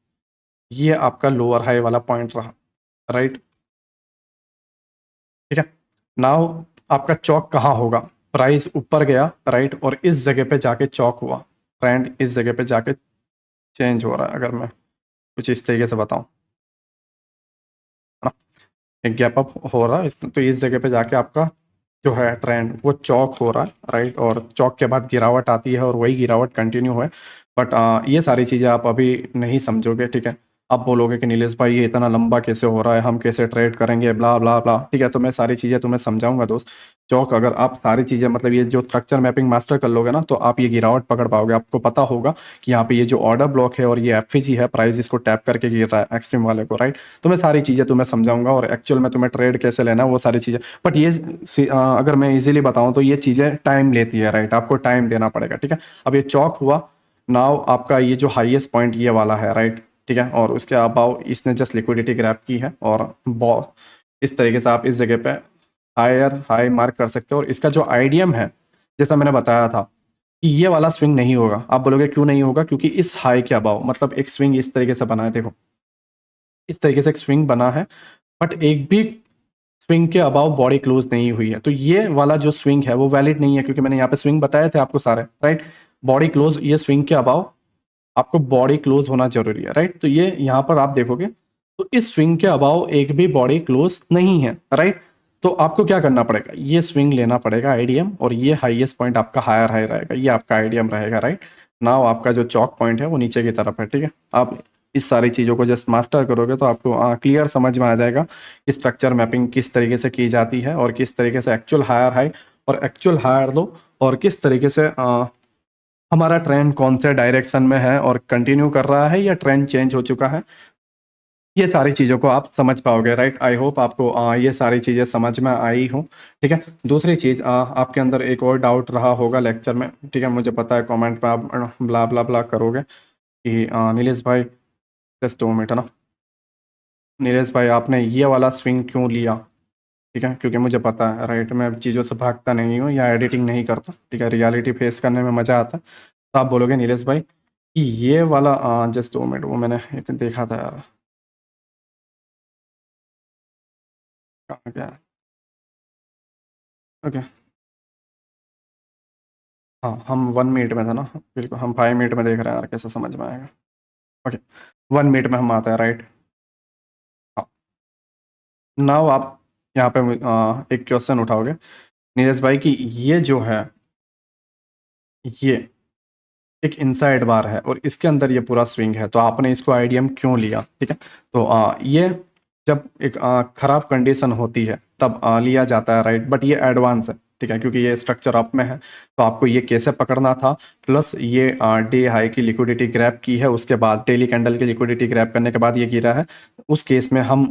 ये आपका लोअर हाई वाला पॉइंट रहा, राइट, ठीक है। नाउ आपका चौक कहाँ होगा, प्राइस ऊपर गया, राइट, और इस जगह पे जाके चौक हुआ, ट्रेंड इस जगह पे जाके चेंज हो रहा है, अगर मैं कुछ इस तरीके से बताऊं, है ना, एक गैप अप हो रहा है तो इस जगह पे जाके आपका जो है ट्रेंड वो चौक हो रहा है, राइट, और चौक के बाद गिरावट आती है और वही गिरावट कंटिन्यू है। बट ये सारी चीज़ें आप अभी नहीं समझोगे, ठीक है। आप बोलोगे कि नीलेश भाई ये इतना लंबा कैसे हो रहा है, हम कैसे ट्रेड करेंगे, ब्ला ब्ला ब्ला, ठीक है। तो मैं सारी चीज़ें तुम्हें समझाऊंगा दोस्त। चौक अगर आप सारी चीज़ें मतलब ये जो स्ट्रक्चर मैपिंग मास्टर कर लोगे ना, तो आप ये गिरावट पकड़ पाओगे। आपको पता होगा कि यहाँ पे ये जो ऑर्डर ब्लॉक है और ये एफईजी है, प्राइस इसको टैप करके गिर रहा है एक्सट्रीम वाले को, राइट। तो मैं सारी चीज़ें तुम्हें समझाऊंगा और एक्चुअल में तुम्हें ट्रेड कैसे लेना है वो सारी चीज़ें। बट ये अगर मैं इजीली बताऊं तो ये चीज़ें टाइम लेती है, राइट, आपको टाइम देना पड़ेगा, ठीक है। अब ये चौक हुआ, नाउ आपका ये जो हाईएस्ट पॉइंट ये वाला है, राइट, ठीक है, और उसके अबाव इसने जस्ट लिक्विडिटी ग्रैब की है और बॉ इस तरीके से आप इस जगह पे हायर हाई मार्क कर सकते हो। और इसका जो आईडीएम है, जैसा मैंने बताया था कि ये वाला स्विंग नहीं होगा। आप बोलोगे क्यों नहीं होगा, क्योंकि इस हाई के अबाव मतलब एक स्विंग इस तरीके से बना है, देखो इस तरीके से एक स्विंग बना है, बट एक भी स्विंग के अबाव बॉडी क्लोज नहीं हुई है। तो ये वाला जो स्विंग है वो वैलिड नहीं है, क्योंकि मैंने यहाँ पे स्विंग बताए थे आपको सारे, राइट। बॉडी क्लोज, ये स्विंग के अबाव आपको बॉडी क्लोज होना जरूरी है, राइट। तो ये यहाँ पर आप देखोगे तो इस स्विंग के अबाव एक भी बॉडी क्लोज नहीं है, राइट। तो आपको क्या करना पड़ेगा, ये स्विंग लेना पड़ेगा आईडीएम, और ये हाईएस्ट पॉइंट आपका हायर हाई रहेगा, ये आपका आईडीएम रहेगा, राइट। नाउ आपका जो चौक पॉइंट है वो नीचे की तरफ है, ठीक है। आप इस सारी चीज़ों को जस्ट मास्टर करोगे तो आपको क्लियर समझ में आ जाएगा कि स्ट्रक्चर मैपिंग किस तरीके से की जाती है और किस तरीके से एक्चुअल हायर हाई और एक्चुअल हायर लो, और किस तरीके से हमारा ट्रेंड कौन से डायरेक्शन में है और कंटिन्यू कर रहा है या ट्रेंड चेंज हो चुका है। ये सारी चीज़ों को आप समझ पाओगे, राइट। आई होप आपको ये सारी चीज़ें समझ में आई हो, ठीक है। दूसरी चीज़, आपके अंदर एक और डाउट रहा होगा लेक्चर में, ठीक है, मुझे पता है कमेंट पे आप ब्ला ब्ला ब्ला करोगे कि नीलेश भाई जस्ट 2 मिनट, है ना, नीलेश भाई आपने ये वाला स्विंग क्यों लिया, ठीक है, क्योंकि मुझे पता है, राइट, मैं चीज़ों से भागता नहीं हूँ या एडिटिंग नहीं करता, ठीक है, रियलिटी फेस करने में मज़ा आता है। तो आप बोलोगे नीलेश भाई कि ये वाला जस्ट 2 मिनट, वो मैंने एक देखा था यार, कहाँ गया, ओके, हाँ हम 1 मिनट में था ना, बिल्कुल हम 5 मिनट में देख रहे हैं यार, कैसे समझ में आएगा, ओके। 1 मिनट में हम आते हैं, राइट। हाँ, नाउ आप यहाँ पे एक क्वेश्चन उठाओगे नीरज भाई कि ये जो है ये एक इनसाइड बार है और इसके अंदर ये पूरा स्विंग है, तो आपने इसको आईडीएम क्यों लिया, ठीक है। तो ये जब एक खराब कंडीशन होती है तब लिया जाता है, राइट। बट ये एडवांस है, ठीक है, क्योंकि ये स्ट्रक्चर अप में है, तो आपको ये कैसे पकड़ना था, प्लस ये डे हाई की लिक्विडिटी ग्रैब की है, उसके बाद डेली कैंडल की लिक्विडिटी ग्रैब करने के बाद ये गिरा है, उस केस में हम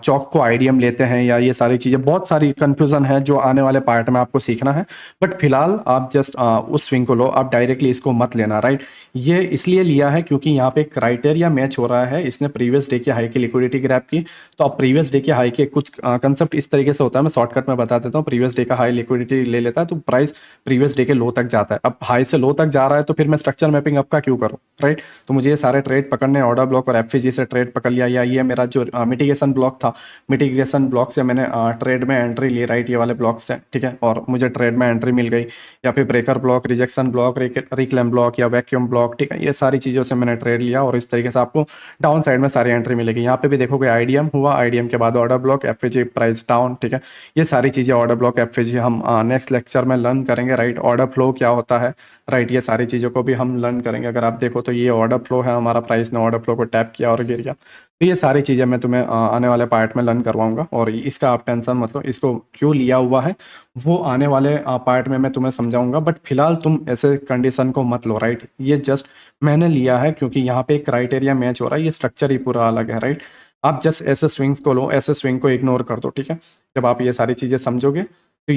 चौक को आईडीएम लेते हैं या ये सारी चीज़ें, बहुत सारी कंफ्यूजन है जो आने वाले पार्ट में आपको सीखना है। बट फिलहाल आप जस्ट उस स्विंग को लो, आप डायरेक्टली इसको मत लेना, राइट। ये इसलिए लिया है क्योंकि यहाँ पे क्राइटेरिया मैच हो रहा है, इसने प्रीवियस डे के हाई की लिक्विडिटी ग्रैब की, तो अब प्रीवियस डे के हाई के कुछ कंसेप्ट इस तरीके से होता है, मैं शॉर्टकट में बता देता हूँ। प्रीवियस डे का हाई लिक्विडिटी वॉलेटिलिटी ले लेता है तो प्राइस प्रीवियस डे के लो तक जाता है। अब हाई से लो तक जा रहा है तो फिर मैं स्ट्रक्चर मैपिंग अप का क्यों करूँ, राइट। तो मुझे ये सारे ट्रेड पकड़ने, ऑर्डर ब्लॉक और एफएजी से ट्रेड पकड़ लिया, या ये मेरा जो मिटिगेशन ब्लॉक था, मिटिगेशन ब्लॉक से मैंने ट्रेड में एंट्री ली, राइट, ये वाले ब्लॉक से, ठीक है, और मुझे ट्रेड में एंट्री मिल गई। या फिर breaker block, rejection block, reclaim block या वैक्यूम ब्लॉक, ठीक है, ये सारी चीज़ों से मैंने ट्रेड लिया और इस तरीके से आपको डाउन साइड में सारी एंट्री मिलेगी। यहाँ पे भी देखोगे आईडीएम हुआ, आईडीएम के बाद ऑर्डर ब्लॉक, एफएजी प्राइस डाउन, ठीक है, ये सारी चीज़ें ऑर्डर ब्लॉक, एफएजी हम नेक्स्ट लेक्चर में लर्न करेंगे, राइट। ऑर्डर फ्लो क्या होता है, राइट, ये सारी चीज़ों को भी हम लर्न करेंगे। अगर आप देखो तो ये ऑर्डर फ्लो है, हमारा प्राइस ने ऑर्डर फ्लो को टैप किया और गिर गया। तो ये सारी चीज़ें मैं तुम्हें आने वाले पार्ट में लर्न करवाऊंगा और इसका आप टेंशन मत लो, इसको क्यों लिया हुआ है वो आने वाले पार्ट में मैं तुम्हें समझाऊंगा। बट फिलहाल तुम ऐसे कंडीशन को मत लो, राइट। ये जस्ट मैंने लिया है क्योंकि यहाँ पे क्राइटेरिया मैच हो रहा है, ये स्ट्रक्चर ही पूरा अलग है, राइट। आप जस्ट ऐसे स्विंग्स को लो, ऐसे स्विंग को इग्नोर कर दो, ठीक है। जब आप ये सारी चीज़ें समझोगे तो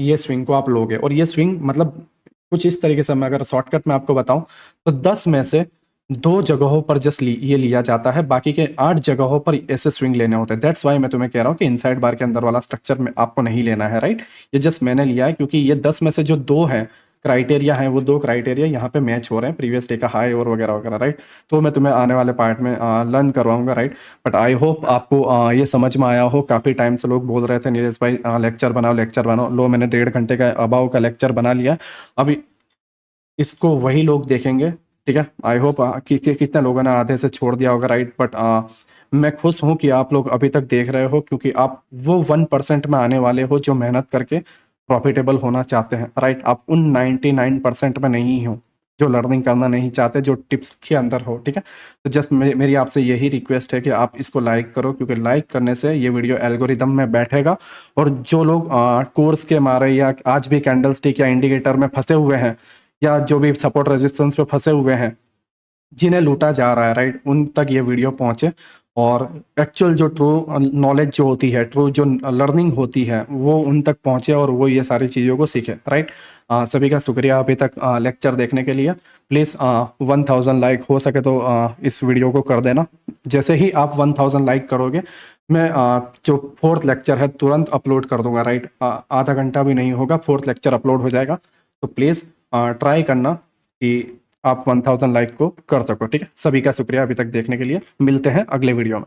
ये स्विंग को आप लोगे। और ये स्विंग मतलब कुछ इस तरीके से, मैं अगर शॉर्टकट में आपको बताऊं तो 10 में से 2 जगहों पर जस्ट ये लिया जाता है, बाकी के 8 जगहों पर ऐसे स्विंग लेने होते हैं। दैट्स वाई मैं तुम्हें कह रहा हूँ कि इनसाइड बार के अंदर वाला स्ट्रक्चर में आपको नहीं लेना है, राइट। ये जस्ट मैंने लिया है क्योंकि ये 10 में से जो 2 है क्राइटेरिया है, वो 2 क्राइटेरिया यहाँ पे मैच हो रहे हैं, प्रीवियस डे का हाई और वगैरह वगैरह, राइट। तो मैं तुम्हें आने वाले पार्ट में लर्न करवाऊंगा, राइट। बट आई होप आपको ये समझ में आया हो। काफ़ी टाइम से लोग बोल रहे थे नीरज भाई लेक्चर बनाओ, लेक्चर बनाओ। लो, मैंने 1.5 घंटे का अबाव का लेक्चर बना लिया। अभी इसको वही लोग देखेंगे, ठीक है। आई होप कितने लोगों ने आधे से छोड़ दिया होगा, राइट। बट मैं खुश हूँ कि आप लोग अभी तक देख रहे हो, क्योंकि आप वो 1% में आने वाले हो जो मेहनत करके प्रॉफिटेबल होना चाहते हैं, राइट। आप उन 99% में नहीं हो जो लर्निंग करना नहीं चाहते, जो टिप्स के अंदर हो, ठीक है। तो जस्ट मेरी आपसे यही रिक्वेस्ट है कि आप इसको लाइक करो, क्योंकि लाइक करने से ये वीडियो एल्गोरिदम में बैठेगा। और जो लोग कोर्स के मारे या आज भी कैंडल स्टिक या इंडिकेटर में फंसे हुए हैं, या जो भी सपोर्ट रेजिस्टेंस पे फंसे हुए हैं, जिन्हें लूटा जा रहा है, राइट, उन तक ये वीडियो पहुंचे और एक्चुअल जो ट्रू नॉलेज जो होती है, ट्रू जो लर्निंग होती है, वो उन तक पहुंचे और वो ये सारी चीज़ों को सीखे, राइट। सभी का शुक्रिया अभी तक लेक्चर देखने के लिए। प्लीज़ 1000 लाइक हो सके तो इस वीडियो को कर देना। जैसे ही आप 1000 लाइक करोगे, मैं जो 4th लेक्चर है तुरंत अपलोड कर दूंगा, राइट। आधा घंटा भी नहीं होगा, 4th लेक्चर अपलोड हो जाएगा। तो प्लीज़ ट्राई करना कि आप 1000 लाइक को कर सको, ठीक है। सभी का शुक्रिया अभी तक देखने के लिए। मिलते हैं अगले वीडियो में।